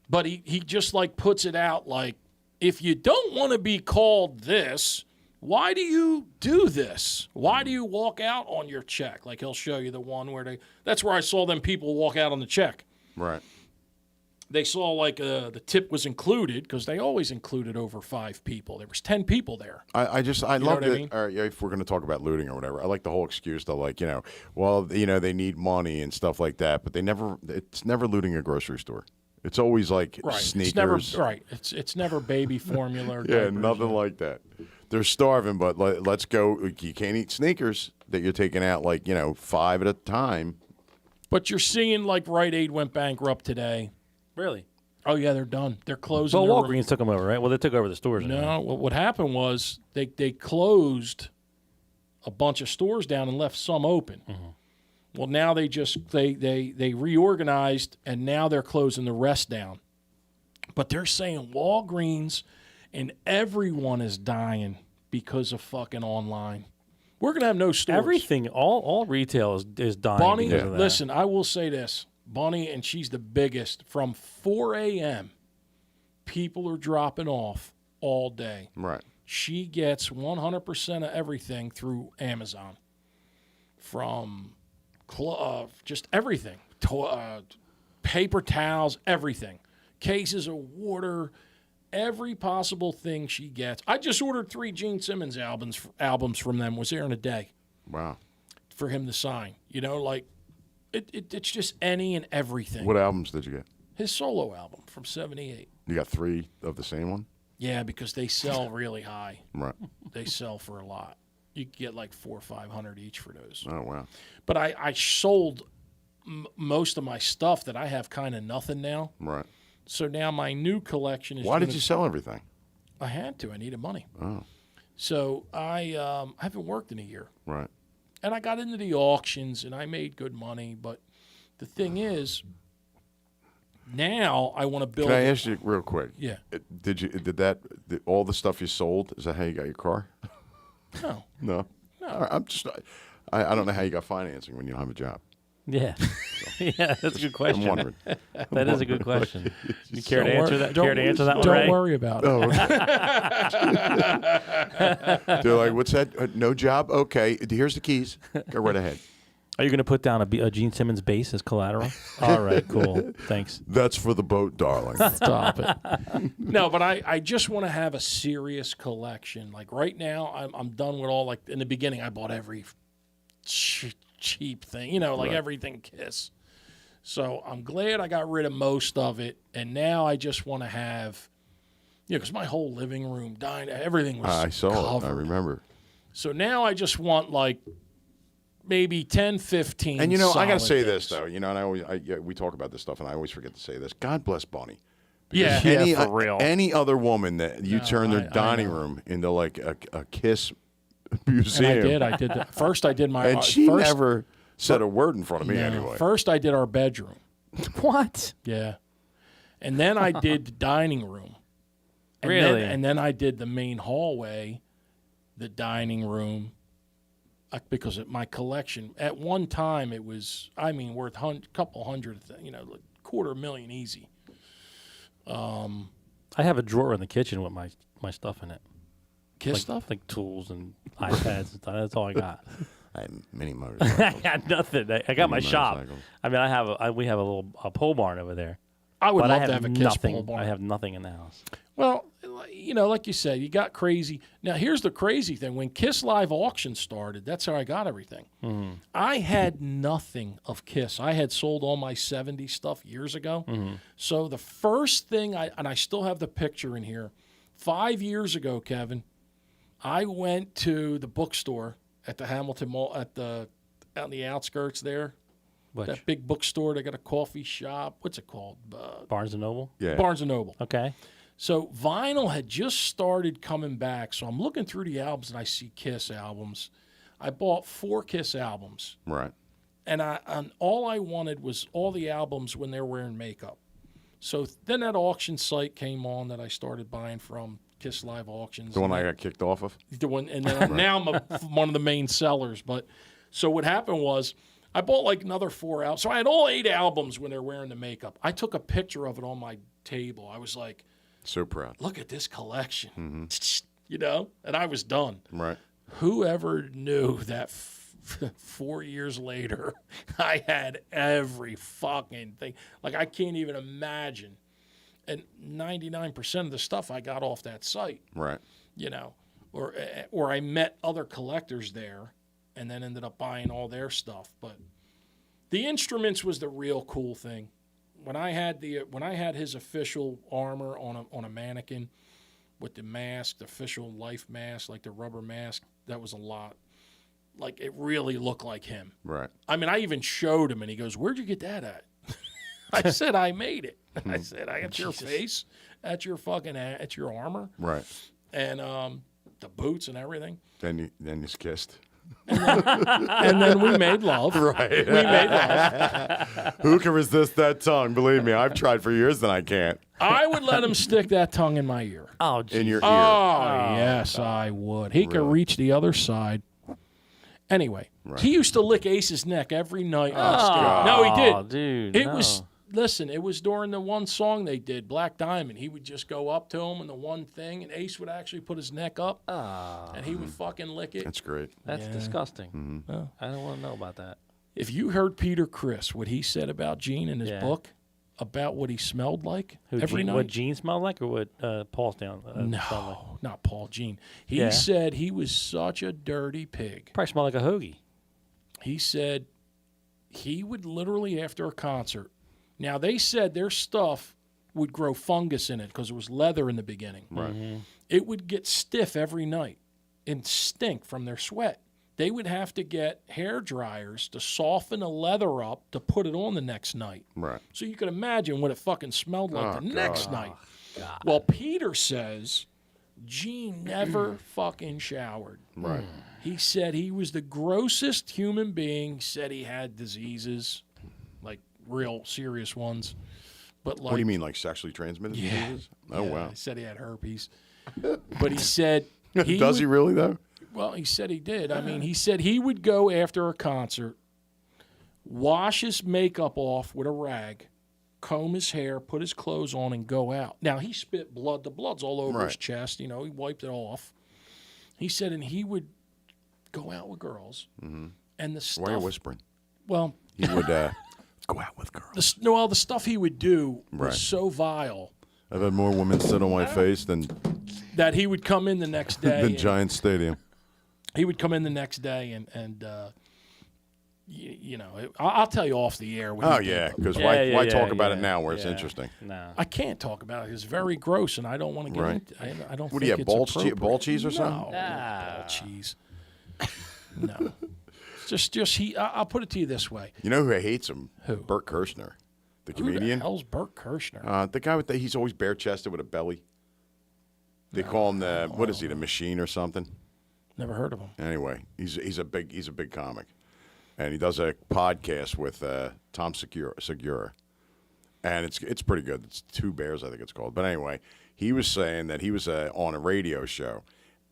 But he just like puts it out like, if you don't want to be called this, why do you do this? Why do you walk out on your check? Like he'll show you the one where that's where I saw them people walk out on the check. Right. They saw like the tip was included because they always included over 5 people. There was 10 people there. I love it. I mean? If we're going to talk about looting or whatever, I like the whole excuse that they need money and stuff like that, but it's never looting a grocery store. It's always like sneakers. It's never baby formula. Or yeah, diapers, nothing like that. They're starving, but let's go. You can't eat sneakers that you're taking out 5 at a time. But you're seeing like Rite Aid went bankrupt today. Really? Oh yeah, they're done. They're closing. Well, Walgreens took them over, right? Well, they took over the stores. No, what happened was they closed a bunch of stores down and left some open. Mm-hmm. Well, now they reorganized, and now they're closing the rest down. But they're saying Walgreens and everyone is dying because of fucking online. We're going to have no stores. Everything, all retail is dying. Bonnie, because of that. listen, I will say this. Bonnie, and she's the biggest, from 4 a.m., people are dropping off all day. Right. She gets 100% of everything through Amazon. From just everything. Paper towels, everything. Cases of water, every possible thing she gets. I just ordered 3 Gene Simmons albums from them. Was there in a day Wow. for him to sign. You know, like it's just any and everything. What albums did you get? His solo album from '78. You got 3 of the same one? Yeah, because they sell really high. Right. They sell for a lot. You can get like $400 or $500 each for those. Oh, wow. But I sold most of my stuff that I have kind of nothing now. Right. So now my new collection is. Why did you sell everything? I had to. I needed money. Oh. So I haven't worked in a year. Right. And I got into the auctions and I made good money. But the thing is, now I want to build. Can I ask you real quick? Yeah. All the stuff you sold, is that how you got your car? No. No. All right, I don't know how you got financing when you don't have a job. Yeah. Yeah, that's a good question. I'm wondering. That is a good question. You care to Don't answer wor- that? don't- Care to answer that one, Don't Ray? worry about it. Oh, okay. They're like, what's that? No job? Okay. Here's the keys. Go right ahead. Are you going to put down a Gene Simmons bass as collateral? All right, cool. Thanks. That's for the boat, darling. Stop it. No, but I just want to have a serious collection. Like right now, I'm done with all, like in the beginning, I bought every cheap thing, you know, like Right. everything Kiss. So I'm glad I got rid of most of it. And now I just want to have, you know, because my whole living room, everything was I saw covered. it. I remember. So now I just want like maybe 10, 15 And, you know, I got to solid say this, things. though. You know, and we talk about this stuff, and I always forget to say this. God bless Bonnie. Yeah. Any, for real. Any other woman that you turn their I dining know. room into like a Kiss And museum. I did. First I did my And she first, never said a word in front of me no, anyway. First I did our bedroom. What? Yeah. And then I did the dining room. And Really? and then I did the main hallway, the dining room, because my collection, at one time it was, worth couple hundred, like $250,000 easy. I have a drawer in the kitchen with my stuff in it. Kiss Like, stuff? like tools and iPads and stuff. That's all I got. I have mini I motorcycles. got nothing. I got my Mini shop. motorcycles. I mean, we have a pole barn over there. I would But love I to have have a Kiss nothing. pole barn. I have nothing in the house. Well, like you said, you got crazy. Now, here's the crazy thing. When Kiss Live Auction started, that's how I got everything. Mm-hmm. I had nothing of Kiss. I had sold all my 70s stuff years ago. Mm-hmm. So the first thing, and I still have the picture in here, 5 years ago, Kevin, I went to the bookstore at the Hamilton Mall, out in the outskirts there. Which? That big bookstore. They got a coffee shop. What's it called? Barnes and Noble. Yeah. Barnes & Noble. Okay. So vinyl had just started coming back. So I'm looking through the albums and I see Kiss albums. I bought 4 Kiss albums. Right. And all I wanted was all the albums when they're wearing makeup. So then that auction site came on that I started buying from, Kiss Live Auctions. The one I got kicked off of? The one, and then now I'm one of the main sellers. But so what happened was I bought like another 4 albums. So I had all 8 albums when they're wearing the makeup. I took a picture of it on my table. I was like, So proud. look at this collection, and I was done. Right. Whoever knew that 4 years later, I had every fucking thing. Like, I can't even imagine. And 99% of the stuff I got off that site, Right. or I met other collectors there and then ended up buying all their stuff. But the instruments was the real cool thing. When I had his official armor on a mannequin with the mask, the official life mask, like the rubber mask, that was a lot. Like, it really looked like him. Right. I mean, I even showed him, and he goes, "Where'd you get that at?" I said, "I made it." I said, "I got your face, that's your armor, Right. and the boots and everything." Then you kissed. And then we made love. Right. We made love. Who can resist that tongue? Believe me, I've tried for years and I can't. I would let him stick that tongue in my ear. Oh, In your ear. Oh, yes, I would. He could Really? reach the other side. Anyway, he used to lick Ace's neck every night. No, he did. Oh, dude. It no. was, listen, it was during the one song they did, Black Diamond. He would just go up to him and the one thing, and Ace would actually put his neck up, and he would fucking lick it. That's great. That's disgusting. I don't want to know about that. If you heard Peter Criss, what he said about Gene in his Yeah. book, about what he smelled like Who, every night. What Gene smelled like, or what Paul's down? Smelled like? No, not Paul Gene. He Yeah. said he was such a dirty pig. Probably smelled like a hoagie. He said he would literally, after a concert, now they said their stuff would grow fungus in it because it was leather in the beginning. Right. It would get stiff every night and stink from their sweat. They would have to get hair dryers to soften the leather up to put it on the next night. Right. So you can imagine what it fucking smelled like Oh, the next God. night. Well, Peter says Gene never fucking showered. Right. He said he was the grossest human being. He said he had diseases, like real serious ones. But like, What do you mean, like sexually transmitted diseases? Oh, yeah, wow. He said he had herpes. But he said Does he really, though? Well, he said he did. I mean, he said he would go after a concert, wash his makeup off with a rag, comb his hair, put his clothes on, and go out. Now, he spit blood. The blood's all over his Right. chest. You know, he wiped it off. He said, and he would go out with girls. And the stuff. Why are you whispering? Well, He would go out with girls. the stuff he would do was Right. so vile I've had more women sit on my face than that he would come in the next day. the and- Giant Stadium. he would come in the next day and you know, I'll tell you off the air. What Oh, he did. yeah, because Yeah, why yeah, talk about it yeah, now where it's yeah. interesting? No. I can't talk about it. It's very gross, and I don't want to get Right. into I don't What think do you have, it's ball appropriate. cheese or something? No, ball cheese. No. Just he. I'll put it to you this way. You know who hates him? Who? Burt Kirshner, the Who the comedian. hell's Burt Kirshner? The guy with he's always bare chested with a belly. They call him the what is he, the machine or something? Never heard of him. Anyway, he's a big comic, and he does a podcast with Tom Segura, and it's pretty good. It's Two Bears, I think it's called. But anyway, he was saying that he was on a radio show,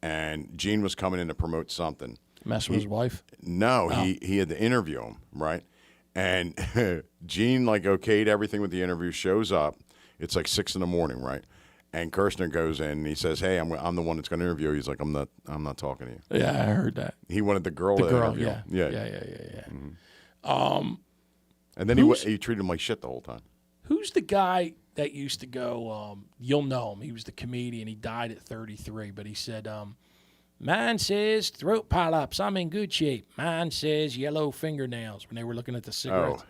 and Gene was coming in to promote something. Messing with his wife. No, he had to interview him, right? And Gene like okayed everything with the interview. Shows up, it's like 6 a.m, right? And Kirshner goes in and he says, "Hey, I'm the one that's going to interview you." He's like, "I'm not talking to you." Yeah, I heard that. He wanted the girl The to girl. interview Yeah. him. Yeah. And then he treated him like shit the whole time. Who's the guy that used to go? You'll know him. He was the comedian. He died at 33, but he said, "Mine says throat polyps. I'm in good shape. Mine says yellow fingernails." When they were looking at the cigarettes.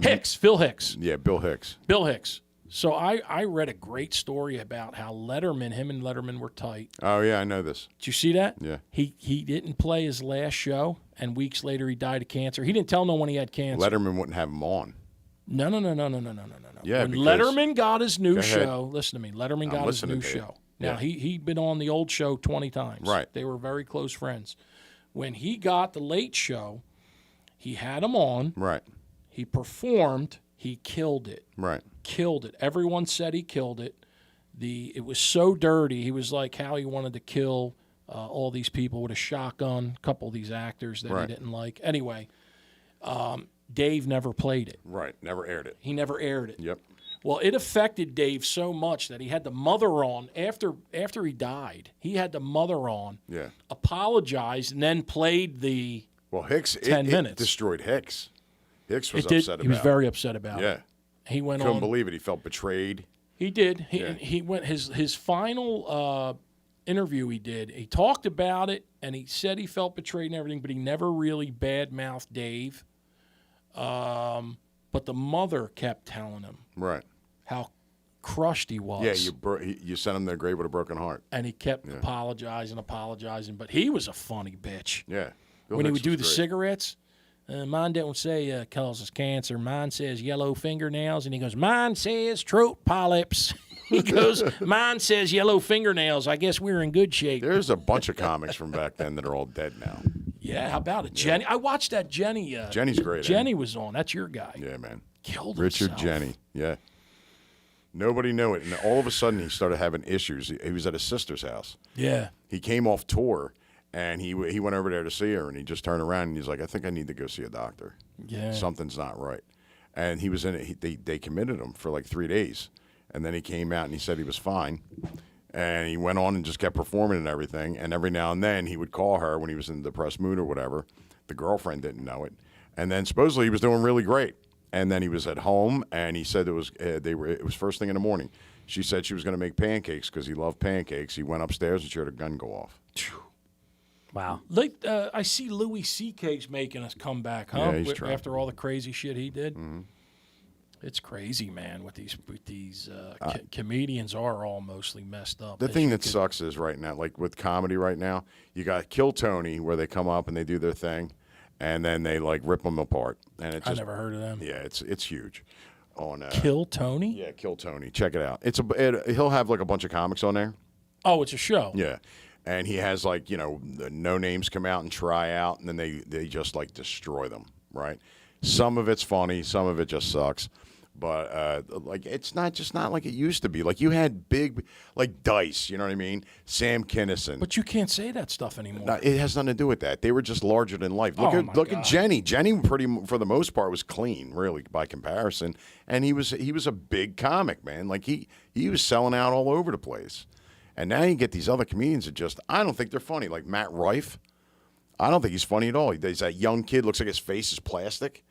Hicks, Phil Hicks. Yeah, Bill Hicks. Bill Hicks. So I read a great story about how him and Letterman were tight. Oh yeah, I know this. Did you see that? Yeah. He didn't play his last show, and weeks later he died of cancer. He didn't tell no one he had cancer. Letterman wouldn't have him on. No. Yeah, when because- Letterman got his new Go ahead. show, listen to me. Letterman got his listening new to you. show. Now Yeah. he'd been on the old show 20 times. Right. They were very close friends. When he got the late show, he had him on. Right, He performed. He killed it. right. Killed it. Everyone said he killed it. It was so dirty. He was like how he wanted to kill all these people with a shotgun. A couple of these actors that Right. he didn't like. Anyway, Dave never played it. Right, never aired it. He never aired it. Yep. Well, it affected Dave so much that he had the mother on after he died. He had the mother on, Yeah. apologized, and then played the. Well, Hicks 10 it minutes. destroid Hicks. Hicks was It did. upset about He was it. very upset about it. Yeah. He went Couldn't on. believe it. He felt betrayed. He did. Yeah. He went his final interview. He did. He talked about it, and he said he felt betrayed and everything, but he never really badmouthed Dave. But the mother kept telling him Right. how crushed he was. Yeah, you sent him to the grave with a broken heart. And he kept apologizing. But he was a funny bitch. Yeah. Bill When he Hicks would do was the great. cigarettes, mine don't say causes cancer. Mine says yellow fingernails. And he goes, mine says throat polyps. He goes, mine says yellow fingernails. I guess we're in good shape. There's a bunch of comics from back then that are all dead now. Yeah, how about it? Jenny. I watched that Jenny. Jenny's great. Jenny was on. That's your guy. Yeah, man. Killed Richard himself. Jenny. Yeah. Nobody knew it. And all of a sudden, he started having issues. He was at his sister's house. Yeah. He came off tour, and he went over there to see her, and he just turned around, and he's like, I think I need to go see a doctor. Yeah. Something's not right. And he was in it. They committed him for like 3 days. And then he came out, and he said he was fine. And he went on and just kept performing and everything. And every now and then, he would call her when he was in a depressed mood or whatever. The girlfriend didn't know it. And then supposedly he was doing really great. And then he was at home, and he said it was first thing in the morning. She said she was going to make pancakes because he loved pancakes. He went upstairs and she heard a gun go off. Wow. Like I see Louis C.K.'s making us come back, huh? Yeah, he's trying. After all the crazy shit he did. Mm-hmm. It's crazy, man. With these comedians are all mostly messed up. The thing that sucks is right now, like with comedy right now, you got Kill Tony where they come up and they do their thing, and then they like rip them apart. And it's I never heard of them. Yeah, it's huge. On Kill Tony. Yeah, Kill Tony. Check it out. He'll have like a bunch of comics on there. Oh, it's a show. Yeah. And he has like, the no names come out and try out, and then they just like destroy them, right? Some of it's funny, some of it just sucks. But like it's not like it used to be. Like you had big like Dice, you know what I mean? Sam Kinison. But you can't say that stuff anymore. No, it has nothing to do with that. They were just larger than life. Look at Jenny. Jenny for the most part was clean, really, by comparison. And he was a big comic, man. Like he was selling out all over the place. And now you get these other comedians that I don't think they're funny. Like Matt Rife. I don't think he's funny at all. He's that young kid, looks like his face is plastic.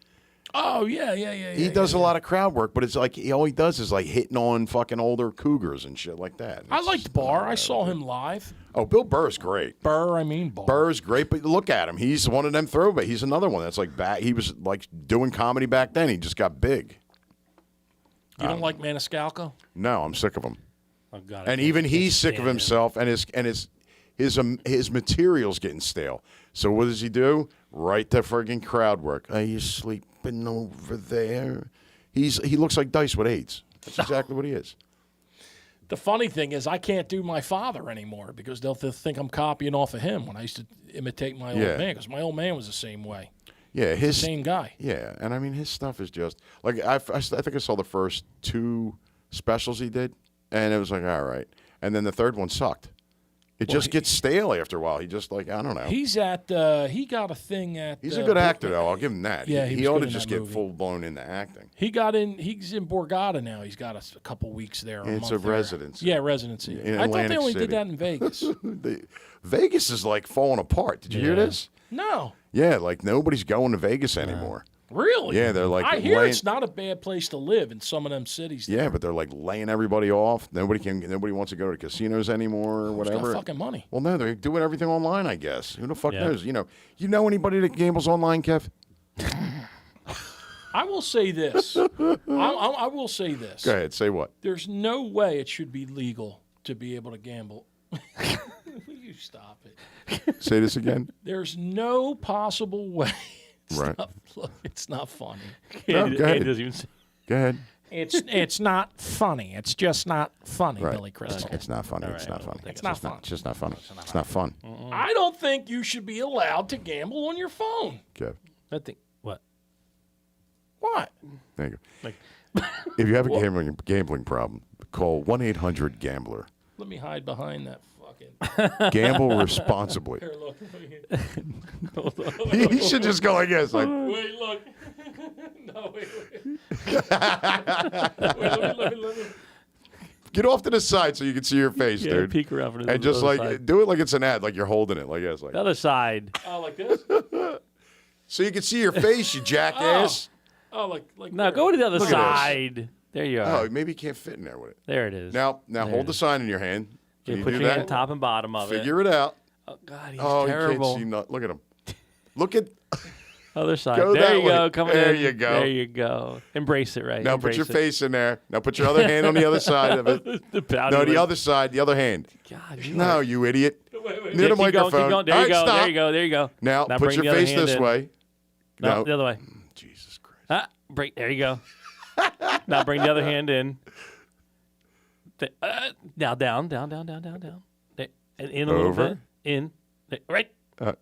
Oh, yeah. He does a lot of crowd work, but it's like all he does is like hitting on fucking older cougars and shit like that. I liked Barr. I saw him live. Oh, Bill Burr's great. Barr. Burr's great, but look at him. He's one of them throwbacks. He's another one that's like back. He was like doing comedy back then. He just got big. You don't like Maniscalco? No, I'm sick of him. Oh, God, And even he's sick of himself, and his material's getting stale. So what does he do? Right to friggin' crowd work. Are you sleeping over there? He looks like Dice with AIDS. That's exactly what he is. The funny thing is I can't do my father anymore because they'll think I'm copying off of him when I used to imitate my old man because my old man was the same way. Yeah, the same guy. Yeah, and I mean his stuff is just like I think I saw the first 2 specials he did, and it was like all right, and then the third one sucked. It just gets stale after a while. He just like I don't know. He's at he got a thing at. He's a good actor though. I'll give him that. Yeah, he was ought good to in just that get movie. full blown into acting. He's in Borgata now. He's got a couple weeks there. It's a residency. Yeah, residency. In I thought they Atlantic only City. did that in Vegas. Vegas is like falling apart. Did you hear this? No, Yeah, like nobody's going to Vegas anymore. really. Yeah, they're like I hear laying- it's not a bad place to live in some of them cities. Yeah, but they're like laying everybody off. Nobody wants to go to casinos anymore or Who's whatever. got fucking money? Well, no, they're doing everything online, I guess. Who the fuck Yeah. knows? You know anybody that gambles online, Kev? I will say this. I will say this. Go ahead, say what? There's no way it should be legal to be able to gamble. Will you stop it? Say this again. There's no possible way. Right. It's not funny. No, go ahead. doesn't even say. Go ahead. It's not funny. It's just not funny, Right. Billy Crystal. It's not funny. It's not funny. It's not fun. It's just not funny. It's not fun. I don't think you should be allowed to gamble on your phone. Kev, I think what? What? there you go. Like, If you have a gambling problem, call 1-800-GAMBLER. Let me hide behind that fucking. Gamble responsibly. Here, look. He should just go like this. Like, Wait, look. No, wait. Wait, let me. get off to the side so you can see your face, yeah, dude. peek around from the And just other like side. do it like it's an ad, like you're holding it, like yes, like The other side. Oh, like this? so you can see your face, you jackass. Oh, like. No, there. go to the other Look at this. side. There you are. Oh, maybe you can't fit in there with it. There it is. Now There hold it the is. sign in your hand. Can you Put do your that? hand top and bottom of Figure it out. Oh God, he's Oh, terrible. you can't see nothing. Look at him. Look at. Other side. Go there that you go. way. Coming There in. you go. There you go. Embrace it, right? Now Embrace put your it. face in there. Now put your other hand on the other side of it. The powder No, the lid. other side. The other hand. God, you No, you idiot. Wait. Near Yeah, the keep going, microphone. keep going. There All you right, go. stop. There you go. There you go. Now put bring your the other face hand this in. way. No, the other way. Jesus Christ. Break. There you go. Now bring the other hand in. Now down. There, and in a little Over. bit. In. There, right.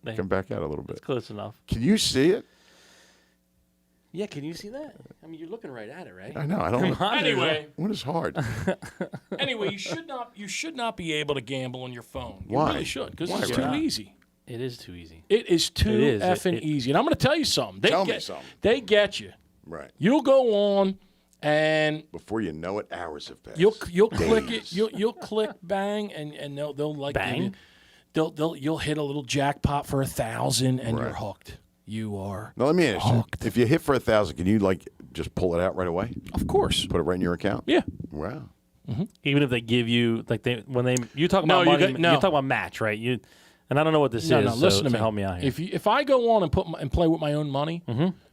There. Come back out a little bit. Close enough. Can you see it? Yeah, can you see that? I mean, you're looking right at it, right? I know. I don't. Come on, Anyway, What is hard? you should not be able to gamble on your phone. You Why? really should because Why, it's Rob? too easy. it is too easy. It is too It is. effing easy. And I'm going to tell you something. Tell me something. They get you. Right. You'll go on and Before you know it, hours have passed. you'll click it. You'll click bang and they'll like Bang? give you, you'll hit a little jackpot for 1,000 and you're Right. hooked. you are. Now let me ask you: hooked. if you hit for 1,000, can you like just pull it out right away? Of course. Put it right in your account? Yeah. Wow. Even if they give you you talk No, about you money, got- no. you talk about match, right? And I don't know what this No, is. no. so, Listen to so me. help me out here. If I go on and play with my own money,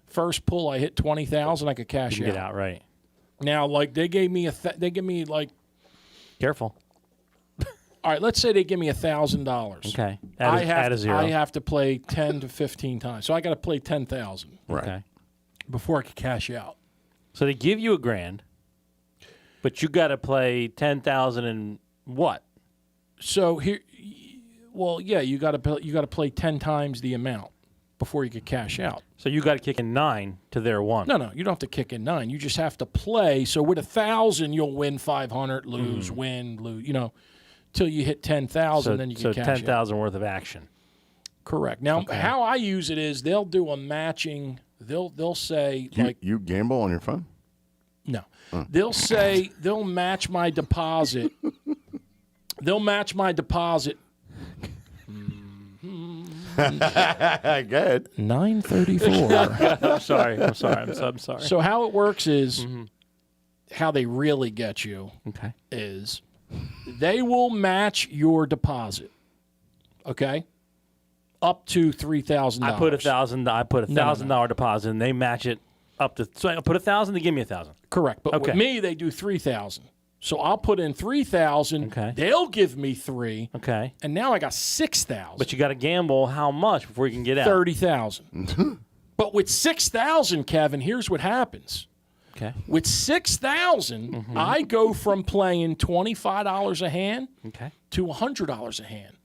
first pull I hit 20,000, I could cash you out. get out, right? Now, like they gave me like, Careful. all right, let's say they give me $1,000. Okay. Add a zero. I have to play 10 to 15 times, so I got to play 10,000 Right. Okay. before I could cash out. So they give you $1,000, but you got to play 10,000 and what? So here, well, yeah, you got to play 10 times the amount before you could cash out. So you got to kick in 9 to their 1. No, you don't have to kick in 9. You just have to play. So with 1,000, you'll win 500, lose, win, lose. Till you hit 10,000, then you can cash out. 10,000 worth of action. Correct. Now, how I use it is they'll do a matching. They'll say You gamble on your phone? no. They'll say they'll match my deposit. They'll match my deposit. Good. 934. I'm sorry. I'm sorry. So how it works is how they really get you Okay. is they will match your deposit. Okay. Up to $3,000. I put $1,000 No. deposit, and they match it up to. So I put 1,000. They give me 1,000. Correct. But Okay. with me, they do 3,000. So I'll put in 3,000. Okay. They'll give me 3, Okay. and now I got 6,000. But you got to gamble how much before you can get out? 30,000. But with 6,000, Kevin, here's what happens. Okay. With 6,000, I go from playing $25 a hand Okay. to $100 a hand.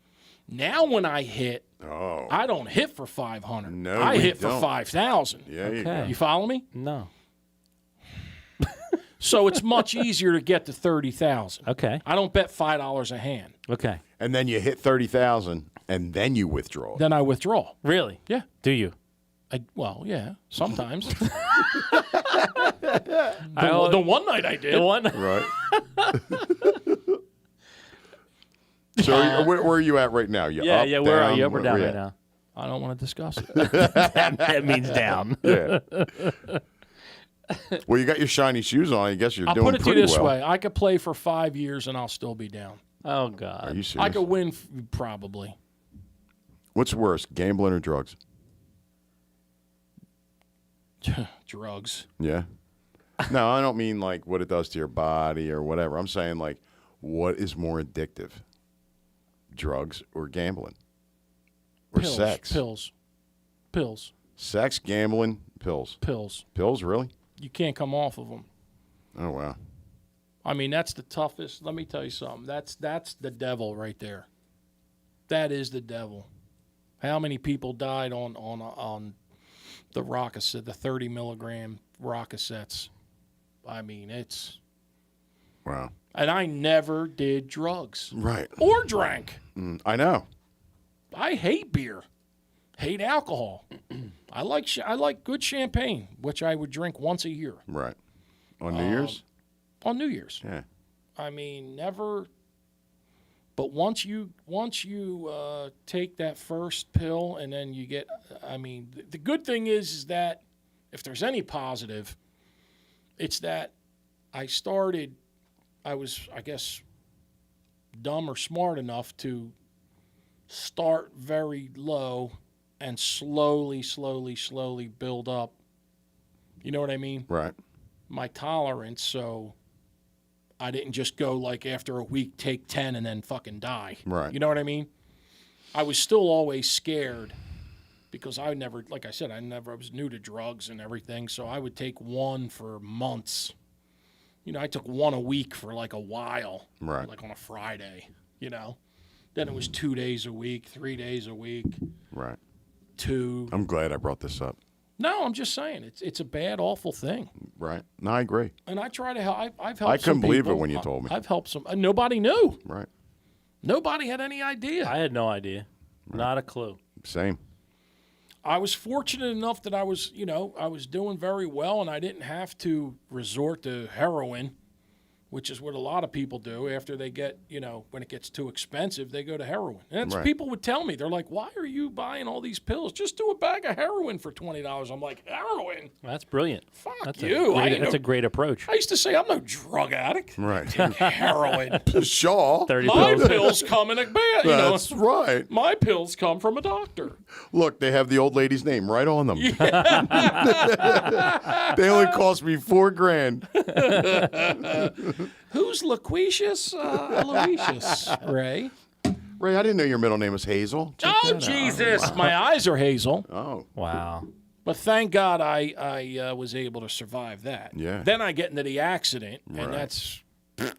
Now when I hit, I don't hit for 500. No, I we hit for don't. 5,000. Yeah, you Okay. go. You follow me? No. So it's much easier to get to 30,000. Okay. I don't bet $5 a hand. Okay. And then you hit 30,000, and then you withdraw. Then I withdraw. Really? Yeah. Do you? Well, yeah, sometimes. I- the one night I did. The one. Right. So where are you at right now? You Yeah. up, Yeah. Where are down? you? Up or down Where right you now? I don't want to discuss it. That means down. at? Yeah. Well, you got your shiny shoes on. I guess you're I'll doing put it to you pretty this well. way. I could play for 5 years and I'll still be down. Oh Are God. you serious? I could win probably. What's worse, gambling or drugs? Drugs. Yeah. No, I don't mean like what it does to your body or whatever. I'm saying like what is more addictive, drugs or gambling? Or Pills. sex? Pills. Sex, gambling, pills. Pills. Pills, really? You can't come off of them. Oh, wow. I mean, that's the toughest. Let me tell you something. That's the devil right there. That is the devil. How many people died on the Rockacet, the 30 milligram Rockacets? I mean, it's. Wow. And I never did drugs Right. or drank. I know. I hate beer, hate alcohol. I like good champagne, which I would drink once a year Right. On New Year's? on New Year's. Yeah. I mean, never. But once you take that first pill and then you get, I mean, the good thing is that if there's any positive, it's that I was, I guess, dumb or smart enough to start very low and slowly build up. You know what I mean? Right. My tolerance, so I didn't just go like after a week take 10 and then fucking die. Right. You know what I mean? I was still always scared because I never, like I said, I was new to drugs and everything, so I would take one for months. You know, I took one a week for like a while. Right. Like on a Friday, you know. Then it was 2 days a week, 3 days a week, Right. 2. I'm glad I brought this up. No, I'm just saying it's a bad, awful thing. Right. No, I agree. And I try to help. I've helped. I couldn't some believe it people. when you told me. I've helped some. Nobody knew. Right. Nobody had any idea. I had no idea. Not a clue. Same. I was fortunate enough that I was doing very well, and I didn't have to resort to heroin which is what a lot of people do after they get, when it gets too expensive, they go to heroin. And that's Right. people would tell me. They're like, why are you buying all these pills? Just do a bag of heroin for $20. I'm like, heroin? That's brilliant. Fuck That's you. That's a great approach. I used to say I'm no drug addict. Right. Heroin. Shaw. 30 My pills. pills come in a bag. That's right. My pills come from a doctor. Look, they have the old lady's name right on them. They only cost me $4,000. Who's Loquacious? Aloysius, Ray. Ray, I didn't know your middle name was Hazel. Oh, Jesus. My eyes are hazel. Oh. Wow. But thank God I was able to survive that. Yeah. Then I get into the accident, and Right. that's, I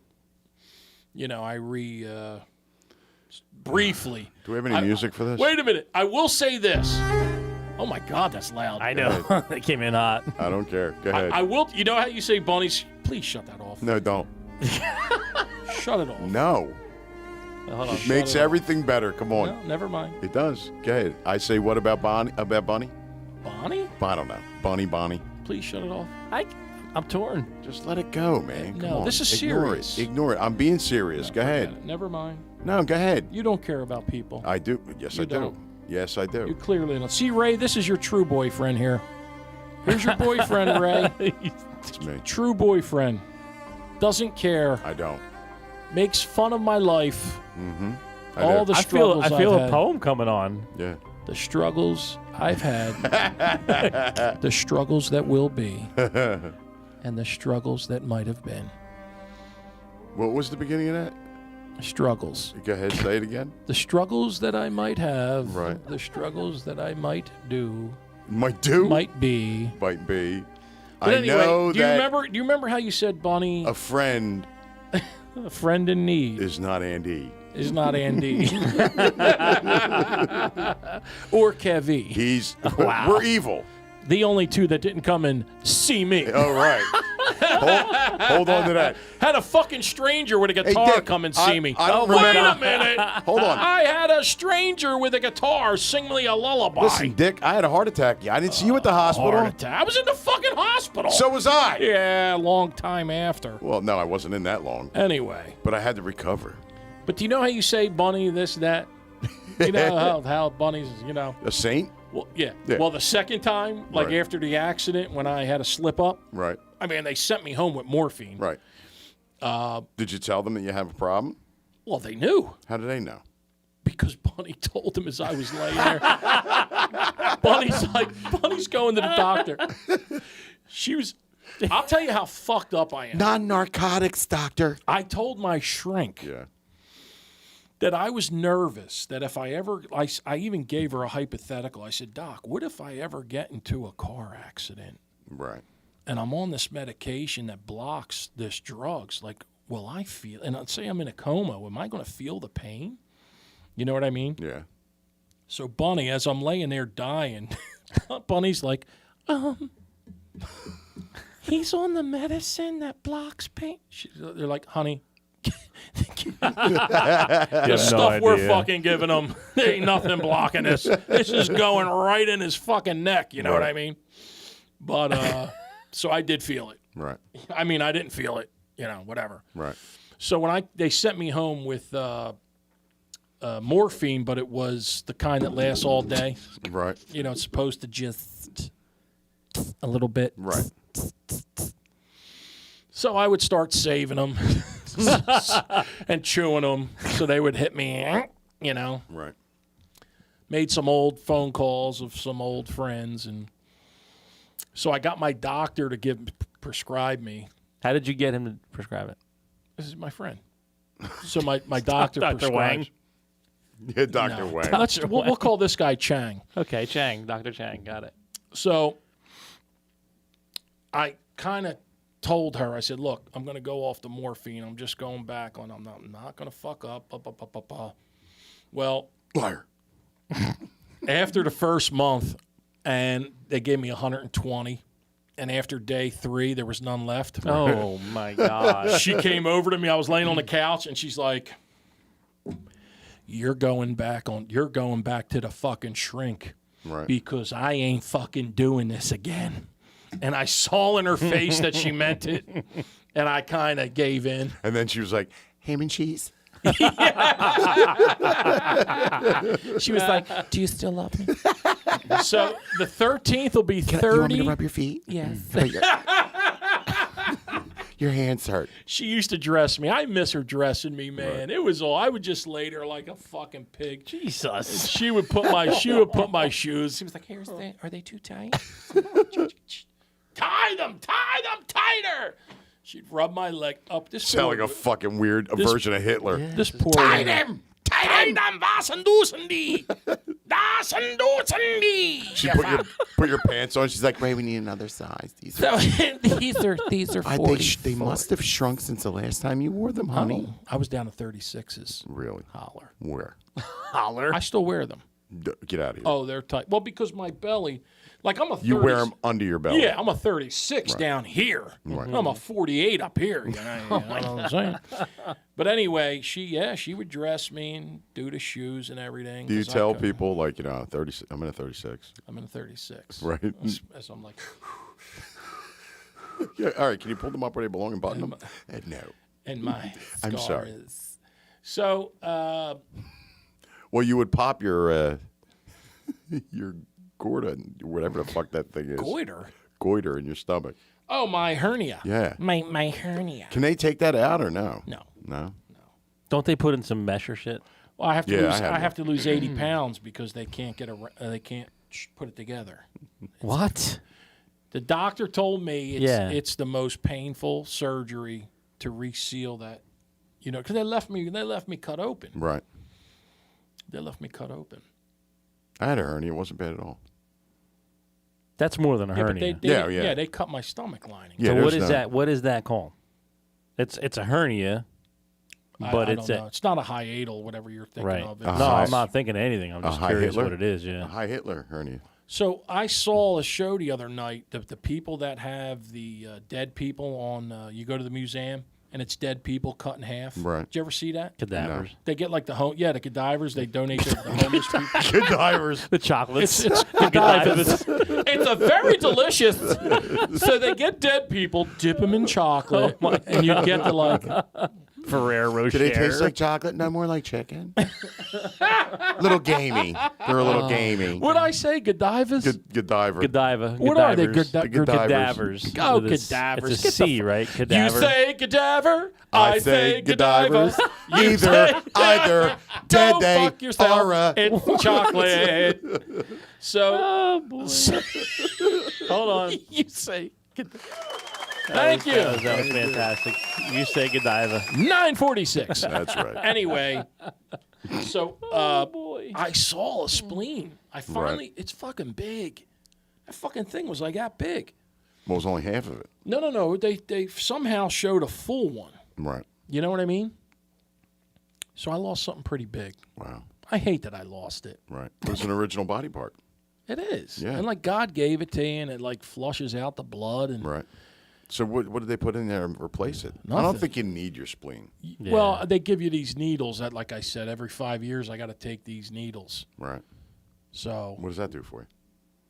briefly. Do we have any music for this? Wait a minute. I will say this. Oh, my God, that's loud. I know. They came in hot. I don't care. Go ahead. I will. You know how you say bunnies? Please shut that off. No, don't. Shut it off. No. Hold on. Makes everything better. Come on. No, never mind. It does. Go ahead. I say, what about Bonnie? About Bunny? Bonnie? I don't know. Bonnie. Please shut it off. I'm torn. Just let it go, man. Come No, on. this is Ignore serious. it. Ignore it. I'm being serious. Go ahead. Never mind. No, go ahead. You don't care about people. I do. Yes, You I do. don't. Yes, I You do. clearly don't. See, Ray, this is your true boyfriend here. Here's your boyfriend, Ray. It's me. True boyfriend. Doesn't care. I don't. Makes fun of my life. I All do. the I feel struggles a I've had. poem coming on. Yeah. The struggles I've had. The struggles that will be. And the struggles that might have been. What was the beginning of that? Struggles. Go ahead. Say it again. The struggles that I might have. Right. The struggles that I might do. Might do. Might be. Might be. But I anyway, know do you that remember how you said, Bonnie, a friend a friend in need is not Andy. is not Andy or Kevi? He's we're evil. The only two that didn't come and see me. All right. hold on to that. Had a fucking stranger with a guitar Dick, come and see me. I don't Wait remember. a minute. Hold on. I had a stranger with a guitar sing me a lullaby. Listen, Dick, I had a heart attack. I didn't see you at the hospital. Heart attack. I was in the fucking hospital. So was I. Yeah, a long time after. Well, no, I wasn't in that long, Anyway. but I had to recover. But do you know how you say bunny, this, that? You know how bunnies, A saint? Well, yeah. Yeah. Well, the second time, like Right. after the accident when I had a slip up, Right. I mean, they sent me home with morphine. Right. Did you tell them that you have a problem? Well, they knew How do they know? because Bunny told them as I was laying there. Bunny's going to the doctor. I'll tell you how fucked up I am. Non-narcotics, doctor. I told my shrink Yeah. that I was nervous that if I even gave her a hypothetical. I said, Doc, what if I ever get into a car accident Right. and I'm on this medication that blocks this drugs? Like, will I feel, and I'd say I'm in a coma, am I going to feel the pain? You know what I mean? Yeah. So Bunny, as I'm laying there dying, Bunny's like, he's on the medicine that blocks pain. They're like, honey, the stuff we're fucking giving him, there ain't nothing blocking this. This is going right in his fucking neck. You know what I mean? But so I did feel it. Right. I mean, I didn't feel it. Whatever. Right. So when they sent me home with morphine, but it was the kind that lasts all day. Right. It's supposed to just a little bit. Right. So I would start saving them and chewing them so they would hit me, Right. Made some old phone calls of some old friends. And so I got my doctor to prescribe me. How did you get him to prescribe it? This is my friend. So my doctor Dr. prescribes. Wang? Yeah, Dr. No. Wang. We'll call this guy Chang. Okay, Chang. Dr. Chang. Got it. So I kind of told her, I said, look, I'm going to go off the morphine. I'm just going back on. I'm not going to fuck up. Well, Liar. after the first month, and they gave me 120, and after day 3, there was none left. Oh, my God. She came over to me. I was laying on the couch, and she's like, you're going back to the fucking shrink. Right. Because I ain't fucking doing this again. And I saw in her face that she meant it. And I kind of gave in. And then she was like, ham and cheese. She was like, "Do you still love me?" So the 13th will be 30. You want me to rub your feet? Yes. Your hands hurt. She used to dress me. I miss her dressing me, man. It was all. I would just lay there like a fucking pig. Jesus. She would put my shoes. She was like, "Are they too tight?" Tie them tighter. She'd rub my leg up. This Sound poor, like a fucking weird version of Hitler. this poor lady. Tie them, was dusen die. Das dusen die. She put your pants on. She's like, Ray, we need another size. These So these are 40. they must have shrunk since the last time you wore them, honey. I was down to 36s. Really? Holler. Where? Holler. I still wear them. Get out of here. Oh, they're tight. Well, because my belly, like I'm a 30. You wear them under your belly. Yeah, I'm a 36 down here. Right. I'm a 48 up here. You know what I'm saying? But anyway, she would dress me and do the shoes and everything. Do you 'cause tell people, like, 36? I'm in a 36. I'm in a 36. Right. So I'm like, Yeah. All right. Can you pull them up where they belong and button them? No. and my I'm scar sorry. is. So, Well, you would pop your goiter, whatever the fuck that thing is. Goiter in your stomach. oh, my hernia. Yeah. My hernia. Can they take that out or no? No. No. Don't they put in some mesh or shit? Well, I have to Yeah, lose. I have I have to lose Mm. 80 pounds because they can't put it together. What? The doctor told me it's the most painful surgery to reseal that, because they left me cut open. Right. They left me cut open. I had a hernia. It wasn't bad at all. That's more than a Yeah, but hernia. yeah, they cut my stomach lining. Yeah, So there's what is no- that? What is that called? It's a hernia, but I it's don't know. It's not a hiatal, whatever you're thinking right. of. No, It's- I'm not thinking of anything. I'm just high curious Hitler? what it is. A Yeah. high Hitler hernia. So I saw a show the other night. The people that have the dead people on, you go to the museum and it's dead people cut in half. Right. Did you ever see that? Cadavers. They get like the cadavers. They donate to the homeless people. Good divers. The chocolates. It's cadavers. It's a very delicious. So they get dead people, dip them in chocolate, and you get the like. Ferrero Rocher. Do they taste like chocolate? No, more like chicken. Little gamey. They're a little gamey. What I say, Godivas? Good diver. Godiva. What are they? Cadavers. Oh, With a s- cadavers. It's Get a C, right? You Cadaver. say cadaver, I say Godivers. Godiva. You say Either Go did they fuck yourself. or It's chocolate. So, Oh boy. Hold on. you say. Thank you. That was fantastic. You say Godiva. 946. That's right. Anyway, so Boy. I saw a spleen. It's fucking big. That fucking thing was like that big. Well, it was only half of it. No. They somehow showed a full one. Right. You know what I mean? So I lost something pretty big. Wow. I hate that I lost it. Right. It was an original body part. It is. Yeah. And like God gave it to you and it like flushes out the blood and Right. So what did they put in there and replace it? I Nothing. don't think you need your spleen. Yeah. well, they give you these needles that, like I said, every 5 years I got to take these needles. Right. So What does that do for you?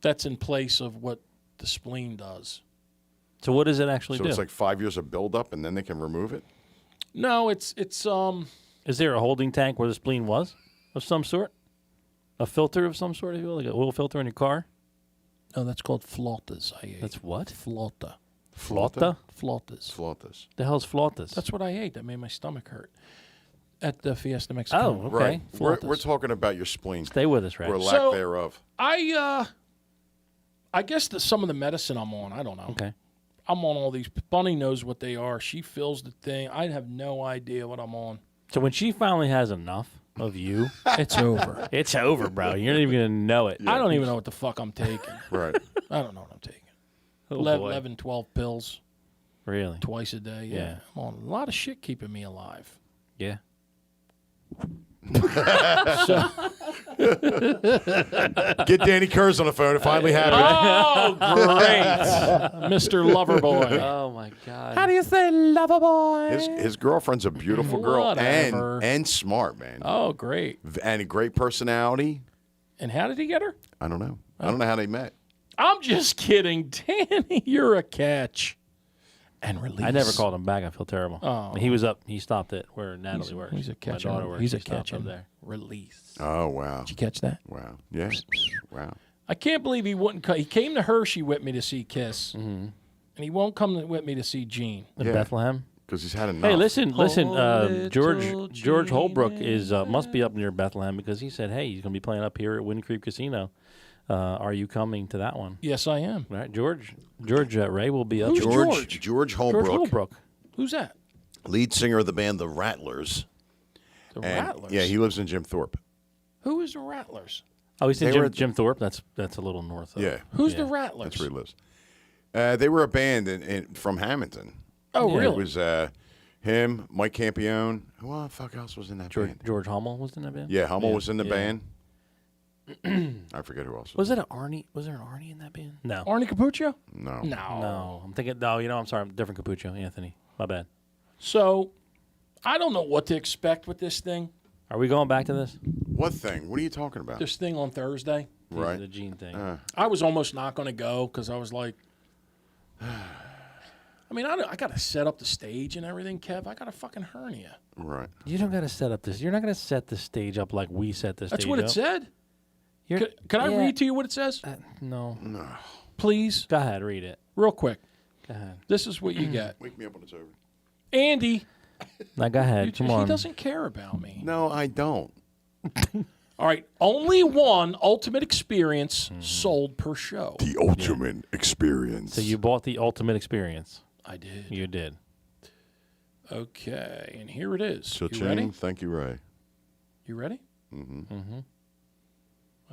that's in place of what the spleen does. So what does it actually So do? it's like 5 years of buildup and then they can remove it? No, it's Is there a holding tank where the spleen was of some sort? A filter of some sort, if you will, like an oil filter in your car? no, that's called flautas. I ate. That's what? Flauta. Flauta? Flautas. Flautas. The hell's flautas? That's what I ate. That made my stomach hurt at the Fiesta Mexicana. Oh, okay. Right. We're Flautas. talking about your spleen Stay with us, or right? lack So- thereof. I guess some of the medicine I'm on, I don't know. Okay. I'm on all these. Bunny knows what they are. She fills the thing. I have no idea what I'm on. So when she finally has enough of you, It's over. it's over, bro. You're not even going to know it. I don't even know what the fuck I'm taking. Right. I don't know what I'm taking. Oh, 11, 12 pills Really? twice a day. Yeah. I'm on a lot of shit keeping me alive. Yeah. So, Get Danny Kurz on the phone. It finally happened. oh, great. Mr. Loverboy. Oh, my God. How do you say lover boy? His girlfriend's a beautiful girl Whatever. and smart, man. Oh, great. And a great personality. And how did he get her? I don't know. I don't know how they met. I'm just kidding. Danny, you're a catch. and release. I never called him back. I feel terrible. Oh. He was up. He stopped it where Natalie works. He's a catch. My daughter works. He's a He stopped catch up and there. release. Oh, wow. Did you catch that? Wow. Yeah. Wow. I can't believe he wouldn't. He came to Hershey with me to see Kiss, and he won't come with me to see Gene. In Yeah. Bethlehem. Because he's had enough. Hey, listen. little George Holbrook Gene is must be up near Bethlehem because he said, "Hey, he's going to be playing up here at Wind Creek Casino. Are you coming to that one?" Yes, I am. Right, George Ray will be up. Who's there. George George? Holbrook, George Holbrook. Who's that? lead singer of the band The Rattlers. The And, Rattlers. Yeah, he lives in Jim Thorpe. Who is the Rattlers? Oh, he's in They were- Jim Thorpe. That's a little north. Of, Yeah, Who's the Yeah. Rattlers? that's where he lives. They were a band from Hamilton. Oh, Yeah. It really? was him, Mike Campione. Who the fuck else was in that band? George Hummel was in that band. Yeah, Hummel was in the Yeah. band. I forget who else. Was it an Arnie? Was there an Arnie in that band? No. Arnie Capuccio? No. No, I'm thinking. No, I'm sorry. Different Capuccio, Anthony. My bad. So, I don't know what to expect with this thing. Are we going back to this? What thing? What are you talking about? This thing on Thursday. Right. The Gene thing. I was almost not going to go because I was like, I mean, I got to set up the stage and everything, Kev. I got a fucking hernia. Right. You don't got to set up this. You're not going to set the stage up like we set the stage That's what up. it said. You're- Can I yeah. read to you what it says? No. Please? Go ahead, read it. Real quick. Go ahead. This is what you get. Wake me up when it's over. Andy, Now go ahead. he Come on. doesn't care about me. No, I don't. All right. Only one ultimate experience sold per show. The ultimate experience. So you bought the ultimate experience. I did. You did. Okay. And here it is. You Cha-ching. ready? Thank you, Ray. You ready? Mm-hmm.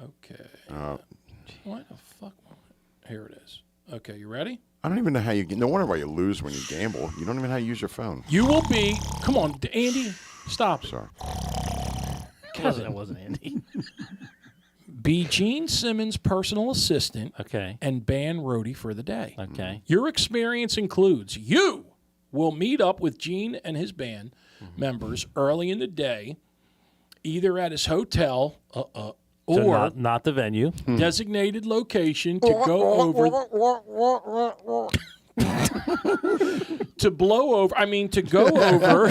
Okay. Why the fuck? Here it is. Okay, you ready? I don't even know how you get. No wonder why you lose when you gamble. You don't even know how to use your phone. You will be. Come on, Andy. Stop. Sorry. It wasn't Andy. Be Gene Simmons' personal assistant Okay. and band roadie for the day. Okay. Your experience includes you will meet up with Gene and his band members early in the day, either at his hotel So or not the venue. designated location to go over to go over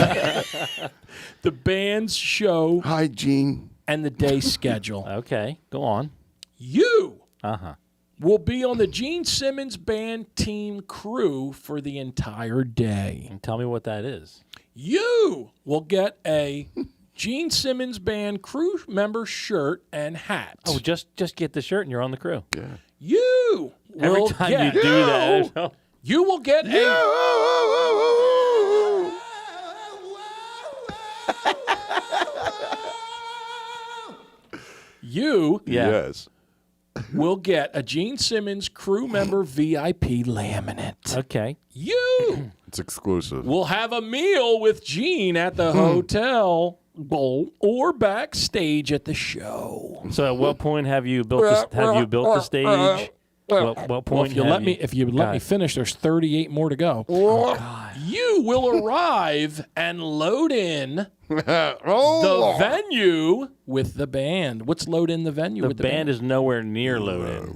the band's show Hi, Gene. and the day schedule. Okay. Go on. You Uh-huh. will be on the Gene Simmons band team crew for the entire day. And tell me what that is. You will get a Gene Simmons band crew member shirt and hat. Oh, just get the shirt and you're on the crew. Yeah. You Every will time get you do that. You will get a You Yeah. Yes. will get a Gene Simmons crew member VIP laminate. Okay. You It's exclusive. will have a meal with Gene at the hotel bowl or backstage at the show. So at what point have you built the stage? What point Well, if you have let me finish, there's 38 more to go. You will arrive and load in the venue with the band. What's load in the venue The with the band is nowhere near loaded.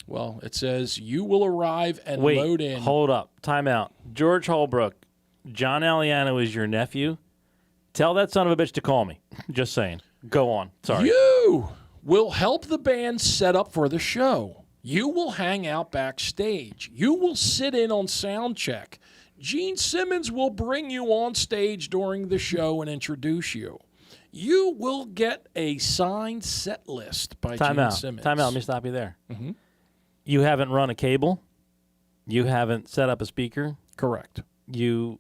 Well, it says you will arrive and Wait, load in. hold up. Time out. George Holbrook, John Aliano is your nephew. Tell that son of a bitch to call me. Just saying. Go on. Sorry. You will help the band set up for the show. You will hang out backstage. You will sit in on sound check. Gene Simmons will bring you on stage during the show and introduce you. You will get a signed set list by Gene Simmons. Time out. Let me stop you there. Mm-hmm. You haven't run a cable. You haven't set up a speaker. Correct. You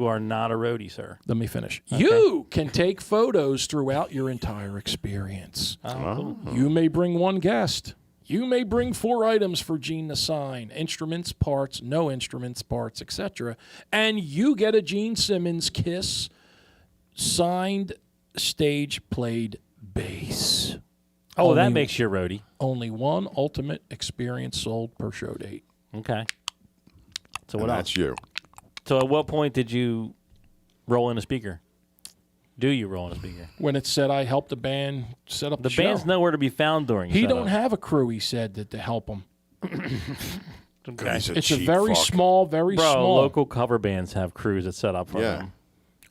are not a roadie, sir. Let me finish. You can take photos throughout your entire experience. Oh, cool. You may bring one guest. You may bring 4 items for Gene to sign: instruments, parts, no instruments, parts, etc. And you get a Gene Simmons Kiss signed stage played bass. Oh, that Only- makes you a roadie. Only one ultimate experience sold per show date. Okay. So And what else? that's you. So at what point did you roll in a speaker? Do you roll in a speaker? When it said I helped the band set up the, The show. band's nowhere to be found during He setup. don't have a crew, he said, to help him. Okay. He's It's a cheap very fuck. small, very Bro, small. local cover bands have crews that set up for Yeah. them.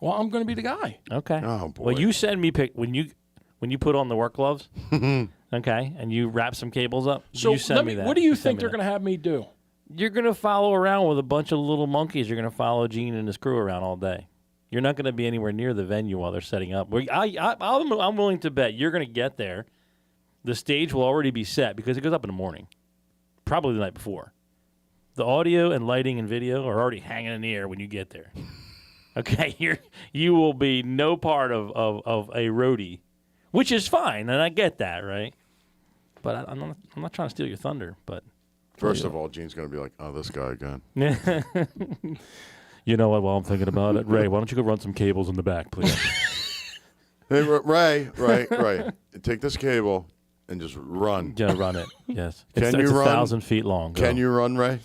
Well, I'm going to be the guy. Okay. Oh, boy. Well, you send me when you put on the work gloves, okay, and you wrap some cables up. So you send me that. what do you send think me they're that. going to have me do? You're gonna follow around with a bunch of little monkeys. You're gonna follow Gene and his crew around all day. You're not gonna be anywhere near the venue while they're setting up. I'm willing to bet you're gonna get there. The stage will already be set because it goes up in the morning, probably the night before. The audio and lighting and video are already hanging in the air when you get there. Okay, you will be no part of a roadie, which is fine, and I get that, right? But I'm not trying to steal your thunder, but. First of all, Gene's going to be like, oh, this guy again. You know what? While I'm thinking about it, Ray, why don't you go run some cables in the back, please? Hey, Ray, right. Take this cable and just run. Yeah, run it. Yes. Can it's you run? 1,000 feet long. Can Go. you run, Ray?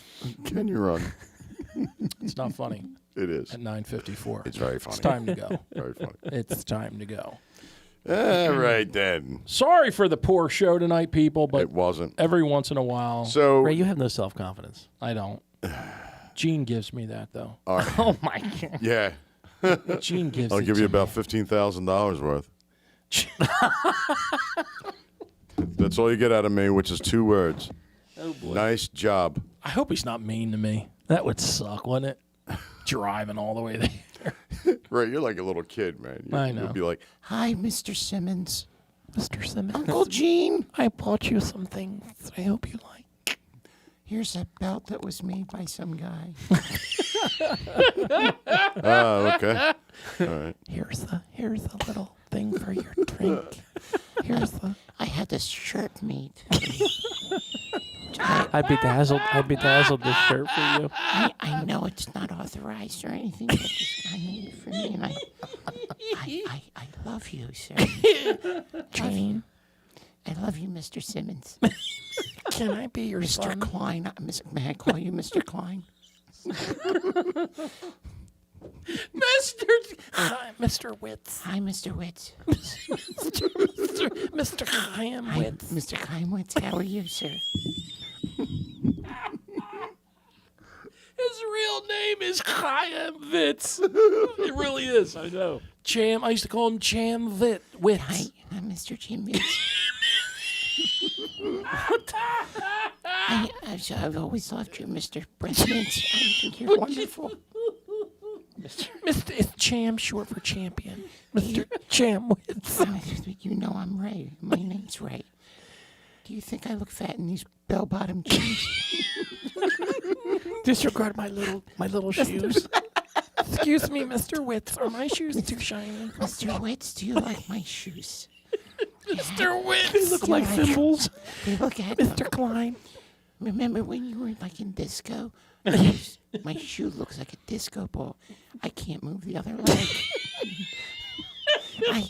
Can you run? It's not funny. It is. At 9:54. It's very funny. It's time to go. Very funny. It's time to go. All right, then. Sorry for the poor show tonight, people, but It wasn't. every once in a while, So, Ray, you have no self-confidence. I don't. Gene gives me that, though. all right. Oh, my God. Yeah. Gene gives I'll it give to you about me. $15,000 worth. That's all you get out of me, which is 2 words. Oh, boy. Nice job. I hope he's not mean to me. That would suck, wouldn't it? Driving all the way there. Right, you're like a little kid, man. I know. You'll be like, Hi, Mr. Simmons. Mr. Simmons, Uncle Gene. I bought you some things I hope you like. Here's a belt that was made by some guy. oh, okay. All right. Here's a little thing for your drink. Here's the. I had this shirt made. I bedazzled this shirt for you. I know it's not authorized or anything, but this guy made it for me, and I love you, sir. Gene, I love you, Mr. Simmons. can I be your Mr. son? Klein. May I call you Mr. Klein? Mr. Witz. Hi, Mr. Witz. Mr. Chaim Hi, Witz. Mr. Klein-Witz. How are you, sir? His real name is Chaim Witz. It really is, I know. Cham, I used to call him Cham Witz. Hi, I'm Mr. Jim Witz. I've always loved you, Mr. Brent Mintz. I think you're wonderful. Mr. It's Cham, short for champion. Mr. Cham Witz. You know I'm Ray. My name's Ray. Do you think I look fat in these bell-bottom jeans? Disregard my little shoes. Excuse me, Mr. Witz. Are my shoes too shiny? Mr. Witz, do you like my shoes? Mr. Witz. They look like thimbles. They look at Mr. Klein. Remember when you were like in disco? My shoe looks like a disco ball. I can't move the other leg. I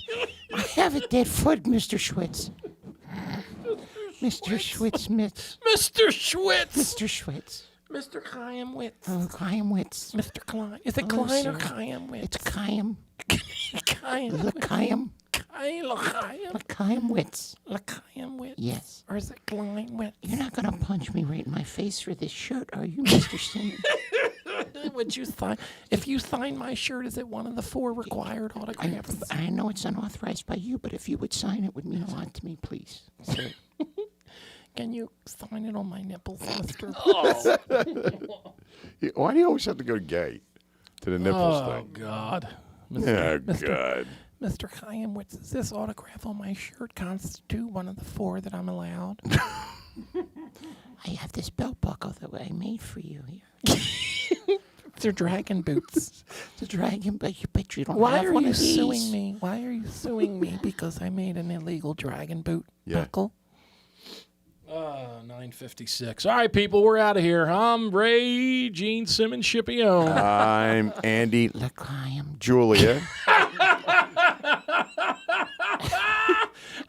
have a dead foot, Mr. Schwitz. Mr. Schwitz Mitz. Mr. Schwitz. Mr. Schwitz. Mr. Chaim Witz. Oh, Chaim Witz. Mr. Klein. Is it Hello, Klein or sir. Chaim Witz? It's Chaim. Chaim. Look, Chaim. Chaim. Chaim Witz. Chaim Witz. Yes. Or is it Klein Witz? You're not going to punch me right in my face for this shirt, are you, Mr. Simmons? Would you sign? If you sign my shirt, is it one of the 4 required autographs? I know it's unauthorized by you, but if you would sign it would mean a lot to me, please, sir. Can you sign it on my nipples, Mr. Why do you always have to go gay to the nipples Oh, thing? God. Yeah, God. Mr. Chaim Witz, does this autograph on my shirt constitute one of the 4 that I'm allowed? I have this belt buckle that I made for you here. They're dragon boots. The dragon, but you don't Why have are one you of these. suing me? Why are you suing me? Because I made an illegal dragon boot Yeah. buckle? 9:56. All right, people, we're out of here. I'm Ray Gene Simmons Shipione. I'm Andy Look, I am. Julia.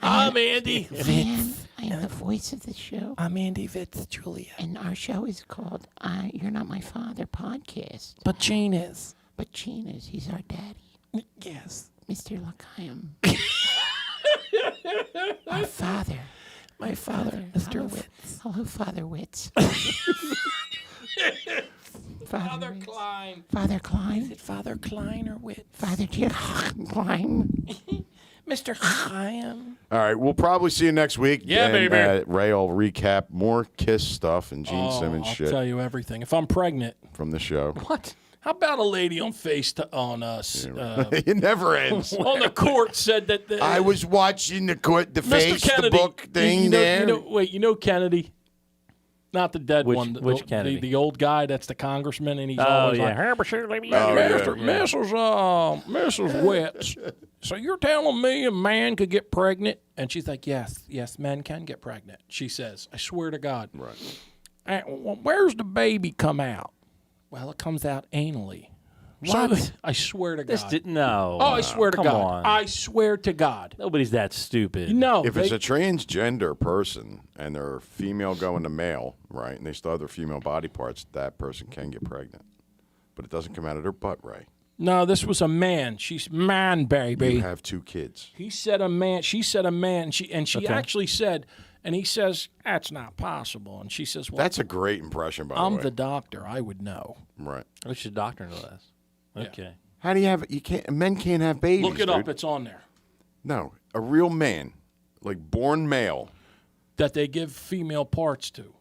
I'm Andy Van. I am the voice of the show. I'm Andy Vitz, Julia. And our show is called You're Not My Father podcast. But Gene is. But Gene is, he's our daddy. Yes. Mr. L'Chaim. Our father. My father, Mr. Witz. Hello, Father Witz. Father Klein. Father Klein. Is it Father Klein or Wit? Father Klein. Mr. Chaim. All right, we'll probably see you next week. Yeah, and, baby. Ray will recap more Kiss stuff and Gene Simmons I'll shit tell you everything. If I'm pregnant, from the show. what? How about a lady on on us It never ends. on the court said that I was watching the Mr. face, Kennedy, the book thing you know, there. You know Kennedy, not the dead one. Which Kennedy? The old guy that's the congressman, and he's Oh always yeah, like, Mrs. Wetz. So you're telling me a man could get pregnant? And she's like, yes, men can get pregnant. She says, I swear to God. Right. Where's the baby come out? Well, it comes out anally. What? So, I swear to This God. didn't no. Oh, I swear to come God. on. I swear to God. Nobody's that stupid. No. If it's a transgender person and they're female going to male, right, and they still have their female body parts, that person can get pregnant. But it doesn't come out of their butt, Ray. No, this was a man. She's man, baby. You have 2 kids. He said a man. She said a man. She Okay. actually said, and he says that's not possible. And she says, well, That's a great impression, by the I'm way. the doctor. I would know. Right. We should doctor know this. Okay. How do you have? You can't. Men can't have babies. Look it dude. up. It's on there. No, a real man, like born male. That they give female parts to.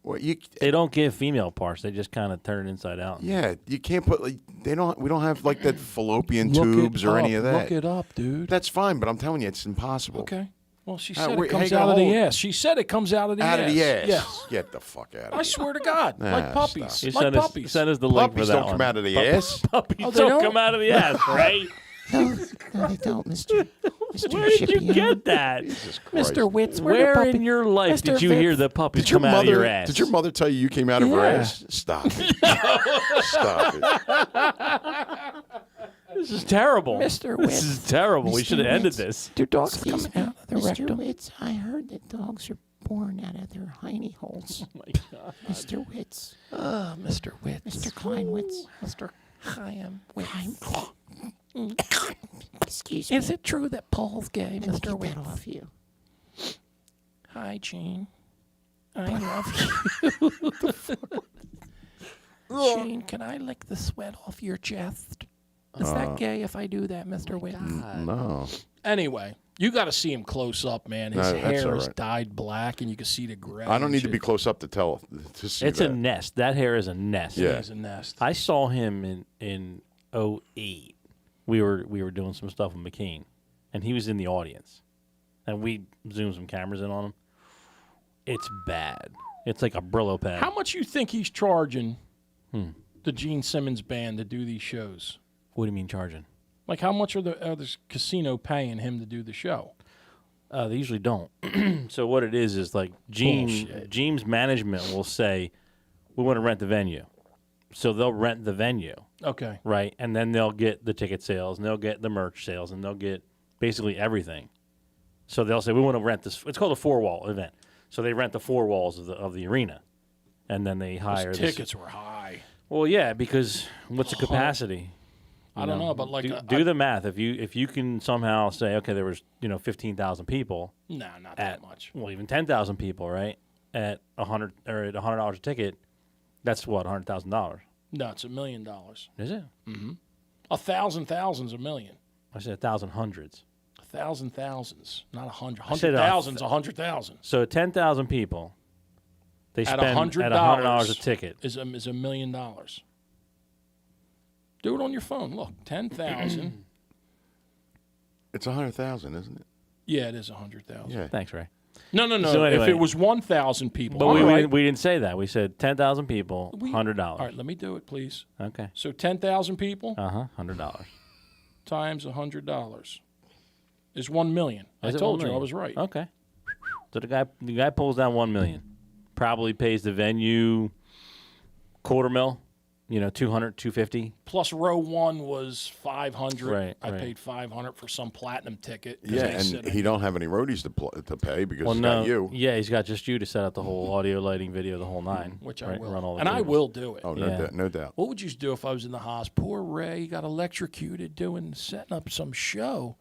Well, you. They don't give female parts. They just kind of turn it inside out. Yeah, you can't put. Like, they don't. We don't have like that fallopian Look tubes it or up. any of that. Look it up, dude. That's fine, but I'm telling you, it's impossible. Okay. Well, she How- said wait, it how comes you out gonna of the hold- ass. She said it comes out of the Out ass. of the ass. Yes. Get the fuck out of I here. swear to God. Nah, like puppies. stop. You Like send us, puppies. send us the link Puppies for that don't come one. out of the ass. Puppies Oh, they don't don't? come out of the ass, right? No, they don't, Mr. Where did you Shipion. get that? Jesus Christ. Mr. Witz, Where in your life did Mr. you hear Fitz. the puppies Did your come out of mother? your ass? Did your mother tell you came out of her Yeah. ass? Stop it. Stop it. This is terrible. Mr. This is terrible. We Mr. should have ended Witz. this. Do dogs come Excuse out of the Mr. rectum? Witz, I heard that dogs are born out of their hiney holes. Oh my God. Mr. Witz, Mr. Witz. Mr. Kleinwitz, Mr. Chaim Witz. excuse me. Is it true that Paul's gay, Let me Mr. get that Witz? off you. Hi, Gene. I love you. Gene, can I lick the sweat off your chest? Is that gay if I do that, Mr. Witz? No. Anyway, you got to see him close up, man. His No, that's hair all is right. dyed black, and you can see the gray. I don't need to and be shit. close up to tell to see It's that. a nest. That hair is a nest. Yeah. He's a nest. I saw him in 08. We were doing some stuff with McCain, and he was in the audience, and we zoomed some cameras in on him. It's bad. It's like a Brillo pad. How much you think he's charging the Gene Simmons band to do these shows? What do you mean charging? Like, how much are the casino paying him to do the show? They usually don't. So what it is like Bullshit. Gene's management will say, we want to rent the venue. So they'll rent the venue, Okay. right? And then they'll get the ticket sales, and they'll get the merch sales, and they'll get basically everything. So they'll say, we want to rent this. It's called a 4-wall event. So they rent the 4 walls of the arena, and then they hire Those this- tickets were high. Well, yeah, because what's the capacity? I don't know, but like do the math. If you can somehow say, okay, there was 15,000 people no, not at that much. well, even 10,000 people, right? At $100 or at $100 a ticket, that's what $100,000. No, it's $1 million. Is it? 1,000 thousands, $1 million. I said 1,000 hundreds. 1,000 thousands, not 100. I said 100,000's 100,000. So 10,000 people, they At spend $100 at $100 a ticket. Is $1 million. Do it on your phone. Look, 10,000. It's 100,000, isn't it? Yeah, it is 100,000. Yeah. Thanks, Ray. No. So If anyway. it was 1,000 people, But all right. we didn't say that. We said 10,000 people, $100. All right, let me do it, please. Okay. So 10,000 people $100. times $100 is 1 million. I Is it told 1 you I million? was right. Okay. So the guy pulls down 1 million, probably pays the venue $250,000, 200, 250. Plus row 1 was 500. Right, I right. paid 500 for some platinum ticket. 'cause Yeah, they said and he don't have any roadies to pay because he's got you. Yeah, he's got just you to set up the whole audio, lighting, video, the whole nine. which right? I will. Run all the And I cables. will do it. Oh, no Yeah. doubt, no doubt. What would you do if I was in the hospital? Poor Ray got electrocuted setting up some show.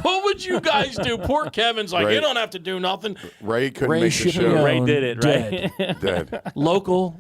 What would you guys do? Poor Kevin's like, Right. you don't have to do nothing. Ray couldn't Ray make the Shipping show. Ray did it, right? Dead. Dead. Local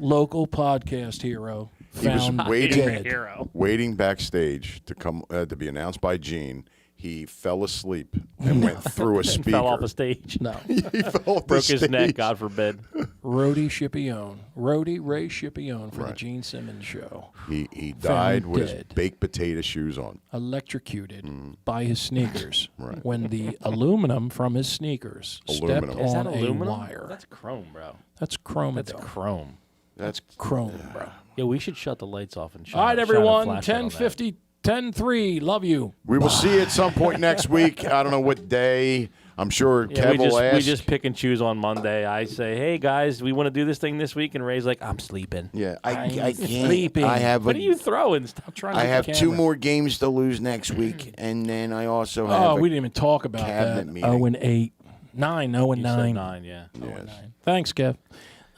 podcast hero. He was Found waiting, dead. Hero. waiting backstage to come to be announced by Gene. He fell asleep and went through a speaker. Fell off a stage. No. He fell off the Broke his neck, stage. God forbid. Rhodey Shipione. Rhodey Ray Shipione for the Right. Gene Simmons show. He died with his dead. baked potato shoes on. Electrocuted by his sneakers Right. when the aluminum from his sneakers Aluminum. stepped Is that on aluminum? a wire. That's chrome, bro. That's chrome. That's chrome. That's chrome, bro. Yeah, we should shut the lights off and shine. All right, shine a everyone. flashlight on that. 10:50, 10:03. Love you. We will see you at some point next week. I don't know what day. I'm sure Yeah, Kev will ask. we just pick and choose on Monday. I say, hey guys, we want to do this thing this week, and Ray's like, I'm sleeping. Yeah, I I'm can't. sleeping. I have What are you throwing? Stop trying to I get have the 2 camera. more games to lose next week, and then I also have. Oh, a we didn't even talk about cabinet that. meeting. 0-8. 9, 0-9. You said 9, yeah. Yes. Thanks, Kev.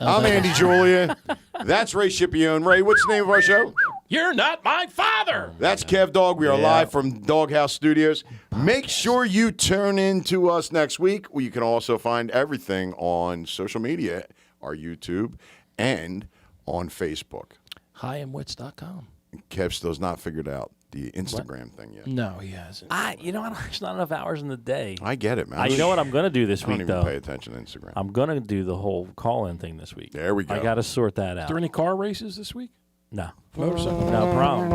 I'm Andy Julia. That's Ray Shipione. Ray, what's the name of our show? You're not my father. That's Kev Dog. We are Yeah. live from Doghouse Studios. Make sure you tune in to us next week. You can also find everything on social media, our YouTube, and on Facebook. HiAmWits.com. Kev still's not figured out the Instagram thing yet. No, he hasn't. You know what? There's not enough hours in the day. I get it, man. You know what I'm going to do this I don't week, even though? pay attention to Instagram. I'm going to do the whole call-in thing this week. There we go. I got to sort that Are out. there any car races this week? No. Motorcycle? No, prom.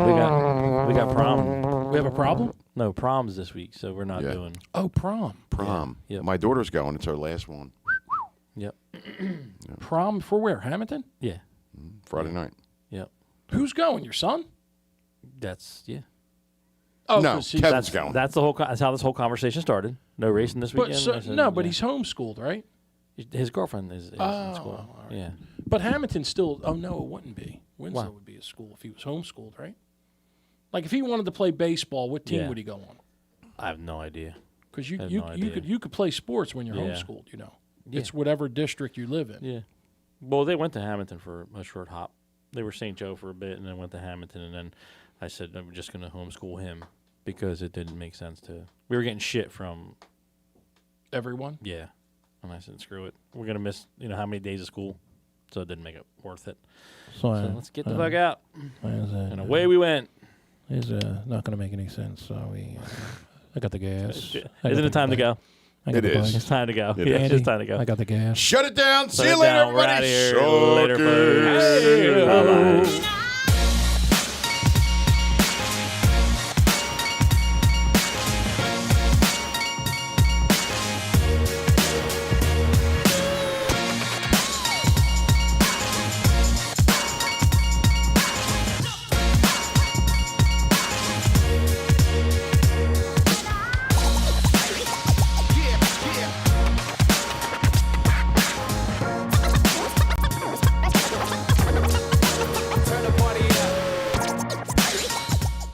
We got prom. We have a problem? No, prom's this week, so we're not Yeah. doing. Oh, prom. Prom. Yeah. Yep. My daughter's going. It's her last one. Yep. Prom for where? Hamilton? Yeah. Friday night. Yep. Who's going? Your son? Yeah. Oh, No, 'cause he- Kevin's going. That's the whole. That's how this whole conversation started. No racing this But weekend. I said, but yeah. he's homeschooled, right? His girlfriend is in school. all right. Yeah. But Hamilton still. Oh no, it wouldn't be. Winslow Why? would be a school if he was homeschooled, right? Like if he wanted to play baseball, what team Yeah. would he go on? I have no idea. Because I have you no idea. you could play sports when you're Yeah. homeschooled. You know, Yeah. it's whatever district you live in. Yeah. Well, they went to Hamilton for a short hop. They were St. Joe for a bit, and then went to Hamilton, and then I said I'm just going to homeschool him because it didn't make sense to. We were getting shit from Everyone. yeah, and I said screw it. We're gonna miss how many days of school, so it didn't make it worth it. So let's get the fuck out, and away we went. It's not going to make any sense. So I got the gas. Isn't it time to go? It is. It's time to go. It Yeah, is. it's time to go. I got the gas. Shut it down. See Shut you it later, down. We're everybody. outta here. Later, Suckers. folks. Bye-bye.